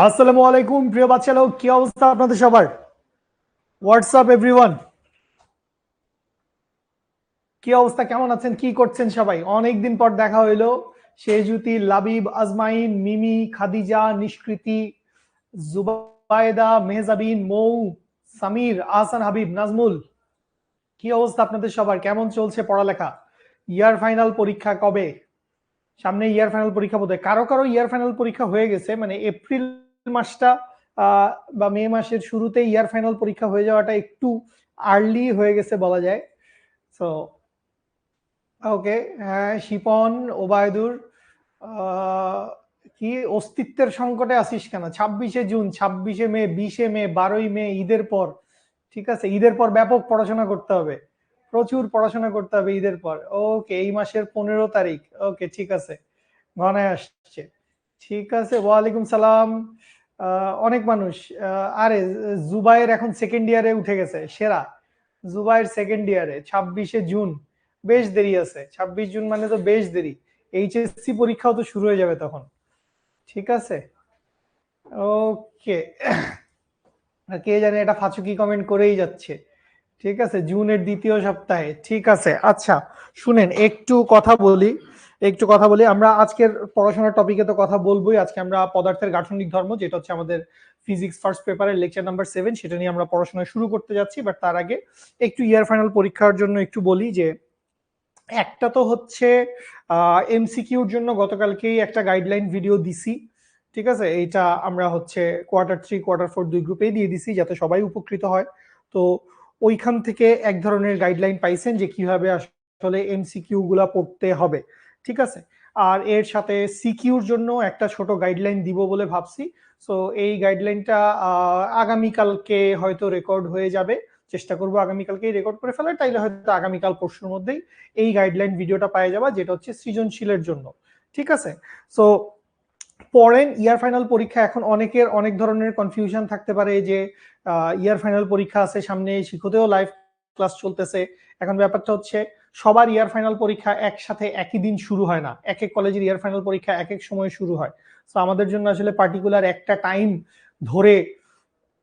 আসসালামু আলাইকুম প্রিয় বাচ্চা লোক, কি অবস্থা আপনাদের সবার? হোয়াটসঅ্যাপ এভরিওয়ান, কি অবস্থা, কেমন আছেন, কি করছেন সবাই? অনেকদিন পর দেখা হইলো। শেজুতি, লাবিব, আজমাইন, মিমি, খাদিজা, নিষ্কৃতি, জুবাইদা, মেহজাবিন, মৌ, সামির, আহসান, হাবিব, নাজমুল, কি অবস্থা আপনাদের সবার? কেমন চলছে পড়ালেখা? ইয়ার ফাইনাল পরীক্ষা কবে? সামনে ইয়ার ফাইনাল পরীক্ষা বোধহয় কারো কারো ইয়ার ফাইনাল পরীক্ষা হয়ে গেছে, মানে এপ্রিল মাসটা বা মে মাসের শুরুতে ইয়ার ফাইনাল পরীক্ষা হয়ে যাওয়াটা একটু আর্লি হয়ে গেছে বলা যায়। সো ওকে, হ্যাঁ, শিপন, ওবায়দুর, আহ, কি অস্তিত্বের সংকটে আসিস কেন? 26শে জুন, 26শে মে, 20শে মে, 12ই মে, ঈদের পর। ঠিক আছে, ঈদের পর ব্যাপক পড়াশোনা করতে হবে, প্রচুর পড়াশোনা করতে হবে ঈদের পর। ওকে, এই মাসের 15 তারিখ। ওকে, ঠিক আছে, ঘনায় আসছে। ঠিক আছে, ওয়ালাইকুম সালাম। অনেক মানুষ। আরে, জুবাইর এখন সেকেন্ড ইয়ারে উঠে গেছে, সেরা। জুবাইর সেকেন্ড ইয়ারে, 26শে জুন। বেশ দেরি আছে, 26 জুন মানে তো বেশ দেরি। এইচএসসি পরীক্ষাও তো শুরু হয়ে যাবে তখন। ঠিক আছে, ওকে। আর কে জানে, এটা ফাঁচুকি কমেন্ট করেই যাচ্ছে। ঠিক আছে, জুনের দ্বিতীয় সপ্তাহে। ঠিক আছে, আচ্ছা, শুনেন একটু কথা বলি। আমরা আজকের পড়াশোনার টপিকে তো কথা বলবোই। আজকে আমরা পদার্থের গাঠনিক ধর্ম, যেটা হচ্ছে আমাদের ফিজিক্স ফার্স্ট পেপারের লেকচার নাম্বার 7, সেটা নিয়ে আমরা পড়াশোনা শুরু করতে যাচ্ছি। বাট তার আগে একটু ইয়ার ফাইনাল পরীক্ষার জন্য একটু বলি যে একটা তো হচ্ছে এমসিকিউর জন্য গতকালকেই একটা গাইডলাইন ভিডিও দিছি। ঠিক আছে, এইটা আমরা হচ্ছে কোয়ার্টার 3 কোয়ার্টার 4 দুই গ্রুপেই দিয়ে দিছি, যাতে সবাই উপকৃত হয়। তো ওইখান থেকে এক ধরনের গাইডলাইন পাইছেন যে কিভাবে আসলে এমসিকিউ গুলা পড়তে হবে। ঠিক আছে, আর এর সাথে সিকিউর জন্য একটা ছোট গাইডলাইন দিব বলে ভাবছি। সো এই গাইডলাইনটা আগামীকালকে হয়তো রেকর্ড হয়ে যাবে। চেষ্টা করবো আগামীকালকেই রেকর্ড করে ফেলার, তাইলে হয়তো আগামীকাল পরশুর মধ্যেই এই গাইডলাইন ভিডিওটা পাওয়া যাবে, যেটা হচ্ছে সৃজনশীলের জন্য। ঠিক আছে, সো পড়েন। ইয়ার ফাইনাল পরীক্ষা, এখন অনেকের অনেক ধরনের কনফিউশন থাকতে পারে যে ইয়ার ফাইনাল পরীক্ষা আছে সামনে, শিক্ষতেও লাইভ ক্লাস চলতেছে। এখন ব্যাপারটা হচ্ছে, সবার ইয়ার ফাইনাল পরীক্ষা একসাথে একই দিন শুরু হয় না, এক এক কলেজের ইয়ার ফাইনাল পরীক্ষা এক এক সময় শুরু হয়। তো আমাদের জন্য আসলে পার্টিকুলার একটা টাইম ধরে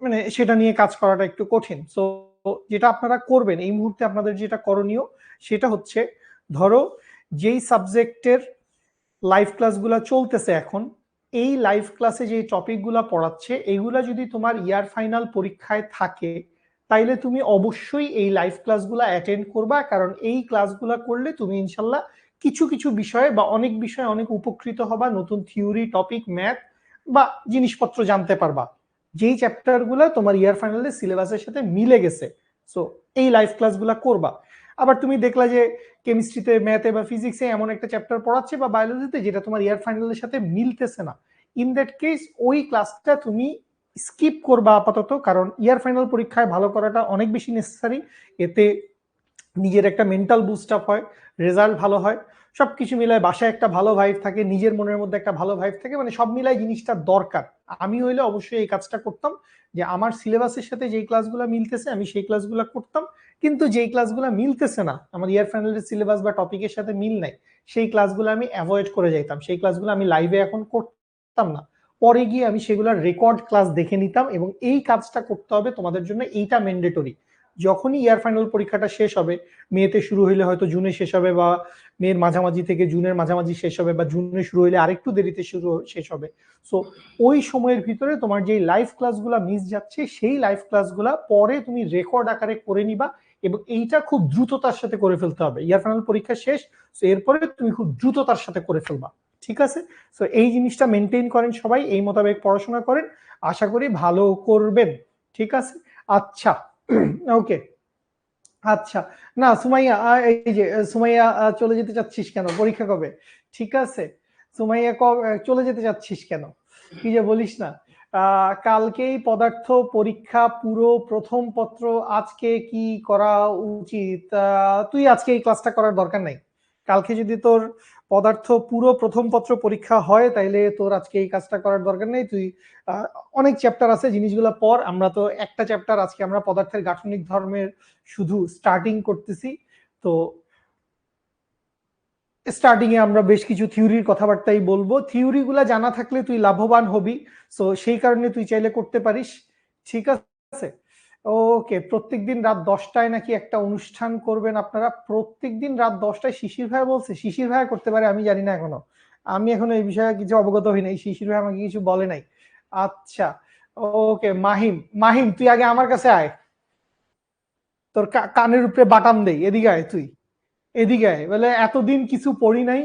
মানে সেটা নিয়ে কাজ করাটা একটু কঠিন। সো যেটা আপনারা করবেন এই মুহূর্তে, আপনাদের যেটা করণীয় সেটা হচ্ছে, ধরো যেই সাবজেক্টের লাইভ ক্লাসগুলো চলতেছে এখন, এই লাইভ ক্লাসে যে টপিকগুলো পড়াচ্ছে এইগুলা যদি তোমার ইয়ার ফাইনাল পরীক্ষায় থাকে, তাইলে তুমি অবশ্যই এই লাইভ ক্লাসগুলো অ্যাটেন্ড করবা, কারণ এই ক্লাসগুলো করলে তুমি ইনশাল্লাহ কিছু কিছু বিষয়ে বা অনেক বিষয়ে অনেক উপকৃত হবা, নতুন থিওরি, টপিক, ম্যাথ বা জিনিসপত্র জানতে পারবা, যেই চ্যাপ্টারগুলো তোমার ইয়ার ফাইনালের সিলেবাসের সাথে মিলে গেছে। সো এই লাইভ ক্লাসগুলো করবা। আবার তুমি দেখলা যে কেমিস্ট্রিতে, ম্যাথে বা ফিজিক্সে এমন একটা চ্যাপ্টার পড়াচ্ছে বা বায়োলজিতে যেটা তোমার ইয়ার ফাইনালের সাথে মিলতেছে না, ইন দ্যাট কেস ওই ক্লাসটা তুমি স্কিপ করবা আপাতত, কারণ ইয়ার ফাইনাল পরীক্ষায় ভালো করাটা অনেক বেশি নেসেসারি। এতে নিজের একটা মেন্টাল বুস্ট আপ হয়, রেজাল্ট ভালো হয়, সবকিছু মিলায় বাসায় একটা ভালো ভাইব থাকে, নিজের মনের মধ্যে একটা ভালো ভাইব থাকে, মানে সব মিলাই জিনিসটা দরকার। আমি হইলে অবশ্যই এই কাজটা করতাম, যে আমার সিলেবাসের সাথে যেই ক্লাসগুলো মিলতেছে আমি সেই ক্লাসগুলো করতাম, কিন্তু যেই ক্লাসগুলো মিলতেছে না, আমার ইয়ার ফাইনালের সিলেবাস বা টপিকের সাথে মিল নাই, সেই ক্লাসগুলো আমি অ্যাভয়েড করে যাইতাম, সেই ক্লাসগুলো আমি লাইভে এখন করতাম না। পরে গিয়ে আমি সেগুলোর রেকর্ড ক্লাস দেখে নিতাম, এবং এই কাজটা করতে হবে তোমাদের জন্য, এইটা ম্যান্ডেটরি। যখনই ইয়ার ফাইনাল পরীক্ষাটা শেষ হবে, মেতে শুরু হইলে হয়তো জুনে শেষ হবে, বা মের মাঝামাঝি থেকে জুনের মাঝামাঝি শেষ হবে, বা জুনে শুরু হইলে আরেকটু দেরিতে শেষ হবে। সো ওই সময়ের ভিতরে তোমার যে লাইভ ক্লাসগুলো মিস যাচ্ছে, সেই লাইভ ক্লাসগুলো পরে তুমি রেকর্ড আকারে করে নিবা, এবং এইটা খুব দ্রুততার সাথে করে ফেলতে হবে। ইয়ার ফাইনাল পরীক্ষা শেষ, তো এরপরে তুমি খুব দ্রুততার সাথে করে ফেলবা। ঠিক আছে, সো এই জিনিসটা মেনটেন করেন সবাই, এই মোতাবেক পড়াশোনা করেন, আশা করি ভালো করবেন। ঠিক আছে, আচ্ছা। ওকে, আচ্ছা। না সুমাইয়া, এই যে সুমাইয়া, চলে যেতে চাচ্ছিস কেন? পরীক্ষা কবে? ঠিক আছে, সুমাইয়া, চলে যেতে চাচ্ছিস কেন? কি যে বলিস না। কালকেই পদার্থ পরীক্ষা, পুরো প্রথম পত্র। আজকে কি করা উচিত? তুই আজকে এই ক্লাসটা করার দরকার নাই। কালকে যদি তোর পদার্থ পুরো প্রথম পত্র পরীক্ষা হয়, তাইলে তোর আজকে এই কাজটা করার দরকার নেই। তুই অনেক চ্যাপ্টার আছে, জিনিসগুলো পর। আমরা তো একটা চ্যাপ্টার আজকে আমরা পদার্থের গাঠনিক ধর্মের শুধু স্টার্টিং করতেছি। তো স্টার্টিং এ আমরা বেশ কিছু থিওরির কথাবার্তাই বলবো, থিওরি গুলা জানা থাকলে তুই লাভবান হবি, সো সেই কারণে তুই চাইলে করতে পারিস, ঠিক আছে? ওকে, প্রত্যেকদিন রাত 10টায় নাকি একটা অনুষ্ঠান করবেন আপনারা, প্রত্যেকদিন রাত 10টায়? শিশির ভাই বলছে? শিশির ভাই করতে পারে, আমি জানি না এখনো, আমি এখনো এই বিষয়ে কিছু অবগত হই নাই, শিশির ভাই আমাকে কিছু বলে নাই। আচ্ছা, ওকে। মাহিম, মাহিম তুই আগে আমার কাছে আয়, তোর কানের উপরে বাটাম দেই, এদিকে আয় তুই, এদিকে আয়। বলে এতদিন কিছু পড়ি নাই,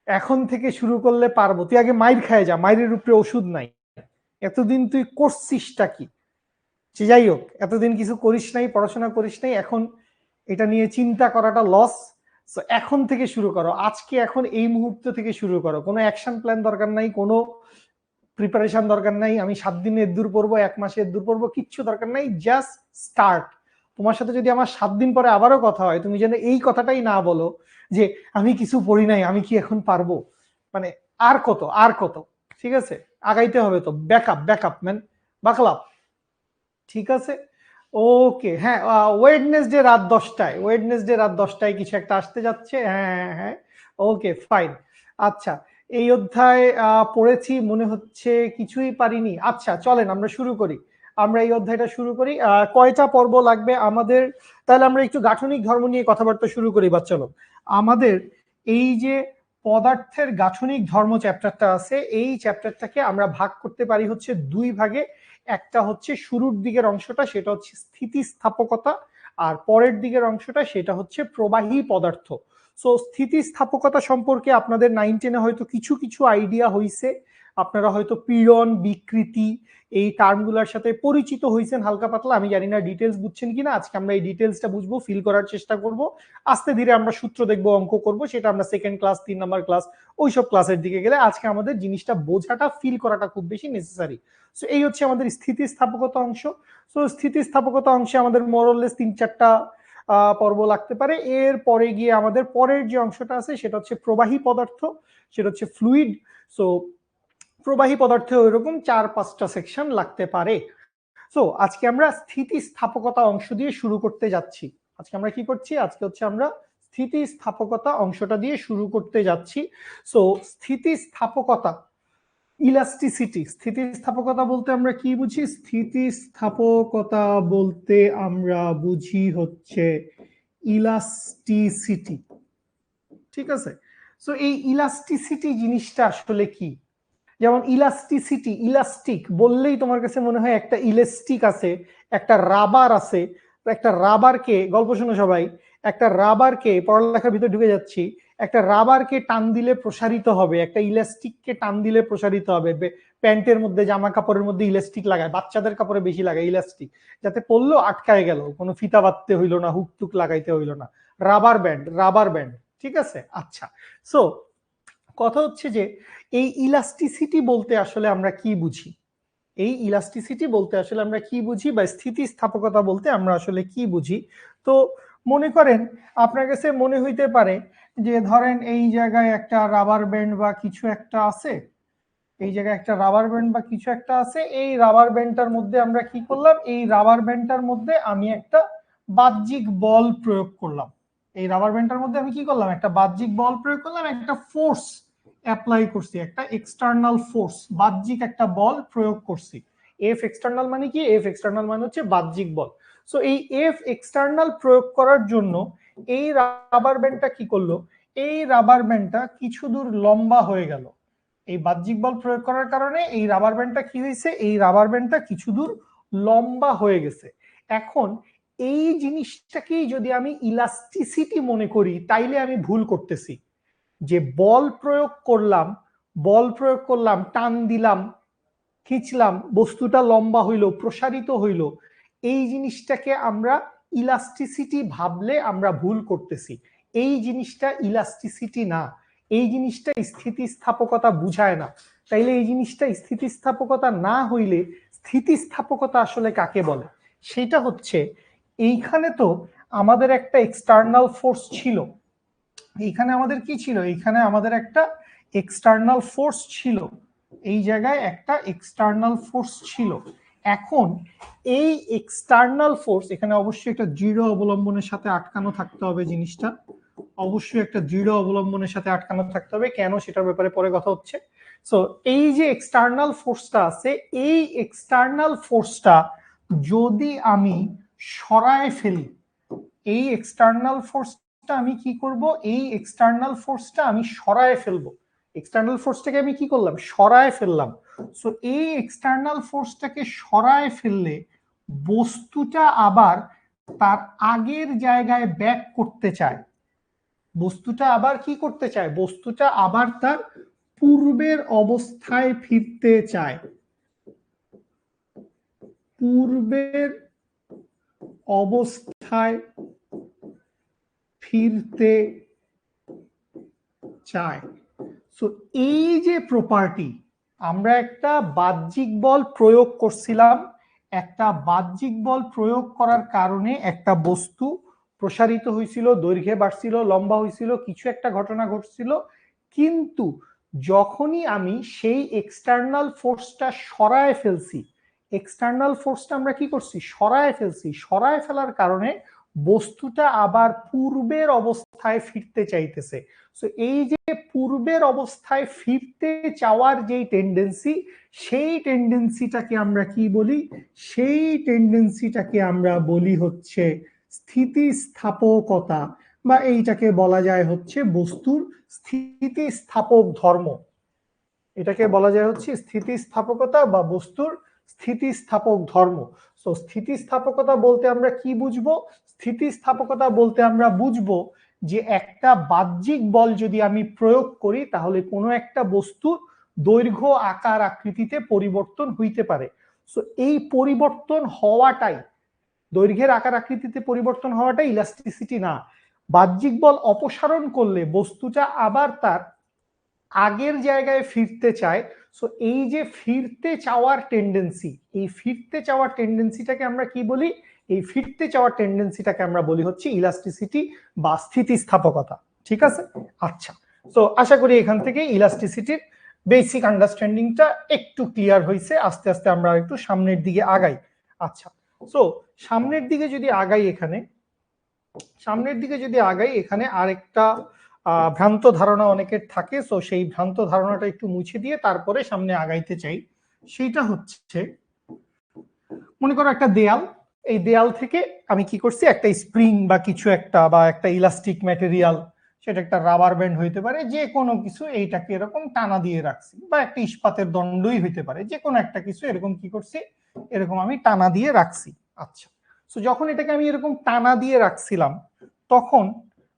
এখন থেকে শুরু করলে পারবো। তুই আগে মাইর খায় যা, মাইরের উপরে ওষুধ নাই। এতদিন তুই করছিসটা কি? সে যাই হোক, এতদিন কিছু করিস নাই, পড়াশোনা করিস নাই, এখন এটা নিয়ে চিন্তা করাটা লস। এখন থেকে শুরু করো, আজকে এখন এই মুহূর্ত থেকে শুরু করো। কোনো অ্যাকশন প্ল্যান দরকার নাই, কোনো প্রিপারেশন দরকার নাই, আমি 7 দিনে দূর পড়বো, 1 মাসে দূর পড়বো, কিচ্ছু দরকার নাই, জাস্ট স্টার্ট। তোমার সাথে যদি আমার 7 দিন পরে আবারও কথা হয়, তুমি যেন এই কথাটাই না বলো যে আমি কিছু পড়ি নাই, আমি কি এখন পারবো। মানে আর কত, আর কত, ঠিক আছে? আগাইতে হবে তো, ব্যাকআপ, ব্যাকআপ ম্যান, বাকলাপ, ঠিক আছে? ওকে, হ্যাঁ, ওয়েডনেসডে রাত 10টায়, ওয়েডনেসডে রাত 10টায় কিছু একটা আসতে যাচ্ছে, হ্যাঁ হ্যাঁ হ্যাঁ। Okay fine. আচ্ছা, এই অধ্যায় পড়েছি মনে হচ্ছে, কিছুই পারিনি। আচ্ছা চলেন আমরা শুরু করি, আমরা এই অধ্যায়টা শুরু করি। কয়টা পর্ব লাগবে আমাদের? তাহলে আমরা একটু গাঠনিক ধর্ম নিয়ে কথাবার্তা শুরু করি বা চলো। আমাদের এই যে পদার্থের গাঠনিক ধর্ম চ্যাপ্টারটা আছে, এই চ্যাপ্টারটাকে আমরা ভাগ করতে পারি হচ্ছে 2 ভাগে। একটা হচ্ছে শুরুর দিকের অংশটা, সেটা হচ্ছে স্থিতিস্থাপকতা, আর পরের দিকের অংশটা সেটা হচ্ছে প্রবাহী পদার্থ। সো স্থিতিস্থাপকতা সম্পর্কে আপনাদের 9-10-এ হয়তো কিছু কিছু আইডিয়া হইছে, আপনারা হয়তো পীড়ন, বিকৃতি এই টার্মগুলোর সাথে পরিচিত হয়েছেন হালকা পাতলা, আমি জানি না ডিটেলস বুঝছেন কিনা। আজকে আমরা এই ডিটেলসটা বুঝবো, ফিল করার চেষ্টা করব, আস্তে ধীরে আমরা সূত্র দেখবো, অঙ্ক করব, সেটা আমরা সেকেন্ড ক্লাস, 3 নম্বর ক্লাস, ওইসব ক্লাসের দিকে গেলে। আজকে আমাদের জিনিসটা বোঝাটা, ফিল করাটা খুব বেশি নেসেসারি। সো এই হচ্ছে আমাদের স্থিতিস্থাপকতা অংশ। সো স্থিতিস্থাপকতা অংশে আমাদের মোরলেস 3-4টা পর্ব লাগতে পারে। এর পরে গিয়ে আমাদের পরের যে অংশটা আছে সেটা হচ্ছে প্রবাহী পদার্থ, সেটা হচ্ছে ফ্লুইড। সো প্রবাহী পদার্থে ওইরকম 4-5টা সেকশন লাগতে পারে। সো আজকে আমরা স্থিতিস্থাপকতা অংশ দিয়ে শুরু করতে যাচ্ছি। আজকে আমরা কি করছি? আজকে হচ্ছে আমরা স্থিতিস্থাপকতা অংশটা দিয়ে শুরু করতে যাচ্ছি। সো স্থিতিস্থাপকতা, ইলাস্টিসিটি, স্থিতিস্থাপকতা বলতে আমরা কি বুঝি? স্থিতিস্থাপকতা বলতে আমরা বুঝি হচ্ছে ইলাস্টিসিটি, ঠিক আছে? সো এই ইলাস্টিসিটি জিনিসটা আসলে কি? যেমন ইলাস্টিসিটি, ইলাস্টিক বললেই তোমার কাছে মনে হয় একটা ইলাস্টিক আছে, একটা রাবার আছে। একটা রাবারকে, গল্প শোনো সবাই, একটা রাবারকে, পড়ালেখার ভিতরে ঢুকে যাচ্ছি, একটা রাবারকে টান দিলে প্রসারিত হবে, একটা ইলাস্টিককে টান দিলে প্রসারিত হবে। প্যান্টের মধ্যে, জামা কাপড়ের মধ্যে ইলাস্টিক লাগায়, বাচ্চাদের কাপড়ে বেশি লাগায় ইলাস্টিক, যাতে পড়লো আটকায় গেল, কোনো ফিতা বাঁধতে হইলো না, হুক টুক লাগাইতে হইলো না। রাবার ব্যান্ড, রাবার ব্যান্ড, ঠিক আছে? আচ্ছা, সো কথা হচ্ছে যে এই ইলাস্টিসিটি বলতে আসলে আমরা কি বুঝি, এই ইলাস্টিসিটি বলতে আসলে আমরা কি বুঝি, বা স্থিতিস্থাপকতা বলতে আমরা আসলে কি বুঝি। তো মনে করেন, আপনার কাছে মনে হইতে পারে যে ধরেন এই জায়গায় একটা রাবার ব্যান্ড বা কিছু একটা আছে, এই জায়গায় একটা রাবার ব্যান্ড বা কিছু একটা আছে, এই রাবার ব্যান্ডটার মধ্যে আমরা কি করলাম, এই রাবার ব্যান্ডটার মধ্যে আমি একটা বাহ্যিক বল প্রয়োগ করলাম। এই রাবার ব্যান্ডটার মধ্যে আমি কি করলাম? একটা বাহ্যিক বল প্রয়োগ করলাম, একটা ফোর্স অ্যাপ্লাই করছি, একটা এক্সটার্নাল ফোর্স, বাহ্যিক একটা বল প্রয়োগ করছি। এফ এক্সটার্নাল মানে কি? এফ এক্সটার্নাল মানে হচ্ছে বাহ্যিক বল। সো এই এফ এক্সটার্নাল প্রয়োগ করার জন্য এই রাবার ব্যান্ডটা কি করলো? এই রাবার ব্যান্ডটা কিছু দূর লম্বা হয়ে গেল। এই বাহ্যিক বল প্রয়োগ করার কারণে এই রাবার ব্যান্ডটা কি হয়েছে? এই রাবার ব্যান্ডটা কিছু দূর লম্বা হয়ে গেছে। এখন এই জিনিসটাকেই যদি আমি ইলাস্টিসিটি মনে করি, তাইলে আমি ভুল করতেছি। যে বল প্রয়োগ করলাম, বল প্রয়োগ করলাম, টান দিলাম, খিঁচলাম, বস্তুটা লম্বা হইল, প্রসারিত হইল, এই জিনিসটাকে আমরা ইলাস্টিসিটি ভাবলে আমরা ভুল করতেছি। এই জিনিসটা ইলাস্টিসিটি না, এই জিনিসটা স্থিতিস্থাপকতা বুঝায় না। তাইলে এই জিনিসটা স্থিতিস্থাপকতা না হইলে স্থিতিস্থাপকতা আসলে কাকে বলে? সেটা হচ্ছে, এইখানে তো আমাদের একটা এক্সটার্নাল ফোর্স ছিল, এইখানে আমাদের কি ছিল? এইখানে আমাদের একটা এক্সটার্নাল ফোর্স ছিল, এই জায়গায় একটা এক্সটার্নাল ফোর্স ছিল। এখন এই এক্সটার্নাল ফোর্স, এখানে অবশ্যই একটা দৃঢ় অবলম্বনের সাথে আটকানো থাকতে হবে জিনিসটা, অবশ্যই একটা দৃঢ় অবলম্বনের সাথে আটকানো থাকতে হবে। কেন সেটার ব্যাপারে পরে কথা হচ্ছে। সো এই যে এক্সটার্নাল ফোর্সটা আছে, এই এক্সটার্নাল ফোর্সটা যদি আমি সরায় ফেলি, এই এক্সটার্নাল ফোর্সটা আমি কি করব, এই এক্সটার্নাল ফোর্সটা আমি সরায় ফেলবো। এক্সটার্নাল ফোর্সটাকে আমি কি করলাম, সরায় ফেললাম। সো এই এক্সটার্নাল ফোর্সটাকে সরায় ফেললে বস্তুটা আবার তার আগের জায়গায় ব্যাক করতে চায়। বস্তুটা আবার কি করতে চায়, বস্তুটা আবার তার পূর্বের অবস্থায় ফিরতে চায়, পূর্বের অবস্থায় ফিরতে চায়। সো এই যে প্রপার্টি, আমরা একটা বাহ্যিক বল প্রয়োগ করছিলাম, একটা বাহ্যিক বল প্রয়োগ করার কারণে একটা বস্তু প্রসারিত হয়েছিল, দৈর্ঘ্যে বাড়ছিল, লম্বা হয়েছিল, কিছু একটা ঘটনা ঘটছিল। কিন্তু যখনই আমি সেই এক্সটার্নাল ফোর্সটা সরায় ফেলছি, এক্সটার্নাল ফোর্সটা আমরা কি করছি, সরায় ফেলছি, সরায় ফেলার কারণে বস্তুটা আবার পূর্বের অবস্থায় ফিরতে চাইতেছে। সো এই যে পূর্বের অবস্থায় ফিরতে চাওয়ার যেই টেন্ডেন্সি, সেই টেন্ডেন্সিটাকে আমরা কি বলি, সেই টেন্ডেন্সিটাকে আমরা বলি হচ্ছে স্থিতিস্থাপকতা, বা এইটাকে বলা যায় হচ্ছে বস্তুর স্থিতিস্থাপক ধর্ম। এটাকে বলা যায় হচ্ছে স্থিতিস্থাপকতা বা বস্তুর স্থিতিস্থাপক ধর্ম। সো স্থিতিস্থাপকতা বলতে আমরা কি বুঝবো, স্থিতিস্থাপকতা বলতে আমরা বুঝবো যে একটা বাহ্যিক বল যদি আমি প্রয়োগ করি তাহলে কোনো একটা বস্তুর দৈর্ঘ্য, আকার, আকৃতিতে পরিবর্তন হইতে পারে। সো এই পরিবর্তন হওয়াটাই, দৈর্ঘ্যের আকার আকৃতিতে পরিবর্তন হওয়াটাই ইলাস্টিসিটি না। বাহ্যিক বল অপসারণ করলে বস্তুটা আবার তার আগের জায়গায় ফিরতে চায়। সো এই যে ফিরতে চাওয়ার টেন্ডেন্সি, এই ফিরতে চাওয়ার টেন্ডেন্সিটাকে আমরা কি বলি, এই ফিরতে চাওয়ার টেন্ডেন্সিটাকে আমরা বলি হচ্ছে ইলাস্টিসিটি বা স্থিতিস্থাপকতা। ঠিক আছে, আচ্ছা। সো আশা করি এখান থেকে ইলাস্টিসিটির বেসিক আন্ডারস্ট্যান্ডিংটা একটু ক্লিয়ার হয়েছে। আস্তে আস্তে আমরা একটু সামনের দিকে আগাই। আচ্ছা, সো সামনের দিকে যদি আগাই, এখানে সামনের দিকে যদি আগাই, এখানে আরেকটা ভ্রান্ত ধারণা অনেকের থাকে। সো সেই ভ্রান্ত ধারণাটা একটু মুছে দিয়ে তারপরে সামনে আগাইতে চাই। সেইটা হচ্ছে, মনে করো একটা দেয়াল, এই দেয়াল থেকে আমি কি করছি, একটা স্প্রিং বা কিছু একটা, বা একটা ইলাস্টিক ম্যাটেরিয়াল, সেটা একটা রাবার ব্যান্ড হইতে পারে, যে কোনো কিছু, এইটাকে এরকম টানা দিয়ে রাখছি, বা একটা ইস্পাতের দণ্ডই হইতে পারে, যে কোনো একটা কিছু এরকম কি করছি, এরকম আমি টানা দিয়ে রাখছি। আচ্ছা, সো যখন এটাকে আমি এরকম টানা দিয়ে রাখছিলাম, তখন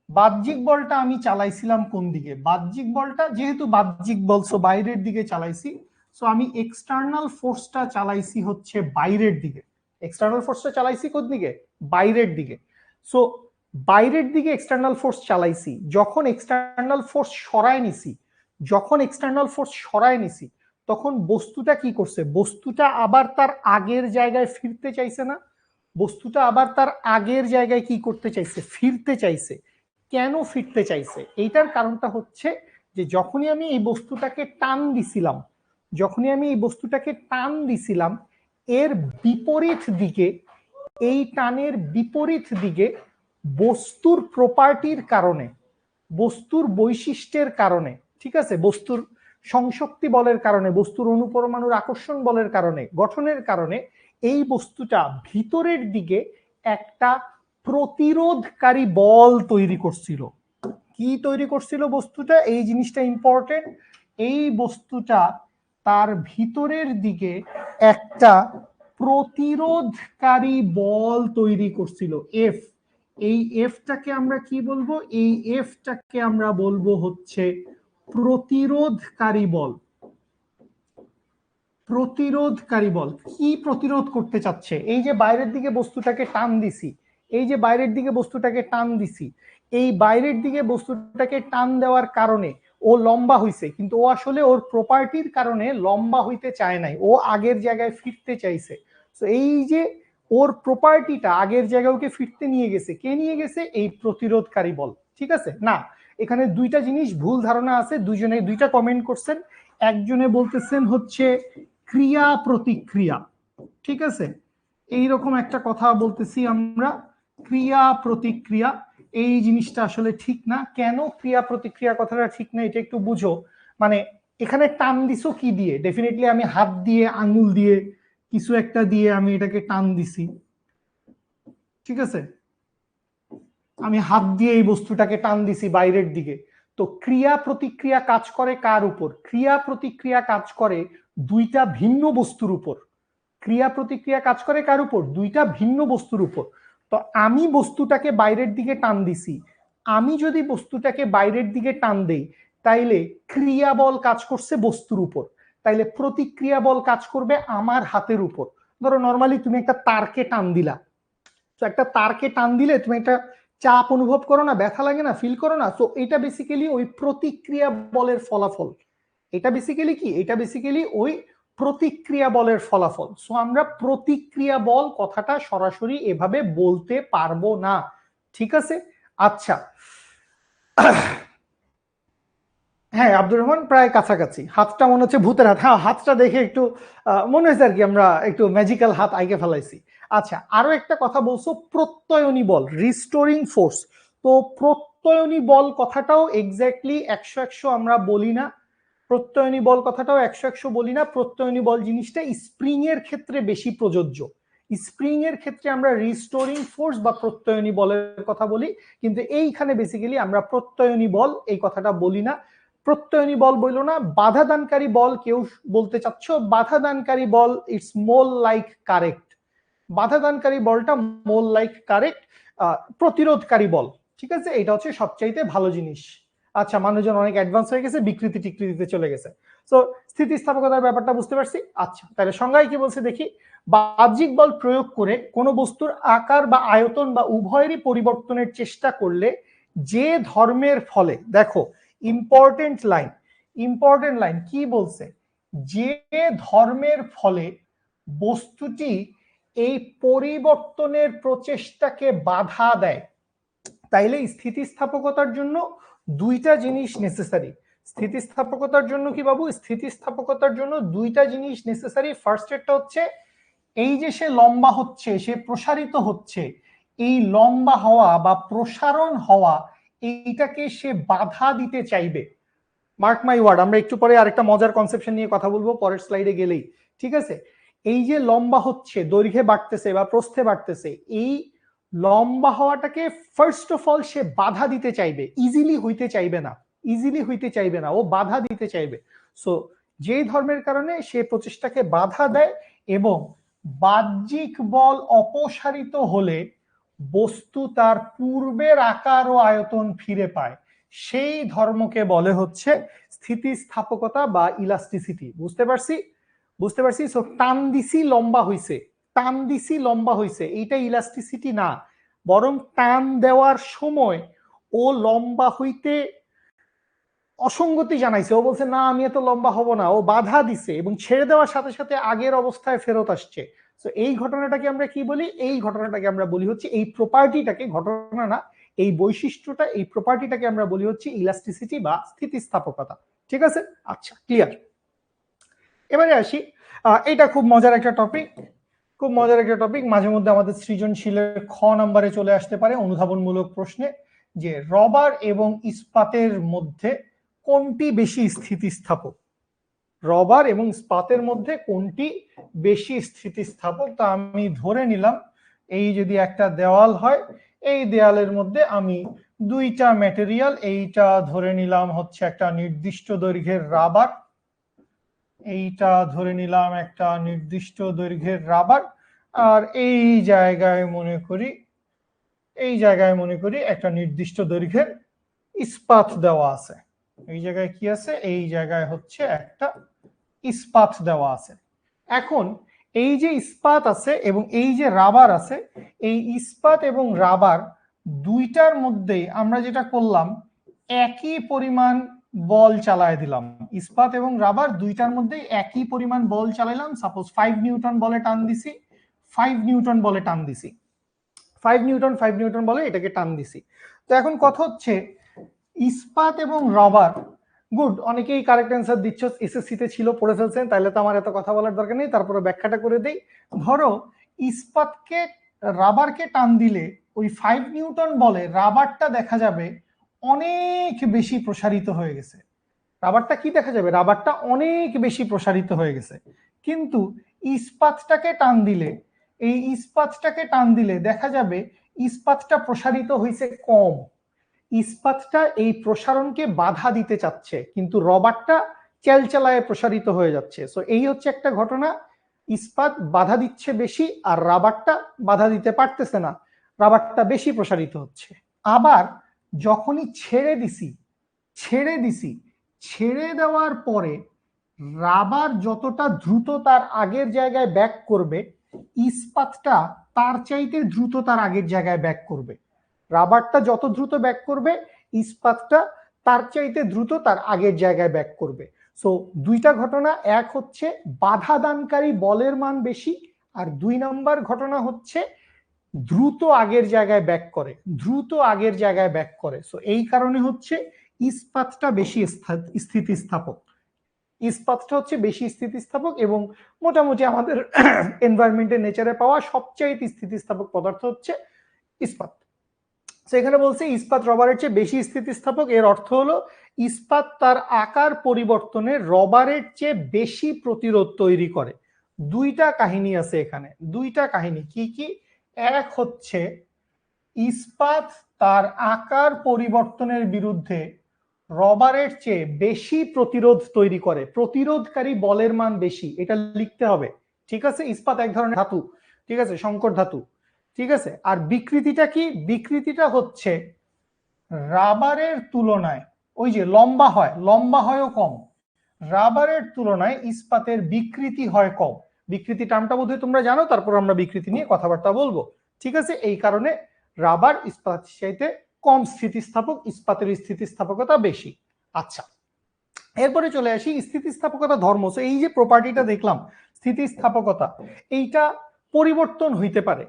বাহ্যিক বলটা আমি চালাইছিলাম কোন দিকে, বাহ্যিক বলটা যেহেতু বাহ্যিক বল, সো বাইরের দিকে চালাইছি। সো আমি এক্সটার্নাল ফোর্সটা চালাইছি হচ্ছে বাইরের দিকে, এক্সটার্নাল ফোর্সটা চালাইছি কোন দিকে, বাইরের দিকে। সো বাইরের দিকে এক্সটার্নাল ফোর্স চালাইছি, যখন এক্সটার্নাল ফোর্স সরায় নিছি, যখন এক্সটার্নাল ফোর্স সরায় নিছি, তখন বস্তুটা কি করছে, বস্তুটা আবার তার আগের জায়গায় ফিরতে চাইছে না, বস্তুটা আবার তার আগের জায়গায় কি করতে চাইছে, ফিরতে চাইছে। কেন ফিরতে চাইছে, এইটার কারণটা হচ্ছে যে যখনই আমি এই বস্তুটাকে টান দিছিলাম, যখনই আমি এই বস্তুটাকে টান দিছিলাম, এর বিপরীত দিকে, এই টানের বিপরীত দিকে বস্তুর প্রপার্টির কারণে, বস্তুর বৈশিষ্ট্যের কারণে, ঠিক আছে, বস্তুর সংশক্তি বলের কারণে, বস্তুর অনুপরমাণুর আকর্ষণ বলের কারণে, গঠনের কারণে এই বস্তুটা ভিতরের দিকে একটা প্রতিরোধকারী বল তৈরি করছিল। কি তৈরি করছিল বস্তুটা, এই জিনিসটা ইম্পর্টেন্ট। এই বস্তুটা তার ভিতরের দিকে একটা প্রতিরোধকারী বল তৈরি করছিল, এফ। এই এফটাকে আমরা কি বলবো, এই এফটাকে আমরা বলবো হচ্ছে প্রতিরোধকারী বল। প্রতিরোধকারী বল কি প্রতিরোধ করতে চাচ্ছে, এই যে বাইরের দিকে বস্তুটাকে টান দিছি, এই যে বাইরের দিকে বস্তুটাকে টান দিছি, এই বাইরের দিকে বস্তুটাকে টান দেওয়ার কারণে ও লম্বা হইছে, কিন্তু ও আসলে ওর প্রপার্টির কারণে লম্বা হইতে চায় নাই, ও আগের জায়গায় ফিরতে চাইছে। তো এই যে ওর প্রপার্টিটা আগের জায়গায় ওকে ফিরতে নিয়ে গেছে, কে নিয়ে গেছে, এই প্রতিরোধকারী বল। ঠিক আছে না, এখানে দুইটা জিনিস ভুল ধারণা আছে, দুইজনে দুইটা কমেন্ট করছেন। একজনে বলতেছেন হচ্ছে ক্রিয়া প্রতিক্রিয়া, ঠিক আছে, এইরকম একটা কথা বলতেছি আমরা, ক্রিয়া প্রতিক্রিয়া। এই জিনিসটা আসলে ঠিক না। কেন ক্রিয়া প্রতিক্রিয়া কথাটা ঠিক না এটা একটু বুঝো। মানে এখানে টান দিছো কি দিয়ে? ডেফিনেটলি আমি হাত দিয়ে, আঙুল দিয়ে, কিছু একটা দিয়ে আমি এটাকে টান দিছি, ঠিক আছে? আমি হাত দিয়ে এই বস্তুটাকে টান দিছি বাইরের দিকে। তো ক্রিয়া প্রতিক্রিয়া কাজ করে কার উপর? ক্রিয়া প্রতিক্রিয়া কাজ করে দুইটা ভিন্ন বস্তুর উপর। ক্রিয়া প্রতিক্রিয়া কাজ করে কার উপর? দুইটা ভিন্ন বস্তুর উপর। তো আমি বস্তুটাকে বাইরের দিকে টান দিছি, আমি যদি বস্তুটাকে বাইরের দিকে টান দেই তাইলে ক্রিয়া বল কাজ করছে বস্তুর উপর, তাইলে প্রতিক্রিয়া বল কাজ করবে আমার হাতের উপর। ধরো নর্মালি তুমি একটা তারকে টান দিলা, তো একটা তারকে টান দিলে তুমি একটা চাপ অনুভব করো না, ব্যথা লাগে না, ফিল করো না? তো এটা বেসিক্যালি ওই প্রতিক্রিয়া বলের ফলাফল। এটা বেসিক্যালি কি? এটা বেসিক্যালি ওই প্রতিক্রিয়া বলের ফলাফল। সো আমরা প্রতিক্রিয়া বল কথাটা সরাসরি এভাবে বলতে পারবো না, ঠিক আছে? আচ্ছা, হ্যাঁ আব্দুর রহমান প্রায় কাছাকাছি। হাতটা মনে হচ্ছে ভূতের হাত। হ্যাঁ, হাতটা দেখে একটু মনে হয়েছে আর কি আমরা একটু ম্যাজিক্যাল হাত আইকে ফেলাইছি। আচ্ছা, আরো একটা কথা বলছো প্রত্যয়নী বল, রিস্টোরিং ফোর্স। তো প্রত্যয়নী বল কথাটাও এক্স্যাক্টলি 100 আমরা বলি না। প্রত্যয়নী বল কথাটাও 100 বলি না। প্রত্যয়নী বল জিনিসটা স্প্রিং এর ক্ষেত্রে বেশি প্রযোজ্য। স্প্রিং এর ক্ষেত্রে আমরা রিস্টোরিং ফোর্স বা প্রত্যয়নী বলের কথা বলি, কিন্তু এইখানে বেসিক্যালি আমরা প্রত্যয়নী বল এই কথাটা বলি না। প্রত্যয়নী বল বললো না, বাধা দানকারী বল কেউ বলতে চাচ্ছ, বাধা দানকারী বল ইটস মোর লাইক কারেক্ট। বাধা দানকারী বলটা মোর লাইক কারেক্ট, প্রতিরোধকারী বল, ঠিক আছে? এটা হচ্ছে সবচাইতে ভালো জিনিস। আচ্ছা, মানুষজন অনেক অ্যাডভান্স হয়ে গেছে, বিকৃতি টিকৃতিতে চলে গেছে। সো স্থিতিস্থাপকতার ব্যাপারটা বুঝতে পারছি। আচ্ছা, তাহলে সংজ্ঞায় কি বলছে দেখি। বাহ্যিক বল প্রয়োগ করে কোনো বস্তুর আকার বা আয়তন বা উভয়েরই পরিবর্তনের চেষ্টা করলে যে ধর্মের ফলে, দেখো ইম্পর্টেন্ট লাইন, ইম্পর্টেন্ট লাইন কি বলছে, যে ধর্মের ফলে বস্তুটি এই পরিবর্তনের প্রচেষ্টাকে বাধা দেয়। তাইলে স্থিতিস্থাপকতার জন্য দুইটা জিনিস নেসেসারি। স্থিতিস্থাপকতার জন্য কি বাবু? স্থিতিস্থাপকতার জন্য দুইটা জিনিস নেসেসারি। ফার্স্ট এরটা হচ্ছে এই যে সে লম্বা হচ্ছে, সে প্রসারিত হচ্ছে, এই লম্বা হওয়া বা প্রসারণ হওয়া এইটাকে সে বাধা দিতে চাইবে। মার্ক মাই ওয়ার্ড, আমরা একটু পরে আরেকটা মজার কনসেপশন নিয়ে কথা বলবো পরের স্লাইডে গেলেই, ঠিক আছে? এই যে লম্বা হচ্ছে, দৈর্ঘ্যে বাড়তেছে বা প্রস্থে বাড়তেছে, এই লম্বা হওয়াটাকে ফার্স্ট অফ অল সে বাধা দিতে চাইবে, ইজিলি হইতে চাইবে না, ইজিলি হইতে চাইবে না, ও বাধা দিতে চাইবে। সো যেই ধর্মের কারণে সে প্রচেষ্টাকে বাধা দেয় এবং বাহ্যিক বল অপসারিত হলে বস্তু তার পূর্বের আকার ও আয়তন ফিরে পায়, সেই ধর্মকে বলে হচ্ছে স্থিতিস্থাপকতা বা ইলাস্টিসিটি। বুঝতে পারছি? বুঝতে পারছি। সো টান দিছি লম্বা হইছে, টান দিছি লম্বা হইছে, এইটা ইলাস্টিসিটি না, বরং টান দেওয়ার সময় ও লম্বা হইতে অসঙ্গতি জানাইছে। ও বলছে না আমি এত লম্বা হব না, ও বাধা দিছে এবং ছেড়ে দেওয়ার সাথে সাথে আগের অবস্থায় ফেরত আসছে। তো এই ঘটনাটাকে আমরা কি বলি? এই ঘটনাটাকে আমরা বলি হচ্ছে, এই প্রপার্টিটাকে, ঘটনা না, এই বৈশিষ্ট্যটা, এই প্রপার্টিটাকে আমরা বলি হচ্ছে ইলাস্টিসিটি বা স্থিতিস্থাপকতা, ঠিক আছে? আচ্ছা, ক্লিয়ার। এবারে আসি, এটা খুব মজার একটা টপিক, খুব মজার একটা টপিক। মাঝে মধ্যে আমাদের সৃজনশীলের খ নাম্বারে চলে আসতে পারে অনুধাবনমূলক প্রশ্নে, যে রবার এবং ইস্পাতের মধ্যে কোনটি বেশি স্থিতিস্থাপক? রবার এবং ইস্পাতের মধ্যে কোনটি বেশি স্থিতিস্থাপক? তা আমি ধরে নিলাম এই যদি একটা দেওয়াল হয়, এই দেওয়ালের মধ্যে আমি দুইটা ম্যাটেরিয়াল, এইটা ধরে নিলাম হচ্ছে একটা নির্দিষ্ট দৈর্ঘ্যের রাবার, এইটা ধরে নিলাম একটা নির্দিষ্ট দৈর্ঘ্যের রাবার, আর এই জায়গায় মনে করি, এই জায়গায় মনে করি একটা নির্দিষ্ট দৈর্ঘ্যের ইস্পাত দেওয়া আছে। এই জায়গায় কি আছে? এই জায়গায় হচ্ছে একটা ইস্পাত দেওয়া আছে। এখন এই যে ইস্পাত আছে এবং এই যে রাবার আছে, এই ইস্পাত এবং রাবার দুইটার মধ্যে আমরা যেটা করলাম, একই পরিমাণ বল চালায় দিলাম। ইস্পাত এবং রাবার দুইটার মধ্যে একই পরিমাণ বল চালাইলাম। সাপোজ 5 নিউটন বলে টান দিছি, 5 নিউটন বলে টান দিছি, 5 নিউটন 5 নিউটন বলে এটাকে টান দিছি। তো এখন কথা হচ্ছে ইস্পাত এবং রাবার, গুড, অনেকেই কারেক্ট অ্যান্সার দিচ্ছ, এসএসসি তে ছিল, পড়ে ফেলছেন, তাহলে তো আমার এত কথা বলার দরকার নেই, তারপরে ব্যাখ্যাটা করে দেই। ধরো ইস্পাতকে, রাবারকে টান দিলে ওই 5 নিউটন বলে রাবারটা দেখা যাবে অনেক বেশি প্রসারিত হয়ে গেছে। রাবারটা কি দেখা যাবে? রাবারটা অনেক বেশি প্রসারিত হয়ে গেছে। কিন্তু ইস্পাতটাকে টান দিলে, এই ইস্পাতটাকে টান দিলে দেখা যাবে ইস্পাতটা প্রসারিত হয়েছে কম। ইস্পাতটা এই প্রসারণকে বাধা দিতে চাচ্ছে, কিন্তু রবারটা চেলচালায় প্রসারিত হয়ে যাচ্ছে। সো এই হচ্ছে একটা ঘটনা, ইস্পাত বাধা দিচ্ছে বেশি আর রাবারটা বাধা দিতে পারতেছে না, রাবারটা বেশি প্রসারিত হচ্ছে। আবার যখনই ছেড়ে দিছি ছেড়ে দেওয়ার পরে রাবার যতটা দ্রুত তার আগের জায়গায় ব্যাক করবে, ইস্পাতটা তার চাইতে দ্রুত তার আগের জায়গায় ব্যাক করবে। রাবারটা যত দ্রুত ব্যাক করবে, ইস্পাতটা তার চাইতে দ্রুত তার আগের জায়গায় ব্যাক করবে। সো দুইটা ঘটনা, এক হচ্ছে বাধা দানকারী বলের মান বেশি, আর 2 নম্বর ঘটনা হচ্ছে দ্রুত আগের জায়গায় ব্যাক করে, দ্রুত আগের জায়গায় ব্যাক করে। সো এই কারণে হচ্ছে ইস্পাতটা বেশি স্থিতিস্থাপক। ইস্পাতটা হচ্ছে বেশি স্থিতিস্থাপক এবং মোটামুটি আমাদের এনভায়রনমেন্টের নেচারে পাওয়া সবচাইতে স্থিতিস্থাপক পদার্থ হচ্ছে ইস্পাত। সেখানে বলছে ইস্পাত রবারের চেয়ে বেশি স্থিতিস্থাপক। এর অর্থ হলো ইস্পাত তার আকার পরিবর্তনে রবারের চেয়ে বেশি প্রতিরোধ তৈরি করে। দুইটা কাহিনী আছে এখানে, দুইটা কাহিনী। কি কি? এক হচ্ছে ইস্পাত তার আকার পরিবর্তনের বিরুদ্ধে রবারের চেয়ে বেশি প্রতিরোধ তৈরি করে, প্রতিরোধকারী বলের মান বেশি, এটা লিখতে হবে। ঠিক আছে, ইস্পাত এক ধরনের ধাতু, ঠিক আছে, সংকর ধাতু, ঠিক আছে। আর বিকৃতিটা কি? বিকৃতিটা হচ্ছে রাবারের তুলনায় ওই যে লম্বা হয়ও কম, রাবারের তুলনায় ইস্পাতের বিকৃতি হয় কম। বিকৃতি টার্মটা বোধহয় তোমরা জানো, তারপর আমরা বিকৃতি নিয়ে কথাবার্তা বলবো। ঠিক আছে, এই কারণে রাবার ইস্পাতের চাইতে কম স্থিতিস্থাপক, ইস্পাতের স্থিতিস্থাপকতা বেশি। আচ্ছা, এরপরে চলে আসি স্থিতিস্থাপকতা ধর্ম। এই যে প্রপার্টিটা দেখলাম স্থিতিস্থাপকতা, এইটা পরিবর্তন হইতে পারে।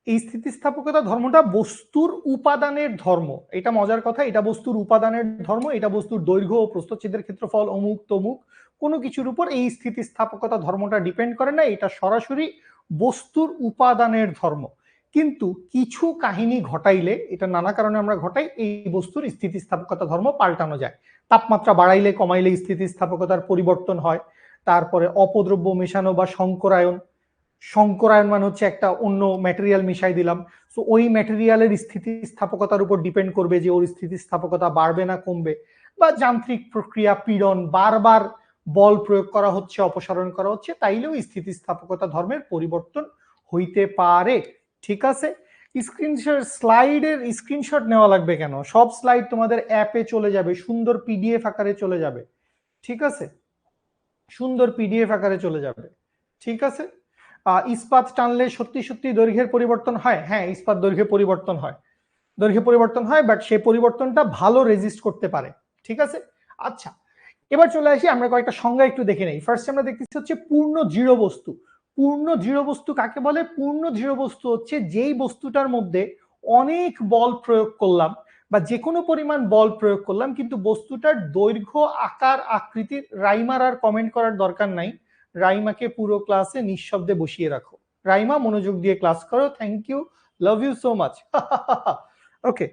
এই স্থিতিস্থাপকতা ধর্মটা বস্তুর উপাদানের ধর্ম। এটা মজার কথা, এটা বস্তুর উপাদানের ধর্ম, এটা বস্তুর দৈর্ঘ্য ও প্রস্থচ্ছেদের ক্ষেত্রফল অমুক তমুক কোনো কিছুর উপর এই স্থিতিস্থাপকতা ধর্মটা ডিপেন্ড করে না, এটা সরাসরি বস্তুর উপাদানের ধর্ম। কিন্তু কিছু কাহিনী ঘটাইলে, এটা নানা কারণে আমরা ঘটাই, এই বস্তুর স্থিতিস্থাপকতা ধর্ম পাল্টানো যায়। তাপমাত্রা বাড়াইলে কমাইলে স্থিতিস্থাপকতার পরিবর্তন হয়। তারপরে অপদ্রব্য মেশানো বা সংকরায়ন, সংকরায়ন মানে হচ্ছে একটা অন্য ম্যাটেরিয়াল মিশাই দিলাম, তো ওই ম্যাটেরিয়ালের স্থিতিস্থাপকতার উপর ডিপেন্ড করবে যে ওর স্থিতিস্থাপকতা বাড়বে না কমবে। বা যান্ত্রিক প্রক্রিয়া, পীড়ন, বারবার বল প্রয়োগ করা হচ্ছে, অপসারণ করা হচ্ছে, তাইলেও স্থিতিস্থাপকতা ধর্মের পরিবর্তন হইতে পারে। ঠিক আছে, স্লাইডের স্ক্রিনশট নেওয়া লাগবে কেন? সব স্লাইড তোমাদের অ্যাপে চলে যাবে, সুন্দর পিডিএফ আকারে চলে যাবে। ঠিক আছে, সুন্দর পিডিএফ আকারে চলে যাবে। ঠিক আছে, ইস্পাত টানলে সত্যি সত্যি দৈর্ঘ্যের পরিবর্তন হয়? হ্যাঁ, ইস্পাত দৈর্ঘ্যে পরিবর্তন হয়, দৈর্ঘ্যে পরিবর্তন হয়, বাট সেই পরিবর্তনটা ভালো রেজিস্ট করতে পারে। ঠিক আছে, আচ্ছা, এবার চলে আসি আমরা কয়েকটা সংজ্ঞা একটু দেখে নেই। ফার্স্ট আমরা দেখতেছি হচ্ছে পূর্ণ দৃঢ় বস্তু। পূর্ণ দৃঢ় বস্তু কাকে বলে? পূর্ণ দৃঢ় বস্তু হচ্ছে যেই বস্তুটার মধ্যে অনেক বল প্রয়োগ করলাম বা যে কোনো পরিমাণ বল প্রয়োগ করলাম, কিন্তু বস্তুটার দৈর্ঘ্য, আকার, আকৃতির, রাইমার আর কমেন্ট করার দরকার নাই, রাইমাকে পুরো ক্লাসে নিঃশব্দে বসিয়ে রাখো। রাইমা মনোযোগ দিয়ে ক্লাস করো, thank you, love you so much. Okay,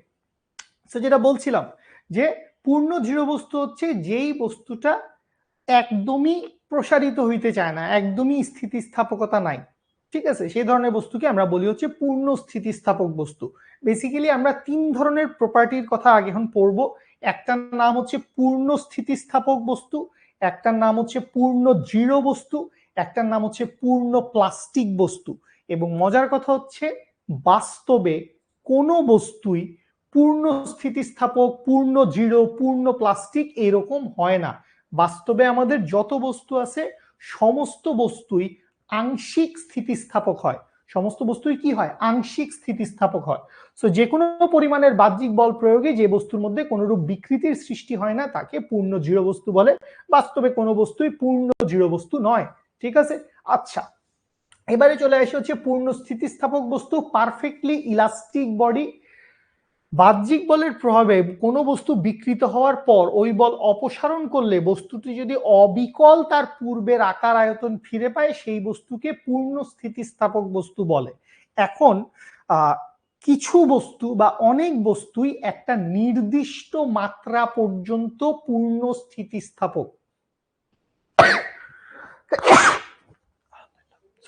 তো যেটা বলছিলাম যে পূর্ণ দৃঢ় বস্তু হচ্ছে যেই বস্তুটা একদমই প্রসারিত হইতে চায় না, একদমই স্থিতিস্থাপকতা নাই। ঠিক আছে, সেই ধরনের বস্তুকে আমরা বলি হচ্ছে পূর্ণ স্থিতিস্থাপক বস্তু। বেসিক্যালি আমরা 3 ধরনের প্রপার্টির কথা আগে এখন পড়বো। একটার নাম হচ্ছে পূর্ণ স্থিতিস্থাপক বস্তু, একটার নাম হচ্ছে পূর্ণ দৃঢ় বস্তু, একটার নাম হচ্ছে পূর্ণ প্লাস্টিক বস্তু। এবং মজার কথা হচ্ছে বাস্তবে কোনো বস্তুই পূর্ণ স্থিতিস্থাপক, পূর্ণ দৃঢ়, পূর্ণ প্লাস্টিক এরকম হয় না। বাস্তবে আমাদের যত বস্তু আছে সমস্ত বস্তুই আংশিক স্থিতিস্থাপক হয়। সমস্ত বস্তুই কি হয়? আংশিক স্থিতিস্থাপক হয়। সো যে কোনো পরিমাণের বাহ্যিক বল প্রয়োগে যে বস্তুর মধ্যে কোনোরূপ বিকৃতির সৃষ্টি হয় না তাকে পূর্ণ দৃঢ় বস্তু বলে। বাস্তবে কোনো বস্তুই পূর্ণ দৃঢ় বস্তু নয়। ঠিক আছে, আচ্ছা, এবারে চলে আসে হচ্ছে পূর্ণ স্থিতিস্থাপক বস্তু, পারফেক্টলি ইলাস্টিক বডি। বাহ্যিক বলের প্রভাবে কোনো বস্তু বিকৃত হওয়ার পর ওই বল অপসারণ করলে বস্তুটি যদি অবিকল তার পূর্বের আকার আয়তন ফিরে পায়, সেই বস্তুকে পূর্ণ স্থিতিস্থাপক বস্তু বলে। এখন কিছু বস্তু বা অনেক বস্তুই একটা নির্দিষ্ট মাত্রা পর্যন্ত পূর্ণ স্থিতিস্থাপক।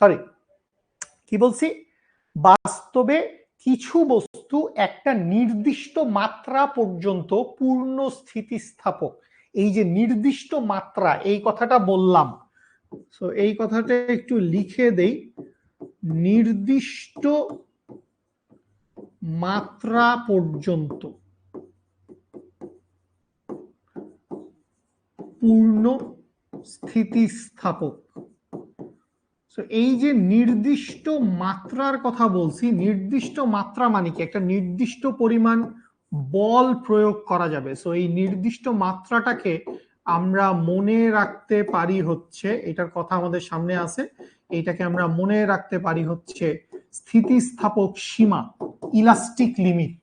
সরি, কি বলছি? বাস্তবে কিছু বস্তু একটা নির্দিষ্ট মাত্রা পর্যন্ত পূর্ণ স্থিতিস্থাপক। এই যে নির্দিষ্ট মাত্রা, এই কথাটা বললাম, সো এই কথাটা একটু লিখে দেই, নির্দিষ্ট মাত্রা পর্যন্ত পূর্ণ স্থিতিস্থাপক। এই যে নির্দিষ্ট মাত্রার কথা বলছি, নির্দিষ্ট মাত্রা মানে কি? একটা নির্দিষ্ট পরিমাণ বল প্রয়োগ করা যাবে। সো এই নির্দিষ্ট মাত্রাটাকে আমরা মনে রাখতে পারি হচ্ছে, এটার কথা আমাদের সামনে আছে, এইটাকে আমরা মনে রাখতে পারি হচ্ছে স্থিতিস্থাপক সীমা, ইলাস্টিক লিমিট।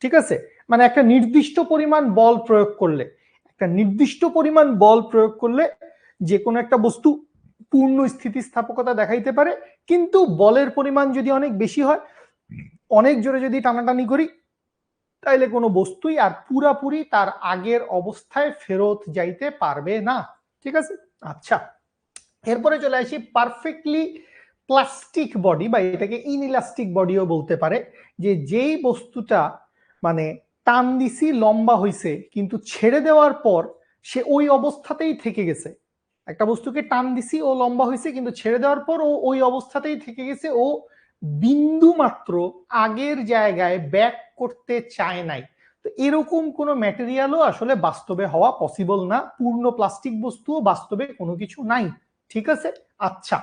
ঠিক আছে, মানে একটা নির্দিষ্ট পরিমাণ বল প্রয়োগ করলে, একটা নির্দিষ্ট পরিমাণ বল প্রয়োগ করলে যে কোনো একটা বস্তু পূর্ণ স্থিতিস্থাপকতা দেখাইতে পারে। কিন্তু বলের পরিমাণ যদি অনেক বেশি হয়, অনেক জোরে যদি টানাটানি করি, তাইলে কোনো বস্তুই আর পুরাপুরি তার আগের অবস্থায় ফেরত যাইতে পারবে না। ঠিক আছে, আচ্ছা, এরপরে চলে আসি পারফেক্টলি প্লাস্টিক বডি, বা এটাকে ইনইলাস্টিক বডিও বলতে পারে, যে যেই বস্তুটা মানে টান দিছি লম্বা হইছে, কিন্তু ছেড়ে দেওয়ার পর সে ওই অবস্থাতেই থেকে গেছে। একটা বস্তুকে টান দিছি, ও লম্বা হয়েছে, কিন্তু ছেড়ে দেওয়ার পর ও ওই অবস্থাতেই থেকে গেছে, ও বিন্দু মাত্র আগের জায়গায় ব্যাক করতে চায় নাই। তো এরকম কোন ম্যাটেরিয়ালও আসলে বাস্তবে হওয়া পসিবল না। পূর্ণ প্লাস্টিক বস্তুও বাস্তবে কোনো কিছু নাই। ঠিক আছে, আচ্ছা,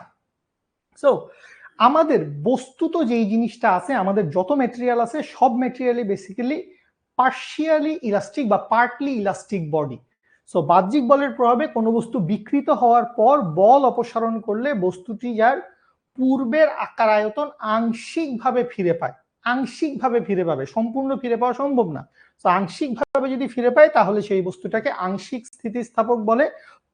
সো আমাদের বস্তুত যেই জিনিসটা আছে, আমাদের যত ম্যাটেরিয়াল আছে, সব ম্যাটেরিয়ালই বেসিক্যালি পার্শিয়ালি ইলাস্টিক বা পার্টলি ইলাস্টিক বডি। সো বাহ্যিক বলের প্রভাবে কোনো বস্তু বিকৃত হওয়ার পর বল অপসারণ করলে বস্তুটি যার পূর্বের আকার আয়তন আংশিকভাবে ফিরে পায়। আংশিকভাবে ফিরে পাবে, সম্পূর্ণ ফিরে পাওয়া সম্ভব না। তো আংশিকভাবে যদি ফিরে পায়, তাহলে সেই বস্তুটাকে আংশিক স্থিতিস্থাপক বলে।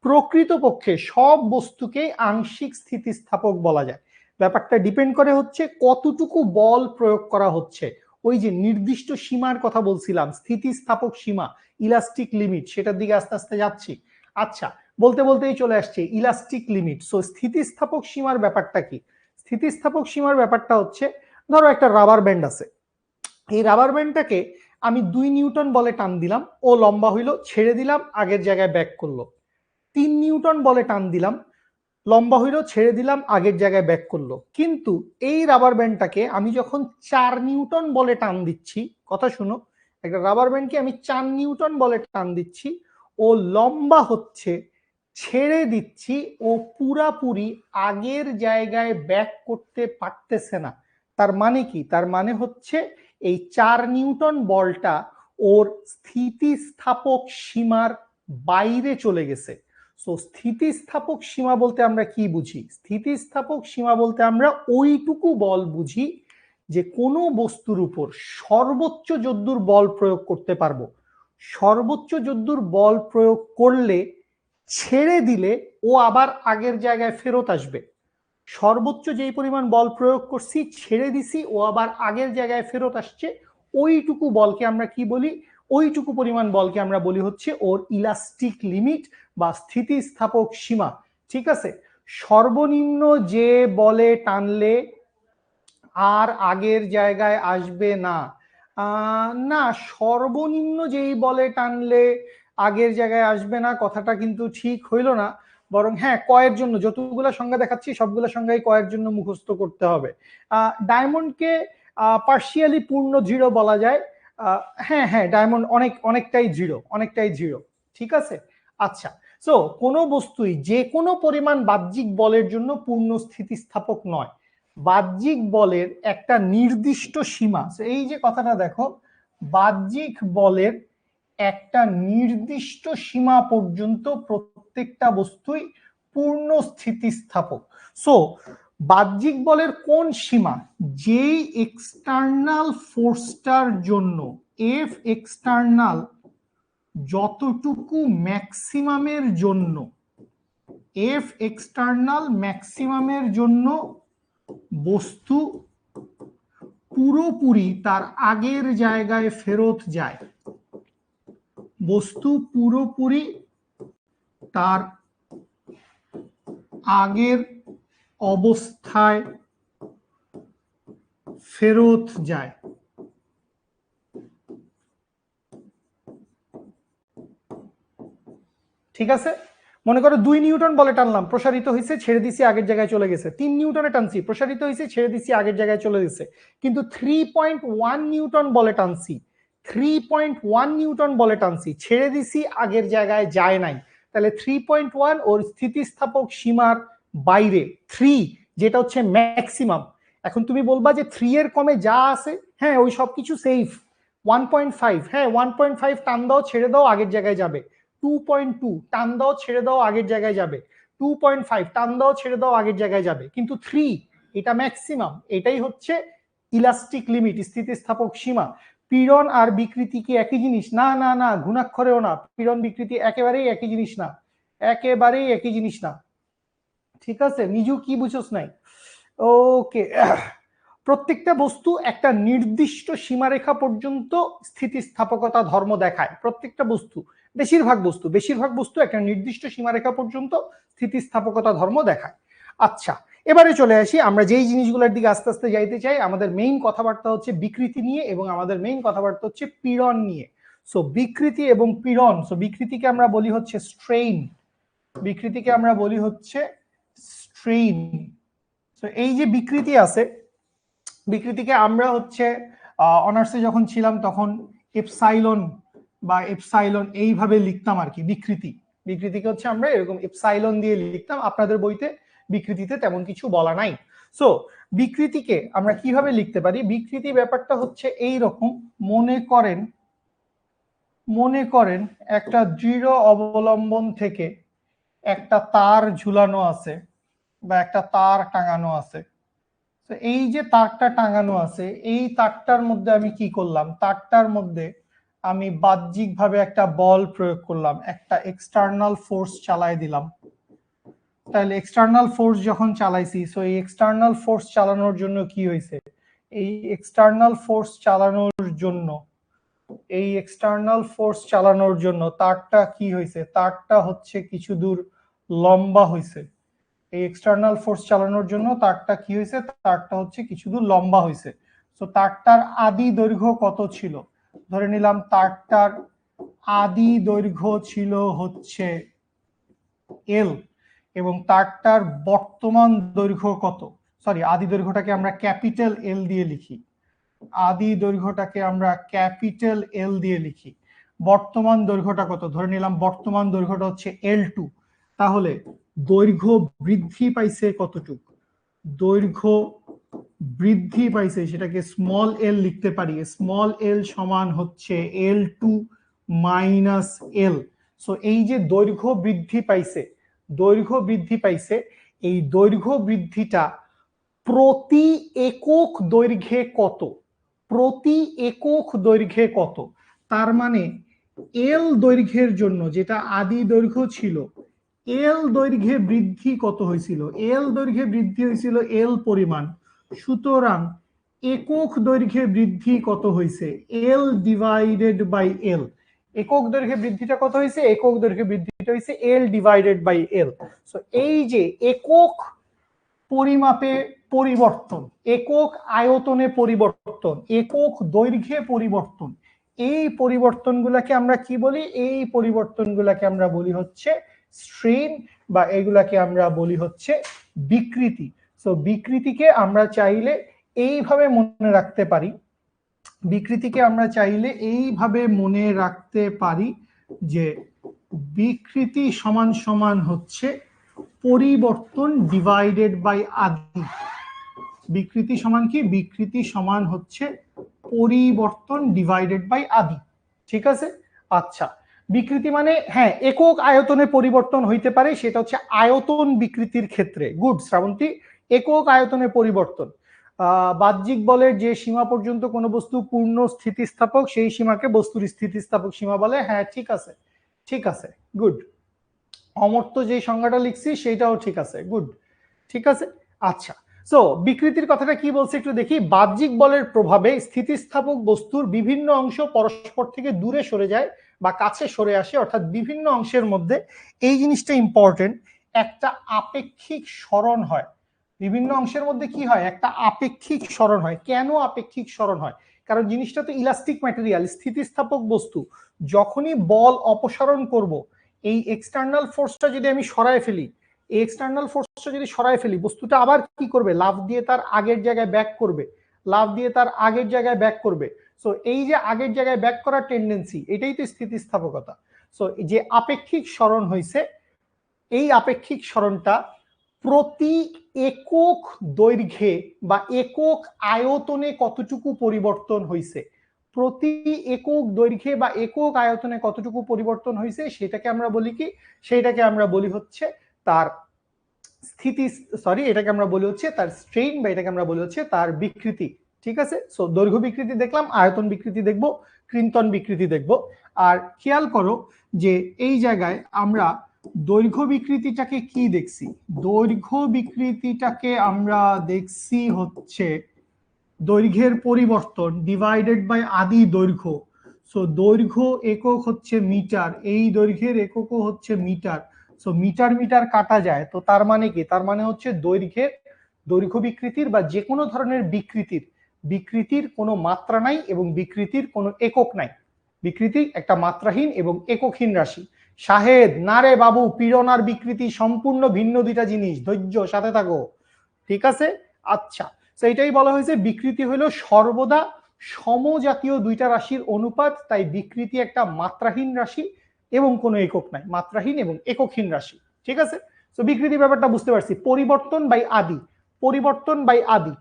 প্রকৃতপক্ষে সব বস্তুকেই আংশিক স্থিতিস্থাপক বলা যায়। ব্যাপারটা ডিপেন্ড করে হচ্ছে কতটুকু বল প্রয়োগ করা হচ্ছে। ওই যে নির্দিষ্ট সীমার কথা বলছিলাম, স্থিতিস্থাপক সীমা, ইলাস্টিক লিমিট, সেটার দিকে আস্তে আস্তে যাচ্ছি। আচ্ছা, বলতে বলতেই চলে আসছে ইলাস্টিক লিমিট। সো স্থিতিস্থাপক সীমার ব্যাপারটা কি? স্থিতিস্থাপক সীমার ব্যাপারটা হচ্ছে, ধরো একটা রাবার ব্যান্ড আছে, এই রাবার ব্যান্ডটাকে আমি 2 নিউটন বলে টান দিলাম, ও লম্বা হইলো, ছেড়ে দিলাম, আগের জায়গায় ব্যাক করলো। 3 নিউটন বলে টান দিলাম, লম্বা হইলো, ছেড়ে দিলাম, আগের জায়গায় ব্যাক করলো। কিন্তু এই রাবার ব্যান্ডটাকে আমি যখন 4 নিউটন বলে টান দিচ্ছি, কথা শুনো, একটা রাবার ব্যান্ডকে আমি 4 নিউটন বলে টান দিচ্ছি, ও লম্বা হচ্ছে, ছেড়ে দিচ্ছি, ও পুরাপুরি আগের জায়গায় ব্যাক করতে পারতেছে না। তার মানে কি? তার মানে হচ্ছে এই 4 নিউটন বলটা ওর স্থিতিস্থাপক সীমার বাইরে চলে গেছে। সো স্থিতিস্থাপক সীমা বলতে আমরা কি বুঝি? স্থিতিস্থাপক সীমা বলতে আমরা ওইটুকু বল বুঝি যে কোনো বস্তুর উপর সর্বোচ্চ যদ্দূর বল প্রয়োগ করতে পারবো, সর্বোচ্চ যদ্দূর বল প্রয়োগ করলে ছেড়ে দিলে ও আবার আগের জায়গায় ফেরত আসবে। সর্বোচ্চ যেই পরিমাণ বল প্রয়োগ করছি, ছেড়ে দিছি, ও আবার আগের জায়গায় ফেরত আসছে, ওইটুকু বলকে আমরা কি বলি? ওইটুকু পরিমাণ বলকে আমরা বলি হচ্ছে ওর ইলাস্টিক লিমিট বা স্থিতিস্থাপক সীমা। ঠিক আছে, সর্বনিম্ন যে বলে টানলে আর আগের জায়গায় আসবে না, না, সর্বনিম্ন যেই বলে টানলে আগের জায়গায় আসবে না কথাটা কিন্তু ঠিক হইল না। বরং হ্যাঁ, কয়ের জন্য, যতগুলো সংজ্ঞা দেখাচ্ছি সবগুলো সংজ্ঞাই কয়ের জন্য মুখস্থ করতে হবে। ডায়মন্ডকে পার্শিয়ালি পূর্ণ দৃঢ় বলা যায়। হ্যাঁ হ্যাঁ, ডায়মন্ড অনেকটাই দৃঢ়, অনেকটাই দৃঢ়। ঠিক আছে, আচ্ছা, সো কোনো বস্তুই যে কোনো পরিমাণ বাহ্যিক বলের জন্য পূর্ণ স্থিতিস্থাপক নয়। বাহ্যিক বলের একটা নির্দিষ্ট সীমা, এই যে কথাটা দেখো, বাহ্যিক বলের একটা নির্দিষ্ট সীমা পর্যন্ত প্রত্যেকটা বস্তুই পূর্ণ স্থিতিস্থাপক। সো বাহ্যিক বলের কোন সীমা? যেই এক্সটার্নাল ফোর্সটার জন্য এফ এক্সটার্নাল যতটুকু ম্যাক্সিমামের জন্য, এফ এক্সটার্নাল ম্যাক্সিমামের জন্য বস্তু পুরোপুরি তার আগের জায়গায় ফেরত যায়, বস্তু পুরোপুরি তার আগের অবস্থায় ফেরত যায়। ঠিক আছে, মনে করো 2 নিউটন বলে টানলাম, প্রসারিত হয়েছে, ছেড়ে দিছি, আগের জায়গায় চলে গেছে। 3 নিউটনে টানছি, প্রসারিত হয়েছে, ছেড়ে দিছি, আগের জায়গায় চলে গেছে। কিন্তু 3.1 নিউটন বলে টানছি, 3.1 নিউটন বলে টানছি, ছেড়ে দিছি, আগের জায়গায় যায় নাই। তাহলে 3.1 ওর স্থিতিস্থাপক সীমার বাইরে, 3 যেটা হচ্ছে ম্যাক্সিমাম। এখন তুমি বলবা যে 3 এর কমে যা আছে, হ্যাঁ ওই সবকিছু সেফ। 1.5, হ্যাঁ 1.5 টান দাও, ছেড়ে দাও, আগের জায়গায় যাবে। 2.2 টান দাও, ছেড়ে দাও, আগের জায়গায় যাবে। 2.5 টান দাও, ছেড়ে দাও, আগের জায়গায় যাবে। কিন্তু 3 এটা ম্যাক্সিমাম, এটাই হচ্ছে ইলাস্টিক লিমিট, স্থিতিস্থাপক সীমা। পীড়ন আর বিকৃতি কি একই জিনিস? না না না, ঘুণাক্ষরেও না। পীড়ন বিকৃতি একেবারেই একই জিনিস না, একেবারেই একই জিনিস না। ঠিক আছে, নিজু কি বুঝোস নাই? ওকে, প্রত্যেকটা বস্তু একটা নির্দিষ্ট সীমারেখা পর্যন্ত স্থিতিস্থাপকতা ধর্ম দেখায়। প্রত্যেকটা বস্তু, বেশিরভাগ বস্তু একটা নির্দিষ্ট সীমারেখা পর্যন্ত স্থিতিস্থাপকতা ধর্ম দেখায়। আচ্ছা, এবারে চলে আসি, আমরা যেই জিনিসগুলোর দিকে আস্তে আস্তে যাইতে চাই। আমাদের মেইন কথাবার্তা হচ্ছে বিকৃতি নিয়ে, এবং আমাদের মেইন কথাবার্তা হচ্ছে পীড়ন নিয়ে। সো বিকৃতি এবং পীড়ন। সো বিকৃতিকে আমরা বলি হচ্ছে স্ট্রেইন, বিকৃতিকে আমরা বলি হচ্ছে স্ট্রেইন। তো এই যে বিকৃতি আছে, বিকৃতিকে আমরা হচ্ছে অনার্সে যখন ছিলাম তখন এপসাইলন বা এপসাইলন এইভাবে লিখতাম আর কি। বিকৃতিকে হচ্ছে আমরা এরকম এপসাইলন দিয়ে লিখতাম। আপনাদের বইতে বিকৃতিতে তেমন কিছু বলা নাই। সো বিকৃতিকে আমরা কিভাবে লিখতে পারি? বিকৃতি ব্যাপারটা হচ্ছে এই রকম, মনে করেন একটা দৃঢ় অবলম্বন থেকে একটা তার ঝুলানো আছে বা একটা তার টাঙানো আছে। তো এই যে তারটা টাঙানো আছে, এই তারটার মধ্যে আমি কি করলাম? তারটার মধ্যে আমি বাহ্যিকভাবে একটা বল প্রয়োগ করলাম, একটা এক্সটার্নাল ফোর্স চালাই দিলাম। তাহলে এক্সটার্নাল ফোর্স যখন চালাইছি, সো এই এক্সটার্নাল ফোর্স চালানোর জন্য কি হয়েছে? এই এক্সটার্নাল ফোর্স চালানোর জন্য তারটা কি হয়েছে? তারটা হচ্ছে কিছু দূর লম্বা হয়েছে। এই এক্সটার্নাল ফোর্স চালানোর জন্য তারটা কি হয়েছে? তারটা হচ্ছে কিছু দূর লম্বা হয়েছে। তো তারটার আদি দৈর্ঘ্য কত ছিল? ধরে নিলাম তারটার আদি দৈর্ঘ্য ছিল হচ্ছে এল, এবং তারটার বর্তমান দৈর্ঘ্য কত? সরি, আদি দৈর্ঘ্যটাকে আমরা ক্যাপিটাল এল দিয়ে লিখি, আদি দৈর্ঘ্যটাকে আমরা ক্যাপিটাল এল দিয়ে লিখি। বর্তমান দৈর্ঘ্যটা কত? ধরে নিলাম বর্তমান দৈর্ঘ্যটা হচ্ছে L2। তাহলে দৈর্ঘ্য বৃদ্ধি পাইছে কতটুক? দৈর্ঘ্য বৃদ্ধি পাইছে, সেটাকে স্মল এল লিখতে পারি। স্মল এল সমান হচ্ছে L2 মাইনাস এল। সো এই যে দৈর্ঘ্য বৃদ্ধি পাইছে, এই দৈর্ঘ্য বৃদ্ধিটা প্রতি একক দৈর্ঘ্যে কত? প্রতি একক দৈর্ঘ্যে কত? তার মানে এল দৈর্ঘ্যের জন্য, যেটা আদি দৈর্ঘ্য ছিল, এল দৈর্ঘ্যে বৃদ্ধি কত হয়েছিল? এল দৈর্ঘ্যে বৃদ্ধি হয়েছিল এল পরিমাণ। সুতরাং একক দৈর্ঘ্যে বৃদ্ধি কত হয়েছে? L divided by L. একক দৈর্ঘ্যে বৃদ্ধিটা কত হয়েছে? একক দৈর্ঘ্যে বৃদ্ধিটা হয়েছে L divided by L. So এই যে একক পরিমাপে পরিবর্তন, একক আয়তনে পরিবর্তন, একক দৈর্ঘ্যে পরিবর্তন, এই পরিবর্তনগুলোকে আমরা কি বলি? এই পরিবর্তনগুলোকে আমরা বলি হচ্ছে স্ট্রেইন, বা এগুলাকে আমরা বলি হচ্ছে বিকৃতি। সো বিকৃতিকে আমরা চাইলে এইভাবে মনে রাখতে পারি, বিকৃতিকে আমরা চাইলে এইভাবে মনে রাখতে পারি যে বিকৃতি সমান সমান হচ্ছে পরিবর্তন ডিভাইডেড বাই আদি। বিকৃতি সমান কি? বিকৃতি সমান হচ্ছে পরিবর্তন ডিভাইডেড বাই আদি। ঠিক আছে, আচ্ছা। বিকৃতি মানে হ্যাঁ একক আয়তনে পরিবর্তন হইতে পারে, সেটা হচ্ছে আয়তন বিকৃতির ক্ষেত্রে। গুড শ্রাবন্তী, একক আয়তনে পরিবর্তন। বাহ্যিক বলের যে সীমা পর্যন্ত কোনো বস্তু পূর্ণ স্থিতিস্থাপক, সেই সীমাকে বস্তুর স্থিতিস্থাপক সীমা বলে। হ্যাঁ ঠিক আছে, ঠিক আছে, গুড। অমর্ত্য যে সংজ্ঞাটা লিখছি সেইটাও ঠিক আছে, গুড, ঠিক আছে। আচ্ছা, সো বিকৃতির কথাটা কি বলছে একটু দেখি। বাহ্যিক বলের প্রভাবে স্থিতিস্থাপক বস্তুর বিভিন্ন অংশ পরস্পর থেকে দূরে সরে যায় বা কাছে সরে আসে, অর্থাৎ বিভিন্ন অংশের মধ্যে, এই জিনিসটা ইম্পর্টেন্ট, একটা আপেক্ষিক সরণ হয়। বিভিন্ন অংশের মধ্যে কি হয়, একটা আপেক্ষিক সরণ হয়। কেন আপেক্ষিক সরণ হয়? কারণ জিনিসটা তো ইলাস্টিক ম্যাটেরিয়াল, স্থিতিস্থাপক বস্তু। যখনই বল অপসারণ করব, এই এক্সটার্নাল ফোর্সটা যদি আমি সরায় ফেলি, এই এক্সটার্নাল ফোর্সটা যদি সরায় ফেলি, বস্তুটা আবার কি করবে, লাফ দিয়ে তার আগের জায়গায় ব্যাক করবে, লাফ দিয়ে তার আগের জায়গায় ব্যাক করবে। সো এই যে আগের জায়গায় ব্যাক করার টেন্ডেন্সি, এটাই তো স্থিতিস্থাপকতা। সো যে আপেক্ষিক সরণ হয়েছে, এই আপেক্ষিক সরণটা প্রতি একক দৈর্ঘ্যে বা একক আয়তনে কতটুকু পরিবর্তন হয়েছে, প্রতি একক দৈর্ঘ্যে বা একক আয়তনে কতটুকু পরিবর্তন হয়েছে, সেটাকে আমরা বলি কি, সেটাকে আমরা বলি হচ্ছে তার এটাকে আমরা বলি হচ্ছে তার স্ট্রেইন, বা এটাকে আমরা বলি হচ্ছে তার বিকৃতি। ঠিক আছে। সো দৈর্ঘ্য বিকৃতি দেখলাম, আয়তন বিকৃতি দেখব, কৃন্তন বিকৃতি দেখব। আর খেয়াল করো যে এই জায়গায় আমরা দৈর্ঘ্য বিকৃতিটাকে কি দেখছি, দৈর্ঘ্য বিকৃতিটাকে আমরা দেখছি হচ্ছে দৈর্ঘ্যের পরিবর্তন ডিভাইডেড বাই আদি দৈর্ঘ্য। সো দৈর্ঘ্য একক হচ্ছে মিটার, এই দৈর্ঘ্যের এককও হচ্ছে মিটার। সো মিটার মিটার কাটা যায়, তো তার মানে কি, তার মানে হচ্ছে দৈর্ঘ্য বিকৃতির বা যে কোনো ধরনের বিকৃতির কোনো মাত্রা নাই এবং বিকৃতির কোনো একক নাই। বিকৃতি একটা মাত্রাহীন এবং এককহীন রাশি। শাহেদ, না রে বাবু, পীড়ন আর বিকৃতি সম্পূর্ণ ভিন্ন দুইটা জিনিস, ধৈর্য সাথে থাকো। ঠিক আছে। আচ্ছা, সেইটাই বলা হয়েছে বিকৃতি হলো সর্বদা সমজাতীয় দুইটা রাশির অনুপাত, তাই বিকৃতি একটা মাত্রাহীন রাশি এবং কোনো একক নাই, মাত্রাহীন এবং এককহীন রাশি। ঠিক আছে। তো বিকৃতি ব্যাপারটা বুঝতে পারছি। পরিবর্তন বাই আদি, পরিবর্তন বাই আদি,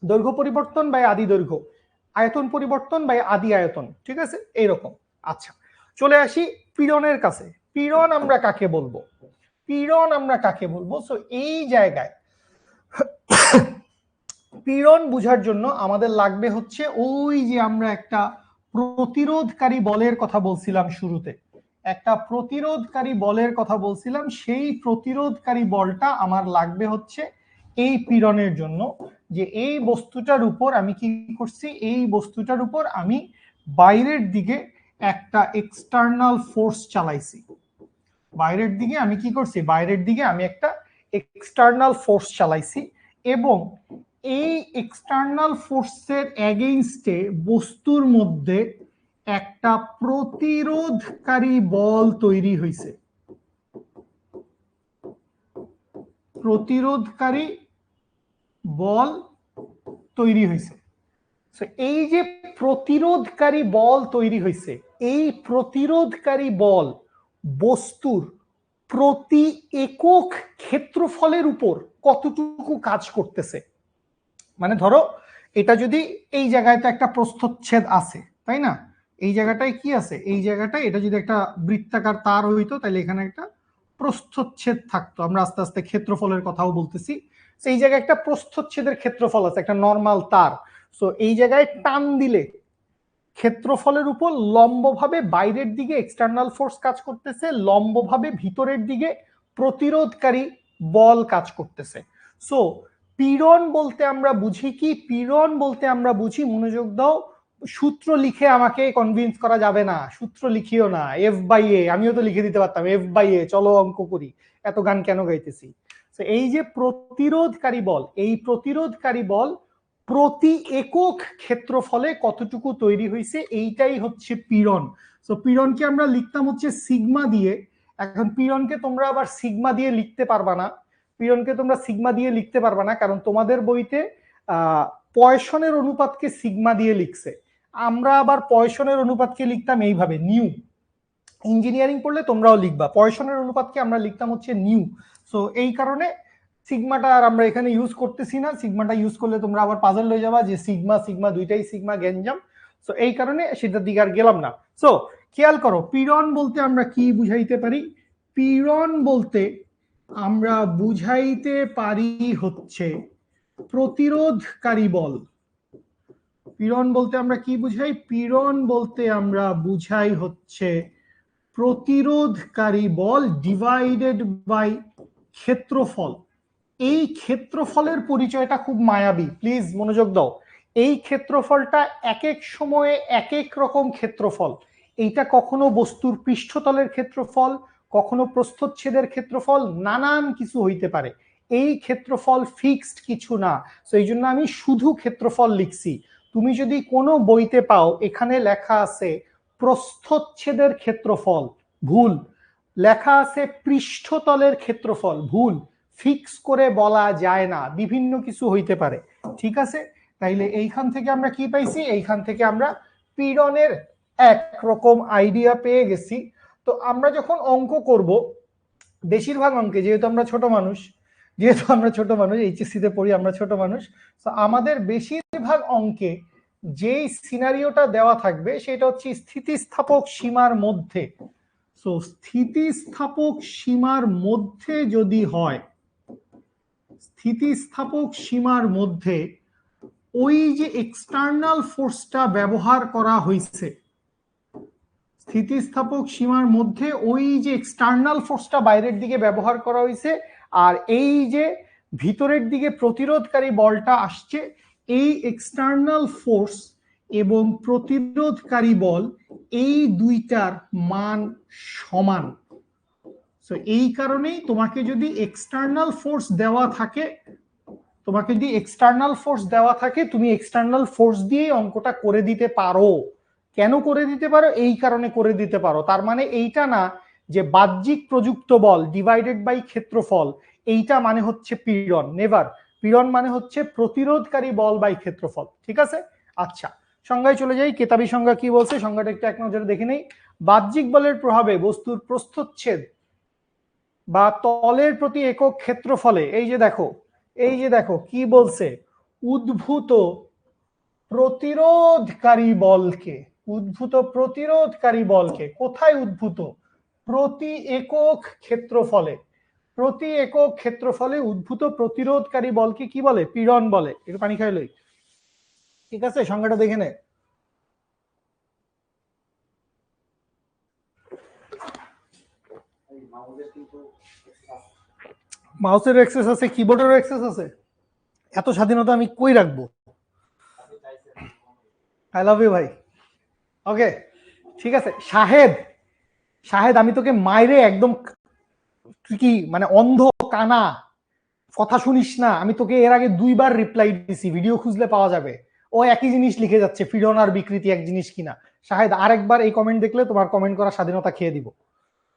দৈর্ঘ্য পরিবর্তন বাই আদি দৈর্ঘ্য, আয়তন পরিবর্তন বাই আদি আয়তন। ঠিক আছে, এইরকম। আচ্ছা, চলে আসি পীড়নের কাছে। পীড়ন আমরা কাকে বলবো, পীড়ন আমরা কাকে বলবো? সো এই জায়গায় পীড়ন বুঝার জন্য আমাদের লাগবে হচ্ছে ওই যে আমরা একটা প্রতিরোধকারী বলের কথা বলছিলাম শুরুতে, একটা প্রতিরোধকারী বলের কথা বলছিলাম, সেই প্রতিরোধকারী বলটা আমার লাগবে হচ্ছে এই পীড়নের জন্য। যে এই বস্তুটার উপর আমি কি করছি, এই বস্তুটার উপর আমি বাইরের দিকে একটা এক্সটার্নাল ফোর্স চালাইছি, বাইরের দিকে আমি কি করছি, বাইরের দিকে আমি একটা এক্সটার্নাল ফোর্স চালাইছি, এবং এই এক্সটার্নাল ফোর্সের এগেইনস্টে বস্তুর মধ্যে একটা প্রতিরোধকারী বল তৈরি হয়েছে, প্রতিরোধকারী বল তৈরি হয়েছে। এই যে প্রতিরোধকারী বল তৈরি হয়েছে, এই প্রতিরোধকারী বল বস্তুর প্রতি একক ক্ষেত্রফলের উপর কতটুকু কাজ করতেছে। মানে ধরো এটা যদি এই জায়গায় তো একটা প্রস্থচ্ছেদ আছে, তাই না, এই জায়গাটায় কি আছে, এই জায়গাটায় এটা যদি একটা বৃত্তাকার তার হইতো তাহলে এখানে একটা প্রস্থচ্ছেদ থাকতো। আমরা আস্তে আস্তে ক্ষেত্রফলের কথাও বলতেছি। এই জায়গায় একটা প্রস্থচ্ছেদের ক্ষেত্রফল আছে, একটা নর্মাল তার। সো এই জায়গায় টান দিলে ক্ষেত্রফলের উপর লম্বভাবে বাইরের দিকে এক্সটার্নাল ফোর্স কাজ করতেছে, লম্বভাবে ভিতরের দিকে প্রতিরোধকারী বল কাজ করতেছে। সো পীড়ন বলতে আমরা বুঝি কি, পীড়ন বলতে আমরা বুঝি, মনোযোগ দাও, সূত্র লিখে আমাকে কনভিন্স করা যাবে না, সূত্র লিখিও না, এফ বাই এ, আমিও তো লিখে দিতে পারতাম এফ বাই এ, চলো অঙ্ক করি, এত গান কেন গাইতেছি। এই যে প্রতিরোধকারী বল, এই প্রতিরোধকারী বল প্রতি একক ক্ষেত্রফলে কতটুকু তৈরি হয়েছে, এইটাই হচ্ছে পীড়ন। তো পীড়নকে আমরা লিখতাম হচ্ছে সিগমা দিয়ে। এখন পীড়নকে তোমরা আবার সিগমা দিয়ে লিখতে পারবা না, পীড়নকে তোমরা সিগমা দিয়ে লিখতে পারবা না, কারণ তোমাদের বইতে পয়সনের অনুপাতকে সিগমা দিয়ে লিখছে। আমরা আবার পয়সনের অনুপাতকে লিখতাম এইভাবে, নিউ। ইঞ্জিনিয়ারিং পড়লে তোমরাও লিখবা, পয়সনের অনুপাতকে আমরা লিখতাম হচ্ছে নিউ। সো এই কারণে সিগমাটা আর আমরা এখানে ইউজ করতেছি না, সিগমাটা ইউজ করলে তোমরা আবার পাজল হয়ে যাবা যে সিগমা সিগমা দুইটাই সিগমা, গ্যাঞ্জাম। সো এই কারণে সেটার দিকে আর গেলাম না। সো খেয়াল করো, পীড়ন বলতে আমরা কি বুঝাইতে পারি, পীড়ন বলতে আমরা বুঝাইতে পারি হচ্ছে প্রতিরোধকারী বল। পীড়ন বলতে আমরা কি বুঝাই, পীড়ন বলতে আমরা বুঝাই হচ্ছে প্রতিরোধকারী বল ডিভাইডেড বাই ক্ষেত্রফল। এই ক্ষেত্রফলের পরিচয়টা খুব মায়াবী, প্লিজ মনোযোগ দাও। এই ক্ষেত্রফলটা এক এক সময়ে এক এক রকম ক্ষেত্রফল। এইটা কখনো বস্তুর পৃষ্ঠতলের ক্ষেত্রফল, কখনো প্রস্থচ্ছেদের ক্ষেত্রফল, নানান কিছু হইতে পারে। এই ক্ষেত্রফল ফিক্সড কিছু না, তো এই জন্য আমি শুধু ক্ষেত্রফল লিখছি। তুমি যদি কোনো বইতে পাও এখানে লেখা আছে প্রস্থচ্ছেদের ক্ষেত্রফল, ভুল। লেখা আছে পৃষ্ঠতলের ক্ষেত্রফল, ভুল। ফিক্স করে বলা যায় না, বিভিন্ন কিছু হইতে পারে, ঠিক আছে? তাইলে এইখান থেকে আমরা কি পাইছি? এইখান থেকে আমরা পীড়নের একরকম আইডিয়া পেয়ে গেছি। তো আমরা যখন অঙ্ক করব, বেশিরভাগ অঙ্কে যেহেতু আমরা ছোট মানুষ, এইচএসসি তে পড়ি, আমরা ছোট মানুষ, তো আমাদের বেশিরভাগ অঙ্কে যেই সিনারিওটা দেওয়া থাকবে সেটা হচ্ছে স্থিতিস্থাপক সীমার মধ্যে। সো স্থিতিস্থাপক সীমার মধ্যে যদি হয়, স্থিতিস্থাপক সীমার মধ্যে ওই যে এক্সটার্নাল ফোর্সটা ব্যবহার করা হয়েছে, স্থিতিস্থাপক সীমার মধ্যে ওই যে এক্সটার্নাল ফোর্সটা বাইরের দিকে ব্যবহার করা হয়েছে, আর এই যে ভিতরের দিকে প্রতিরোধকারী বলটা আসছে, এই এক্সটার্নাল ফোর্স এবং প্রতিরোধকারী বল এই দুইটার মান সমান। সো এই কারণেই তোমাকে যদি এক্সটার্নাল ফোর্স দেওয়া থাকে, তুমি এক্সটার্নাল ফোর্স দিয়ে অঙ্কটা করে দিতে পারো। কেন করে দিতে পারো? এই কারণে করে দিতে পারো। তার মানে এইটা না যে বাহ্যিক প্রযুক্ত বল ডিভাইডেড বাই ক্ষেত্রফল, এইটা মানে হচ্ছে পীড়ন, নেভার। পীড়ন মানে হচ্ছে প্রতিরোধকারী বল বাই ক্ষেত্রফল, ঠিক আছে? আচ্ছা, সংজ্ঞায় চলে যাই। কেতাবি সংজ্ঞা কি বলছে, সংজ্ঞাটা একটু এক নজরে দেখে নেই। বাহ্যিক বলের প্রভাবে বস্তুর প্রস্থচ্ছেদ বা তলের প্রতি একক ক্ষেত্রফলে, এই যে দেখো কি বলছে, উদ্ভূত প্রতিরোধকারী বলকে, কোথায় উদ্ভূত? প্রতি একক ক্ষেত্রফলে উদ্ভূত প্রতিরোধকারী বলকে কি বলে? পীড়ন বলে। একটু পানি খাই লই, ঠিক আছে? সংজ্ঞাটা দেখে নে। মাউসের অ্যাক্সেস আছে, কিবোর্ডেরও অ্যাক্সেস আছে। এত স্বাধীনতা আমি কই রাখবো? আই লাভ ইউ ভাই। ওকে, ঠিক আছে। শাহেদ আমি তোকে মাইরে একদম, তুই কি মানে অন্ধ কানা, কথা শুনিস না? আমি তোকে এর আগে 2বার রিপ্লাই দিছি, ভিডিও খুঁজলে পাওয়া যাবে। ও একই জিনিস লিখে যাচ্ছে, পীড়ন আর বিকৃতি এক জিনিস কিনা। শাহেদ আরেকবার এই কমেন্ট দেখলে তোমার কমেন্ট করার স্বাধীনতা খেয়ে দিব,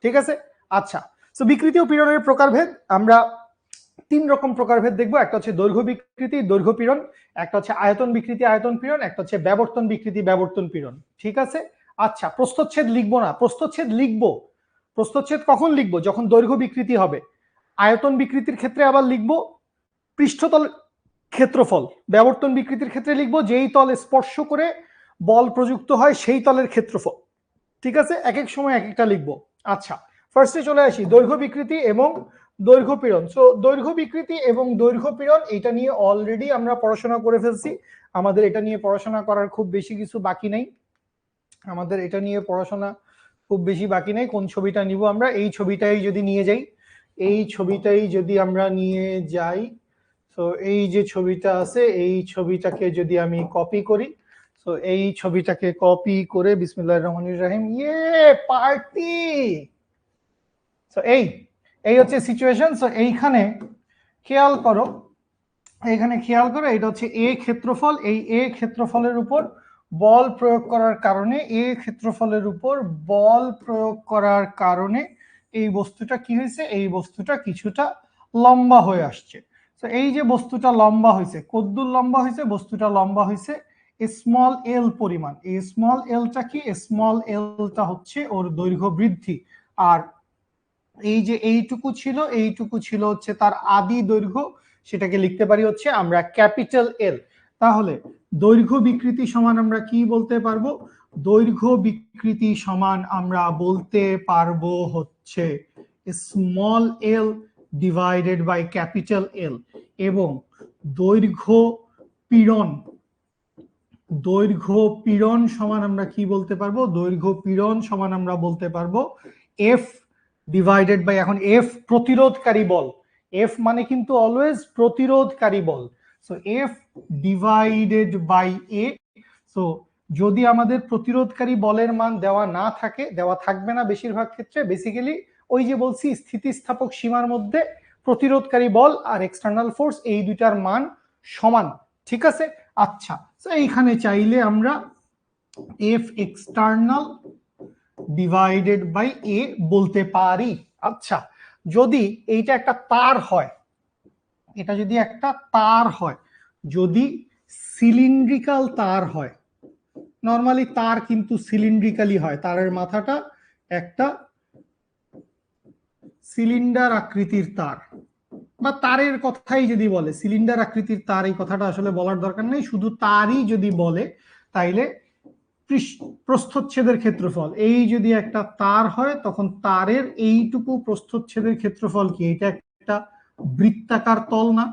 ঠিক আছে? আচ্ছা, তো বিকৃতি ও পীড়নের প্রকারভেদ আমরা 3 রকম প্রকারভেদ দেখবো। একটা হচ্ছে দৈর্ঘ্য বিকৃতি, দৈর্ঘ্য পীড়ন। একটা হচ্ছে আয়তন বিকৃতি, আয়তন পীড়ন। একটা হচ্ছে ব্যবর্তন বিকৃতি, ব্যবর্তন পীড়ন, ঠিক আছে? আচ্ছা, প্রস্থচ্ছেদ লিখবো না? প্রস্থচ্ছেদ কখন লিখবো? যখন দৈর্ঘ্য বিকৃতি হবে। আয়তন বিকৃতির ক্ষেত্রে আবার লিখবো পৃষ্ঠতল ক্ষেত্রফল। ব্যবর্তন বিকৃতির ক্ষেত্রে লিখবো যেই তল স্পর্শ করে বল প্রযুক্ত হয় সেই তলের ক্ষেত্রফল, ঠিক আছে? এক এক সময় এক একটা লিখবো। আচ্ছা, ফার্স্টে চলে আসি দৈর্ঘ্য বিকৃতি এবং দৈর্ঘ্য পীড়ন। সো দৈর্ঘ্য বিকৃতি এবং দৈর্ঘ্য পীড়ন এটা নিয়ে অলরেডি আমরা পড়াশোনা করে ফেলছি। আমাদের এটা নিয়ে পড়াশোনা করার খুব বেশি কিছু বাকি নেই। কোন ছবিটা নিব আমরা? এই ছবিটাই যদি আমরা নিয়ে যাই, তো এই যে ছবিটা আছে, এই ছবিটাকে যদি আমি কপি করি, তো এই ছবিটাকে কপি করে, বিসমিল্লাহির রহমানির রহিম, পার্টি। তো এই হচ্ছে সিচুয়েশন। সো এইখানে খেয়াল করো, এটা হচ্ছে এ ক্ষেত্রফল। এই এ ক্ষেত্রফলের উপর বল প্রয়োগ করার কারণে এই বস্তুটা কি হয়েছে? এই বস্তুটা কিছুটা লম্বা হয়ে আসছে। তো এই যে বস্তুটা লম্বা হয়েছে, কদ্দুর লম্বা হয়েছে? বস্তুটা লম্বা হয়েছে স্মল এল পরিমাণ। এই স্মল এলটা কি? স্মল এলটা হচ্ছে ওর দৈর্ঘ্য বৃদ্ধি। আর এই যে এইটুকু ছিল হচ্ছে তার আদি দৈর্ঘ্য, সেটাকে লিখতে পারি হচ্ছে আমরা ক্যাপিটাল এল। তাহলে দৈর্ঘ্য বিকৃতি সমান আমরা কি বলতে পারবো? দৈর্ঘ্য বিকৃতি সমান আমরা বলতে পারবো হচ্ছে small L divided by capital L. এবং দৈর্ঘ্য পীড়ন সমান আমরা কি বলতে পারবো? দৈর্ঘ্য পীড়ন সমান আমরা বলতে পারবো এফ ডিভাইডেড বাই, এখন এফ প্রতিরোধকারী বল, এফ মানে কিন্তু অলওয়েজ প্রতিরোধকারী বল। So F divided by A. So যদি আমাদের প্রতিরোধকারী বলের মান দেওয়া না থাকে, দেওয়া থাকবে না বেশিরভাগ ক্ষেত্রে, বেসিক্যালি ওই যে বলছি স্থিতিস্থাপক সীমার মধ্যে প্রতিরোধকারী বল আর এক্সটার্নাল ফোর্স এই দুইটার মান সমান, ঠিক আছে। আচ্ছা, তো এইখানে চাইলে আমরা এফ এক্সটার্নাল ডিভাইডেড বাই এ বলতে পারি। আচ্ছা, যদি এইটা একটা তার হয়, এটা যদি একটা তার হয়, যদি সিলিন্ড্রিক্যাল তার হয়, নর্মালি তার কিন্তু সিলিন্ড্রিক্যালি হয়, তারের মাথাটা একটা সিলিন্ডার আকৃতির তার, বা তারের কথাই যদি বলে, সিলিন্ডার আকৃতির তার এই কথাটা আসলে বলার দরকার নেই, শুধু তারই যদি বলে তাইলে প্রস্থচ্ছেদের ক্ষেত্রফল, এই যদি একটা তার হয় তখন তারের এইটুকু প্রস্থচ্ছেদের ক্ষেত্রফল কি, এটা একটা বৃত্তাকার তল না,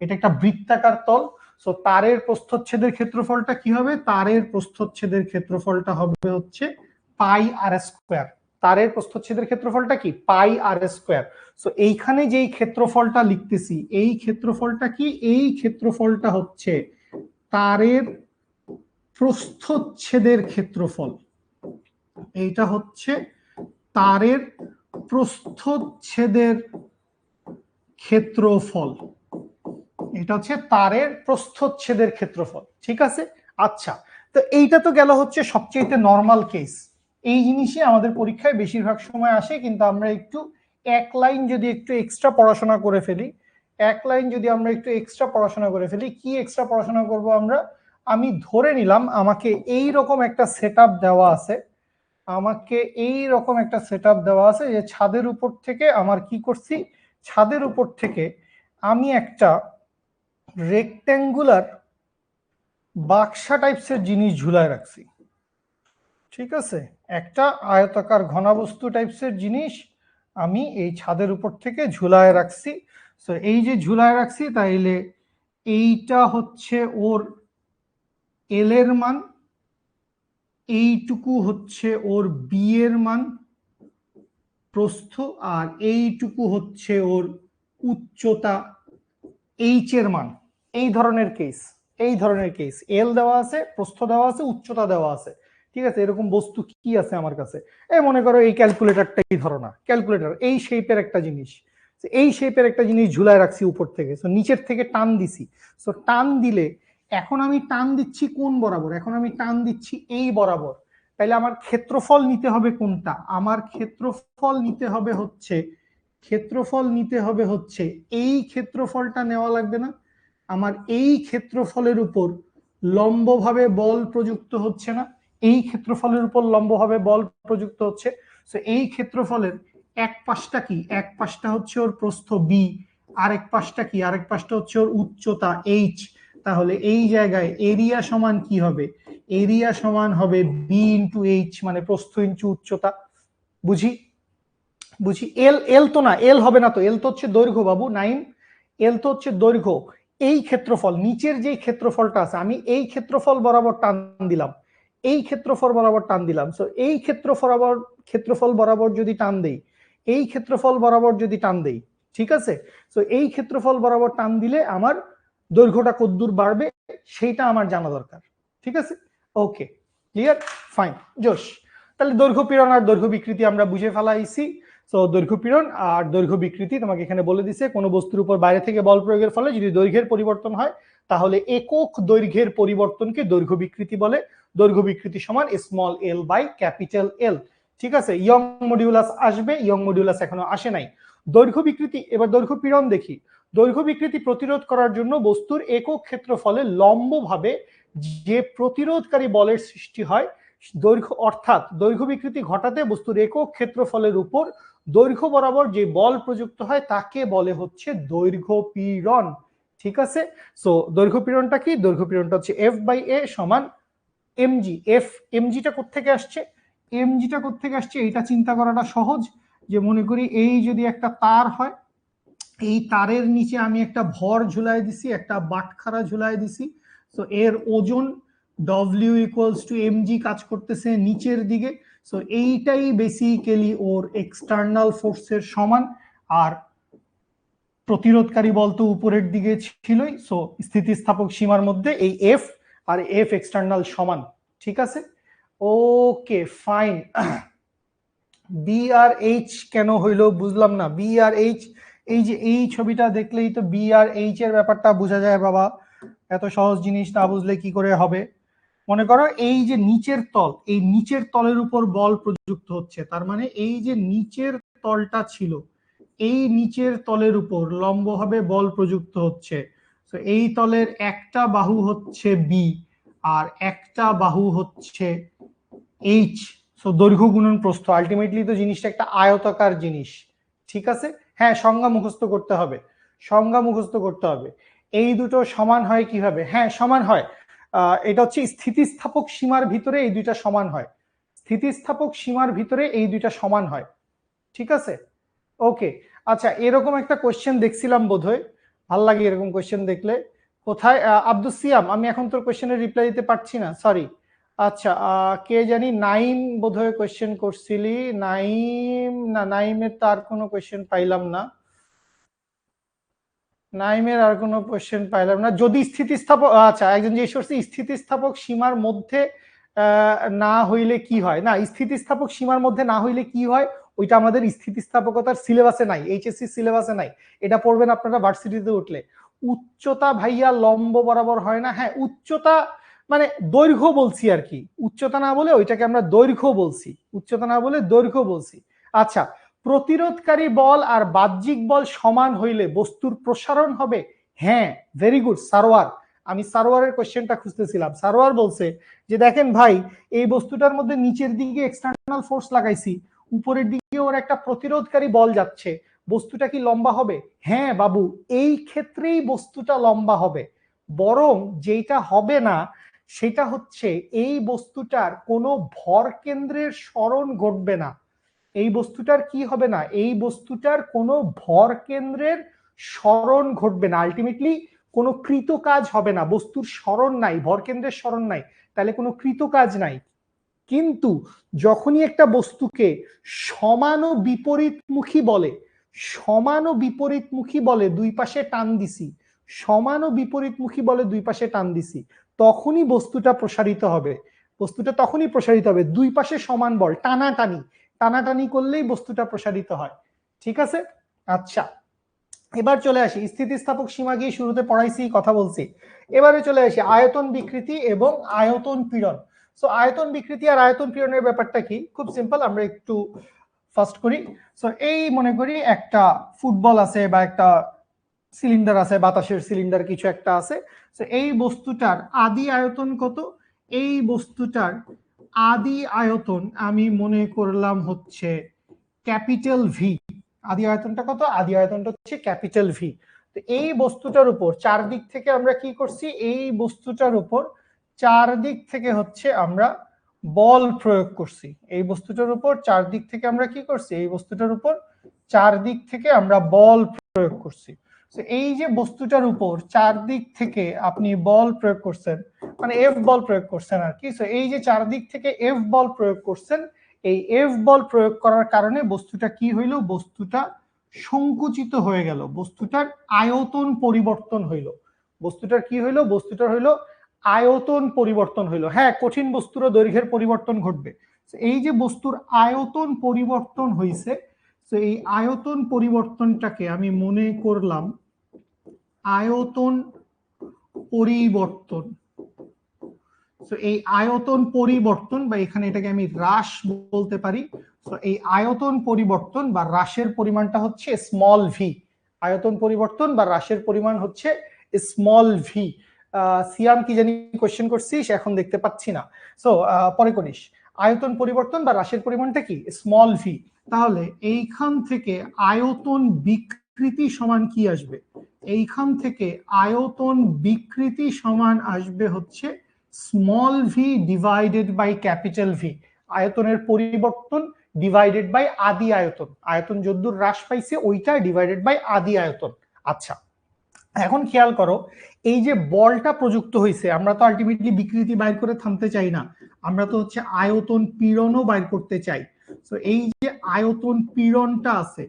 এটা একটা বৃত্তাকার তল। সো তারের প্রস্থচ্ছেদের ক্ষেত্রফলটা কি হবে, তারের প্রস্থচ্ছেদের ক্ষেত্রফলটা হবে হচ্ছে পাই আর স্কোয়ার। তারের প্রস্থচ্ছেদের ক্ষেত্রফলটা কি, পাই আর স্কোয়ার। সো এইখানে যেই ক্ষেত্রফলটা লিখতেছি, এই ক্ষেত্রফলটা কি, এই ক্ষেত্রফলটা হচ্ছে তারের প্রস্থচ্ছেদের ক্ষেত্রফল। এইটা হচ্ছে তারের প্রস্থচ্ছেদের ক্ষেত্রফল, এটা হচ্ছে তারের প্রস্থচ্ছেদের ক্ষেত্রফল, ঠিক আছে। আচ্ছা, তো এইটা তো গেল হচ্ছে সবচেয়ে নর্মাল কেস, এই জিনিসই আমাদের পরীক্ষায় বেশিরভাগ সময় আসে, কিন্তু আমরা একটু এক লাইন যদি একটু এক্সট্রা পড়াশোনা করে ফেলি, এক লাইন যদি আমরা একটু এক্সট্রা পড়াশোনা করে ফেলি, কি এক্সট্রা পড়াশোনা করব আমরা, আমি ধরে নিলাম আমাকে এই রকম একটা সেটআপ দেওয়া আছে, আমাকে এই রকম একটা সেটআপ দেওয়া আছে যে ছাদের উপর থেকে আমার কি করছি, ছাদের উপর থেকে আমি একটা রেক্ট্যাঙ্গুলার বাক্সা টাইপসের জিনিস ঝুলায় রাখছি, ঠিক আছে, একটা আয়তাকার ঘনবস্তু টাইপসের জিনিস আমি এই ছাদের উপর থেকে ঝুলায় রাখছি। সো এই যে ঝুলায় রাখছি, তাইলে এইটা হচ্ছে ওর এল এর মান, এইটুকু হচ্ছে ওর বি এর মান প্রস্থ, আর এইটুকু হচ্ছে ওর উচ্চতা এইচ এর মান। এই ধরনের কেস, এই ধরনের কেস, এল দেওয়া আছে, প্রস্থ দেওয়া আছে, উচ্চতা দেওয়া আছে, ঠিক আছে। এরকম বস্তু কি আছে আমার কাছে, এই মনে করো এই ক্যালকুলেটরটাই ধরো না, ক্যালকুলেটর এই শেপের একটা জিনিস, এই শেপের একটা জিনিস ঝুলায় রাখছি উপর থেকে, সো নিচের থেকে টান দিছি, সো টান দিলে এখন আমি টান দিচ্ছি কোন বরাবর, এখন আমি টান দিচ্ছি এই বরাবর, তাইলে আমার ক্ষেত্রফল নিতে হবে কোনটা, আমার ক্ষেত্রফল নিতে হবে হচ্ছে, ক্ষেত্রফল নিতে হবে হচ্ছে এই ক্ষেত্রফলটা নেওয়া লাগবে না, আমার এই ক্ষেত্রফলের উপর লম্বভাবে বল প্রযুক্ত হচ্ছে না, এই ক্ষেত্রফলের উপর লম্বভাবে বল প্রযুক্ত হচ্ছে। সো এই ক্ষেত্রফলের এক পাশটা কি, এক পাশটা হচ্ছে ওর প্রস্থ বি, আরেক পাশটা কি, আরেক পাশটা হচ্ছে ওর উচ্চতা এইচ, তাহলে এই জায়গায় এরিয়া সমান কি হবে, এরিয়া সমান হবে বি ইন্টু এইচ, মানে প্রস্থ ইন্টু উচ্চতা। বুঝি, বুঝি, এল, এল তো না, এল হবে না তো, এল তো হচ্ছে দৈর্ঘ্য বাবু, নাইন, এল তো হচ্ছে দৈর্ঘ্য, এই ক্ষেত্রফল নিচের যে ক্ষেত্রফলটা আছে আমি এই ক্ষেত্রফল বরাবর টান দিলাম, এই ক্ষেত্রফল বরাবর টান দিলাম, সো এই ক্ষেত্রফল বরাবর যদি টান দেই, এই ক্ষেত্রফল বরাবর যদি টান দেই, ঠিক আছে, সো এই ক্ষেত্রফল বরাবর টান দিলে আমার দৈর্ঘ্যটা কতদূর বাড়বে সেইটা আমার জানা দরকার, ঠিক আছে। ওকে, ক্লিয়ার, ফাইন, জোশ। তাহলে দৈর্ঘ্য পীড়ন আর দৈর্ঘ্য বিকৃতি আমরা বুঝে ফেলাইছি। তো দৈর্ঘ্য পীড়ন আর দৈর্ঘ্য বিকৃতি তোমাকে এখানে বলে দিছে, কোনো বস্তুর উপর বাইরে থেকে বল প্রয়োগের ফলে যদি দৈর্ঘ্যের পরিবর্তন হয় তাহলে একক দৈর্ঘ্যের পরিবর্তনকে দৈর্ঘ্য বিকৃতি বলে, দৈর্ঘ্য বিকৃতি সমান small L by capital L, ঠিক আছে। ইয়ং মডিউলাস আসবে, ইয়ং মডিউলাস এখনো আসে নাই। দৈর্ঘ্য বিকৃতি, এবার দৈর্ঘ্য পীড়ন দেখি। দৈর্ঘ্য বিকৃতি প্রতিরোধ করার জন্য বস্তুর একক ক্ষেত্রফলে লম্বভাবে যে প্রতিরোধকারী বলের সৃষ্টি হয়, দৈর্ঘ্য অর্থাৎ দৈর্ঘ্য বিকৃতি ঘটাতে বস্তুর একক ক্ষেত্রফলের উপর দৈর্ঘ্য বরাবর যে বল প্রযুক্ত হয় তাকে বলে হচ্ছে দৈর্ঘ্য পীড়ন, ঠিক আছে। সো দৈর্ঘ্য পীড়নটা কি, দৈর্ঘ্য পীড়নটা হচ্ছে এফ বাই এ সমান এমজি। এফ, এমজিটা কোত্থেকে আসছে, এমজিটা কোত্থেকে আসছে এটা চিন্তা করাটা সহজ, যে মনে করি এই যদি একটা তার হয়, এই তারের নিচে আমি একটা ভর ঝুলাই দিছি, একটা বাটখারা ঝুলাই দিছি, তো এর ওজন ডব্লিউ ইকুয়ালস টু এমজি কাজ করতেছে নিচের দিকে, সো এইটাই বেসিক্যালি ওর এক্সটার্নাল ফোর্সের সমান। আর প্রতিরোধকারী বল তো উপরের দিকে ছিলই, সো স্থিতিস্থাপক সীমার মধ্যে এই এফ আর এফ এক্সটার্নাল সমান, ঠিক আছে। Okay fine. বি আর এইচ কেন হইলো বুঝলাম না। বি আর এইচ, এই যে এই ছবিটা দেখলেই তো বি আর এইচ এর ব্যাপারটা বোঝা যায় বাবা, এত সহজ জিনিস না বুঝলে কি করে হবে। মনে করো এই যে নিচের তল, এই নিচের তলের উপর বল প্রযুক্ত হচ্ছে, তার মানে এই যে নিচের তলটা ছিল, এই নিচের তলের উপর লম্বভাবে বল প্রযুক্ত হচ্ছে। তো এই তলের একটা বাহু হচ্ছে বি আর একটা বাহু হচ্ছে এইচ। সো দৈর্ঘ্য গুণন প্রস্থ, আলটিমেটলি তো জিনিসটা একটা আয়তাকার জিনিস, ঠিক আছে। হ্যাঁ সংজ্ঞা মুখস্থ করতে হবে, সংজ্ঞা মুখস্থ করতে হবে। এই দুটো সমান হয় কিভাবে? হ্যাঁ সমান হয়, এটা হচ্ছে স্থিতিস্থাপক সীমার ভিতরে এই দুইটা সমান হয়, স্থিতিস্থাপক সীমার ভিতরে এই দুইটা সমান হয়, ঠিক আছে। ওকে আচ্ছা, এরকম একটা কোশ্চেন দেখছিলাম বোধহয়, ভাল লাগে এরকম কোশ্চেন দেখলে। কোথায় আব্দুল সিয়াম, আমি এখন তোর কোশ্চেনের রিপ্লাই দিতে পারছি না, সরি। আচ্ছা কে জানি নাইম বোধহয় কোশ্চেন করছিলি, নাইম না, নাইমের তার কোনো কোশ্চেন পাইলাম না, নাইমের আর কোনো কোশ্চেন পাইলাম না। যদি স্থিতিস্থাপক, আচ্ছা একজন জিজ্ঞেস করছে স্থিতিস্থাপক সীমার মধ্যে না হইলে কি হয়, না স্থিতিস্থাপক সীমার মধ্যে না হইলে কি হয় ওইটা আমাদের স্থিতিস্থাপকতার সিলেবাসে নাই, এইচএসসি সিলেবাসে নাই, এটা পড়বেন আপনারা ভার্সিটিতে উঠলে। উচ্চতা ভাইয়া লম্ব বরাবর হয় না, হ্যাঁ উচ্চতা মানে দৈর্ঘ্য বলছি আর কি, উচ্চতা না বলে ওইটাকে আমরা দৈর্ঘ্য বলছি, উচ্চতা না বলে দৈর্ঘ্য বলছি। আচ্ছা, প্রতিরোধকারী বল আর বাহ্যিক বল সমান হইলে বস্তুর প্রসারণ হবে। হ্যাঁ ভেরি গুড সারোয়ার, আমি সারোয়ারের কোশ্চেনটা খুঁজতেছিলাম। সারোয়ার বলছে যে দেখেন ভাই, এই বস্তুটার মধ্যে নিচের দিকে এক্সটার্নাল ফোর্স লাগাইছি, উপরের দিকে ওর একটা প্রতিরোধকারী বল যাচ্ছে, বস্তুটা কি লম্বা হবে? হ্যাঁ বাবু, এই ক্ষেত্রেই বস্তুটা লম্বা হবে। বরং যেটা হবে না সেটা হচ্ছে এই বস্তুটার কোনো ভর কেন্দ্রের স্মরণ ঘটবে না। এই বস্তুটার কি হবে না, এই বস্তুটার কোনো ভর কেন্দ্রের স্মরণ ঘটবে না, আলটিমেটলি কোনো কৃত কাজ হবে না, বস্তুর স্মরণ নাই, ভর কেন্দ্রের স্মরণ নাই, তাহলে কোনো কৃত কাজ নাই। কিন্তু যখনই একটা বস্তুকে সমান ও বিপরীতমুখী বলে, সমান ও বিপরীতমুখী বলে দুই পাশে টান দিছি, সমান ও বিপরীতমুখী বলে দুই পাশে টান দিছি, তখনই বস্তুটা প্রসারিত হবে, বস্তুটা তখনই প্রসারিত হবে, দুই পাশে সমান বল, টানাটানি, টানাটানি করলেই বস্তুটা প্রসারিত হয়, ঠিক আছে। আচ্ছা এবার চলে আসি, স্থিতিস্থাপক সীমা গিয়ে শুরুতে পড়াইছি, কথা বলছি। এবারে চলে আসি আয়তন বিকৃতি এবং আয়তন পীড়ন। সো আয়তন বিকৃতি আর আয়তন পীড়নের ব্যাপারটা কি, খুব সিম্পল, আমরা একটু ফার্স্ট করি। সো এই মনে করি একটা ফুটবল আছে বা একটা সিলিন্ডার আছে, বাতাসের সিলিন্ডার কিছু একটা আছে। তো এই বস্তুটার আদি আয়তন কত? এই বস্তুটার আদি আয়তন আমি মনে করলাম হচ্ছে ক্যাপিটাল ভি। আদি আয়তনটা কত? আদি আয়তনটা হচ্ছে ক্যাপিটাল ভি। তো এই বস্তুটার উপর চারদিক থেকে আমরা কি করছি, এই বস্তুটার উপর চারদিক থেকে হচ্ছে আমরা বল প্রয়োগ করছি, এই বস্তুটার উপর চারদিক থেকে আমরা কি করছি, এই বস্তুটার উপর চারদিক থেকে আমরা বল প্রয়োগ করছি। এই যে বস্তুটার উপর চারদিক থেকে আপনি বল প্রয়োগ করছেন, মানে এফ বল প্রয়োগ করছেন আর কি। এই যে চারদিক থেকে এফ বল প্রয়োগ করছেন, এই এফ বল প্রয়োগ করার কারণে বস্তুটা কি হইল, বস্তুটা সংকুচিত হয়ে গেল, বস্তুটার আয়তন পরিবর্তন হইল, বস্তুটার কি হইল, বস্তুটার হইল আয়তন পরিবর্তন হইল। হ্যাঁ কঠিন বস্তুর দৈর্ঘ্যের পরিবর্তন ঘটবে। এই যে বস্তুর আয়তন পরিবর্তন হইছে, তো এই আয়তন পরিবর্তনটাকে আমি মনে করলাম আয়তন পরিবর্তন। তো এই আয়তন পরিবর্তন বা এখানে এটাকে আমি হ্রাস বলতে পারি। তো এই আয়তন পরিবর্তন বা হ্রাসের পরিমাণটা হচ্ছে স্মল ভি, আয়তন পরিবর্তন বা হ্রাসের পরিমাণ হচ্ছে স্মল ভি। সিয়াম কি জানি কোশ্চেন করছিস, এখন দেখতে পাচ্ছি না, সো পরে করিস। আয়তন পরিবর্তন বা হ্রাসের পরিমাণটা কি, স্মল ভি। তাহলে এইখান থেকে আয়তন বিকৃতি সমান কি আসবে, এইখান থেকে আয়তন বিকৃতি সমান আসবে হচ্ছে small V divided by capital V. আয়তনের পরিবর্তন ডিভাইডেড বাই আদি আয়তন, আয়তন যদ্দূর হ্রাস পাইছে ওইটা ডিভাইডেড বাই আদি আয়তন। আচ্ছা এখন খেয়াল করো, এই যে বলটা প্রযুক্ত হয়েছে, আমরা তো আলটিমেটলি বিকৃতি বাইর করে থামতে চাই না, আমরা তো হচ্ছে আয়তন পীড়নও বাইর করতে চাই। তো এই যে আয়তন পীড়নটা আছে,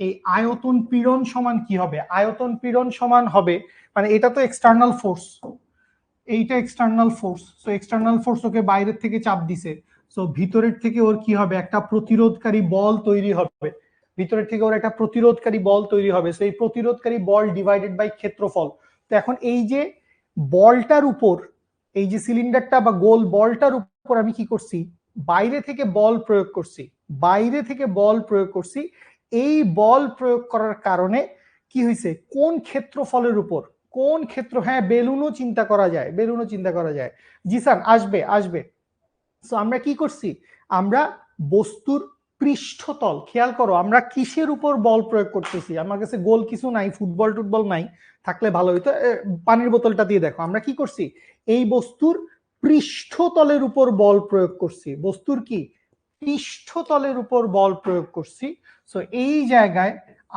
এই আয়তন পীড়ন সমান কি হবে? আয়তন পীড়ন সমান হবে, মানে এটা তো এক্সটার্নাল ফোর্স, এইটা external force, so external force okay বাইরের থেকে চাপ দিছে, সো ভিতরের থেকে ওর কি হবে? একটা প্রতিরোধকারী বল তৈরি হবে, ভিতরের থেকে ওর একটা প্রতিরোধকারী বল তৈরি হবে, সো এই প্রতিরোধকারী বল ডিভাইডেড বাই ক্ষেত্রফল। তো এখন এই যে বলটার উপর, এই যে সিলিন্ডারটা বা গোল বলটার উপর আমি কি করছি? বাইরে থেকে বল প্রয়োগ করছি, বাইরে থেকে বল প্রয়োগ করছি। এই বল প্রয়োগ করার কারণে কি হয়েছে? কোন ক্ষেত্রফলের উপর, কোন ক্ষেত্র, হ্যাঁ বেলুনও চিন্তা করা যায়, বেলুনও চিন্তা করা যায়। জিসান আসবে আসবে। সো আমরা কি করছি? আমরা বস্তুর পৃষ্ঠতল, খেয়াল করো আমরা কিসের উপর বল প্রয়োগ করতেছি। আমার কাছে গোল কিছু নাই, ফুটবল টুটবল নাই, থাকলে ভালো হইতো। পানির বোতলটা দিয়ে দেখো, আমরা কি করছি? এই বস্তুর পৃষ্ঠতলের উপর বল প্রয়োগ করছি, বস্তুর কি পৃষ্ঠতলের উপর বল প্রয়োগ করছি। সো এই জায়গায়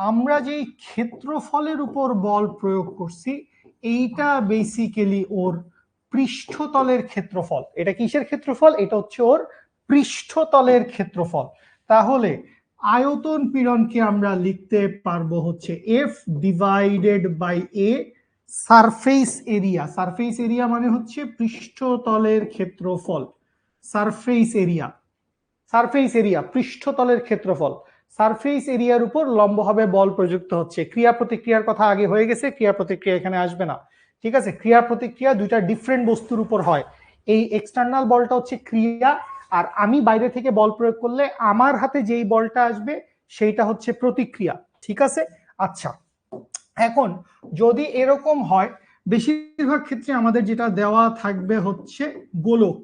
আমরা যে ক্ষেত্রফলের উপর বল প্রয়োগ করছি, এইটা বেসিক্যালি ওর পৃষ্ঠতলের ক্ষেত্রফল। এটা কিসের ক্ষেত্রফল? এটা হচ্ছে ওর পৃষ্ঠতলের ক্ষেত্রফল। তাহলে আয়তন পীড়নকে আমরা লিখতে পারবো হচ্ছে F divided by A surface area. Surface area মানে হচ্ছে পৃষ্ঠতলের ক্ষেত্রফল, সারফেস এরিয়া, সারফেস এরিয়া পৃষ্ঠতলের ক্ষেত্রফল। সারফেস এরিয়ার উপর লম্বভাবে বল প্রযুক্ত হচ্ছে। ক্রিয়া প্রতিক্রিয়ার কথা আগে হয়ে গেছে, ক্রিয়া প্রতিক্রিয়া এখানে আসবে না, ঠিক আছে? ক্রিয়া প্রতিক্রিয়া দুইটা ডিফারেন্ট বস্তুর উপর হয়। এই এক্সটার্নাল বলটা হচ্ছে ক্রিয়া, আর আমি বাইরে থেকে বল প্রয়োগ করলে আমার হাতে যেই বলটা আসবে সেইটা হচ্ছে প্রতিক্রিয়া, ঠিক আছে? আচ্ছা, এখন যদি এরকম হয়, বেশিরভাগ ক্ষেত্রে আমাদের যেটা দেওয়া থাকবে হচ্ছে গোলক।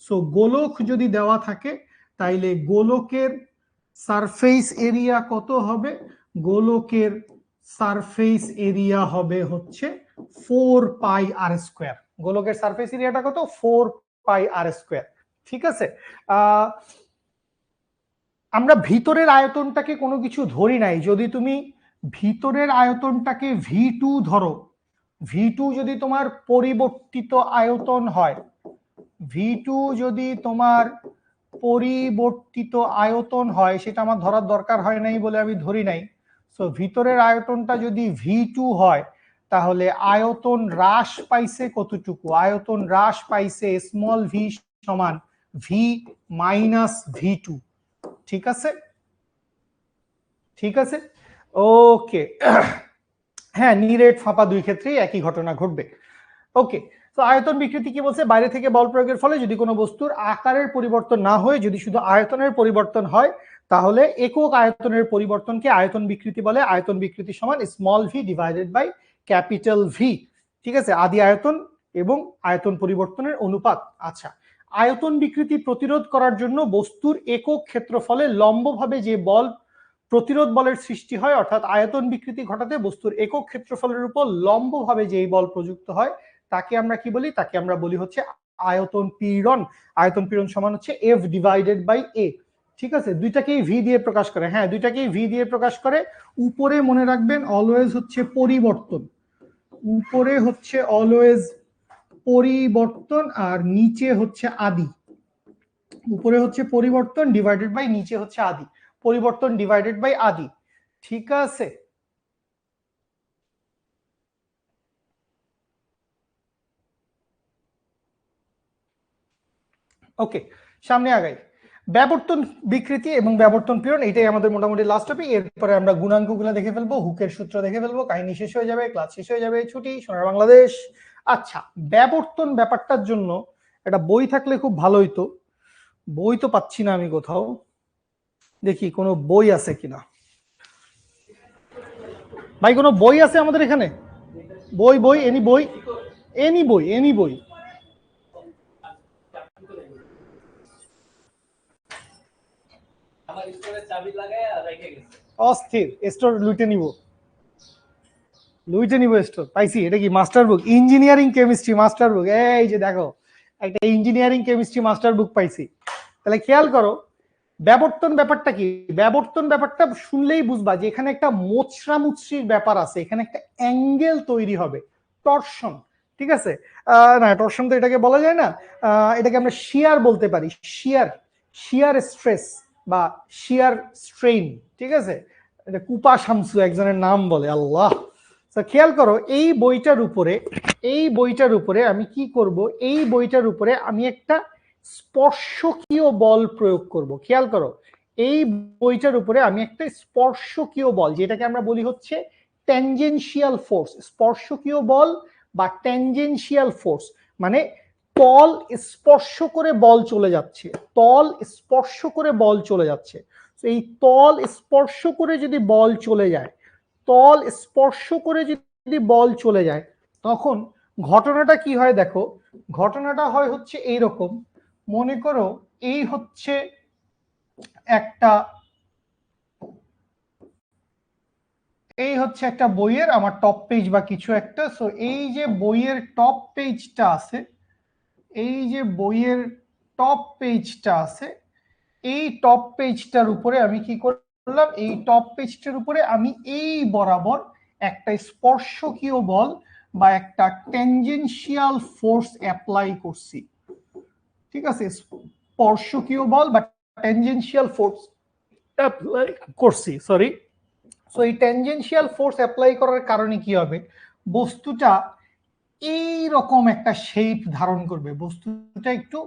সো গোলক যদি দেওয়া থাকে তাইলে গোলকের সারফেস এরিয়া কত হবে? গোলকের সারফেস এরিয়া হবে হচ্ছে 4πr²। গোলকের সারফেস এরিয়াটা কত? 4πr², ঠিক আছে? আমরা ভিতরের আয়তনটাকে কোনো কিছু ধরি নাই। যদি তুমি ভিতরের আয়তনটাকে V2 ধরো, V2 যদি তোমার পরিবর্তিত আয়তন হয়, V2 যদি তোমার পরিবর্তিত আয়তন হয়, সেটা আমার ধরার দরকার হয় নাই বলে আমি ধরি নাই। সো ভিতরের আয়তনটা যদি V2 হয়, তাহলে আয়তন হ্রাস পাইছে কতটুকু? আয়তন হ্রাস পাইছে স্মল ভি সমান ভি মাইনাস V2, ঠিক আছে? ঠিক আছে, ওকে। হ্যাঁ, নিরেট ফাঁপা দুই ক্ষেত্রেই একই ঘটনা ঘটবে। ওকে, তো আয়তন বিকৃতি কি বলছে? বাইরে থেকে বল প্রয়োগের ফলে যদি কোনো বস্তুর আকারের পরিবর্তন না হয়ে যদি শুধু আয়তনের পরিবর্তন হয়, তাহলে একক আয়তনের পরিবর্তনকে আয়তন বিকৃতি বলে। আয়তন বিকৃতি সমান small V divided by capital V, ঠিক আছে? আদি আয়তন এবং আয়তন পরিবর্তনের অনুপাত। আচ্ছা, আয়তন বিকৃতি প্রতিরোধ করার জন্য বস্তুর একক ক্ষেত্রফলে লম্বভাবে যে বল প্রতিরোধ বলের সৃষ্টি হয়, অর্থাৎ আয়তন বিকৃতি ঘটাতে বস্তুর একক ক্ষেত্রফলের উপর লম্বভাবে যেই বল প্রযুক্ত হয় তাকে আমরা কি বলি? তাকে আমরা বলি হচ্ছে আয়তন পীড়ন। আয়তন পীড়ন সমান হচ্ছে এফ ডিভাইডেড বাই এ, ঠিক আছে? দুইটাকেই ভি দিয়ে প্রকাশ করে, হ্যাঁ দুইটাকেই ভি দিয়ে প্রকাশ করে। উপরে মনে রাখবেন অলওয়েজ হচ্ছে পরিবর্তন, উপরে হচ্ছে অলওয়েজ পরিবর্তন, আর নিচে হচ্ছে আদি। উপরে হচ্ছে পরিবর্তন ডিভাইডেড বাই নিচে হচ্ছে আদি, পরিবর্তন ডিভাইডেড বাই আদি, ঠিক আছে? ওকে, সামনে আগাই। ব্যাবর্তন বিকৃতি এবং ব্যাবর্তন পীড়ন, এটাই আমাদের মোটামুটি লাস্ট টপিক। এরপরে আমরা গুণাঙ্কগুলো দেখে ফেলবো, হুকের সূত্র দেখে ফেলবো, কাহিনী শেষ হয়ে যাবে, ক্লাস শেষ হয়ে যাবে, ছুটি, সোনার বাংলাদেশ। আচ্ছা, ব্যাবর্তন ব্যাপারটার জন্য একটা বই থাকলে খুব ভালো হইতো। বই তো পাচ্ছি না আমি কোথাও, দেখি কোনো বই আছে কিনা। ভাই কোনো বই আছে আমাদের এখানে? বই বই এনি বই, এনি বই, এনি বই। অস্থির, স্টোর লুটে নিব, লুইটে নিব স্টোর। পাইছি, এটা কি মাস্টার বুক? ইঞ্জিনিয়ারিং কেমিস্ট্রি মাস্টার বুক, এই যে দেখো একটা ইঞ্জিনিয়ারিং কেমিস্ট্রি মাস্টার বুক পাইছি। তাহলে খেয়াল করো ব্যাবর্তন ব্যাপারটা কি। ব্যাবর্তন ব্যাপারটা শুনলেই বুঝবা যে এখানে একটা মোচড়া মুচড়ির ব্যাপার আছে, এখানে একটা অ্যাঙ্গেল তৈরি হবে, টর্শন, ঠিক আছে? না টর্শন তো এটাকে বলা যায় না, এটাকে আমরা শিয়ার বলতে পারি, শিয়ার, শিয়ার স্ট্রেস বা শিয়ার স্ট্রেইন, ঠিক আছে? এটা কুপা শামসু একজনের নাম বলে, আল্লাহ। খেয়াল করো এই বইটার উপরে আমি কি করব, এই বইটার উপরে আমি একটা স্পর্শকীয় বল প্রয়োগ করব। খেয়াল করো এই বইটার উপরে আমি একটা স্পর্শকীয় বল, যেটাকে আমরা বলি হচ্ছে ট্যানজেনশিয়াল ফোর্স। স্পর্শকীয় বল বা ট্যানজেনশিয়াল ফোর্স মানে তল স্পর্শ করে বল চলে যাচ্ছে, তল স্পর্শ করে বল চলে যাচ্ছে। এই তল স্পর্শ করে যদি বল চলে যায়, তল স্পর্শ করে যদি বল চলে যায়, তখন ঘটনাটা কি হয় দেখো, ঘটনাটা হয় হচ্ছে এইরকম। মনে করো এই হচ্ছে একটা, এই হচ্ছে একটা বইয়ের আমার টপ পেজ বা কিছু একটা। সো এই যে বইয়ের টপ পেজটা আছে, এই যে বইয়ের টপ পেজটা আছে, এই টপ পেজটার উপরে আমি কি করলাম, এই টপ পেজটার উপরে আমি এই বরাবর একটা স্পর্শকীয় বল বা একটা ট্যানজেনশিয়াল ফোর্স অ্যাপ্লাই করছি। ঠিক আছে, স্পর্শকীয় বল বা ট্যানজেনশিয়াল ফোর্স অ্যাপ্লাই করছি, সরি। সো এই ট্যানজেনশিয়াল ফোর্স অ্যাপ্লাই করার কারণে কি হবে, বস্তুটা এই রকম একটা শেপ ধারণ করবে, বস্তুটা একটু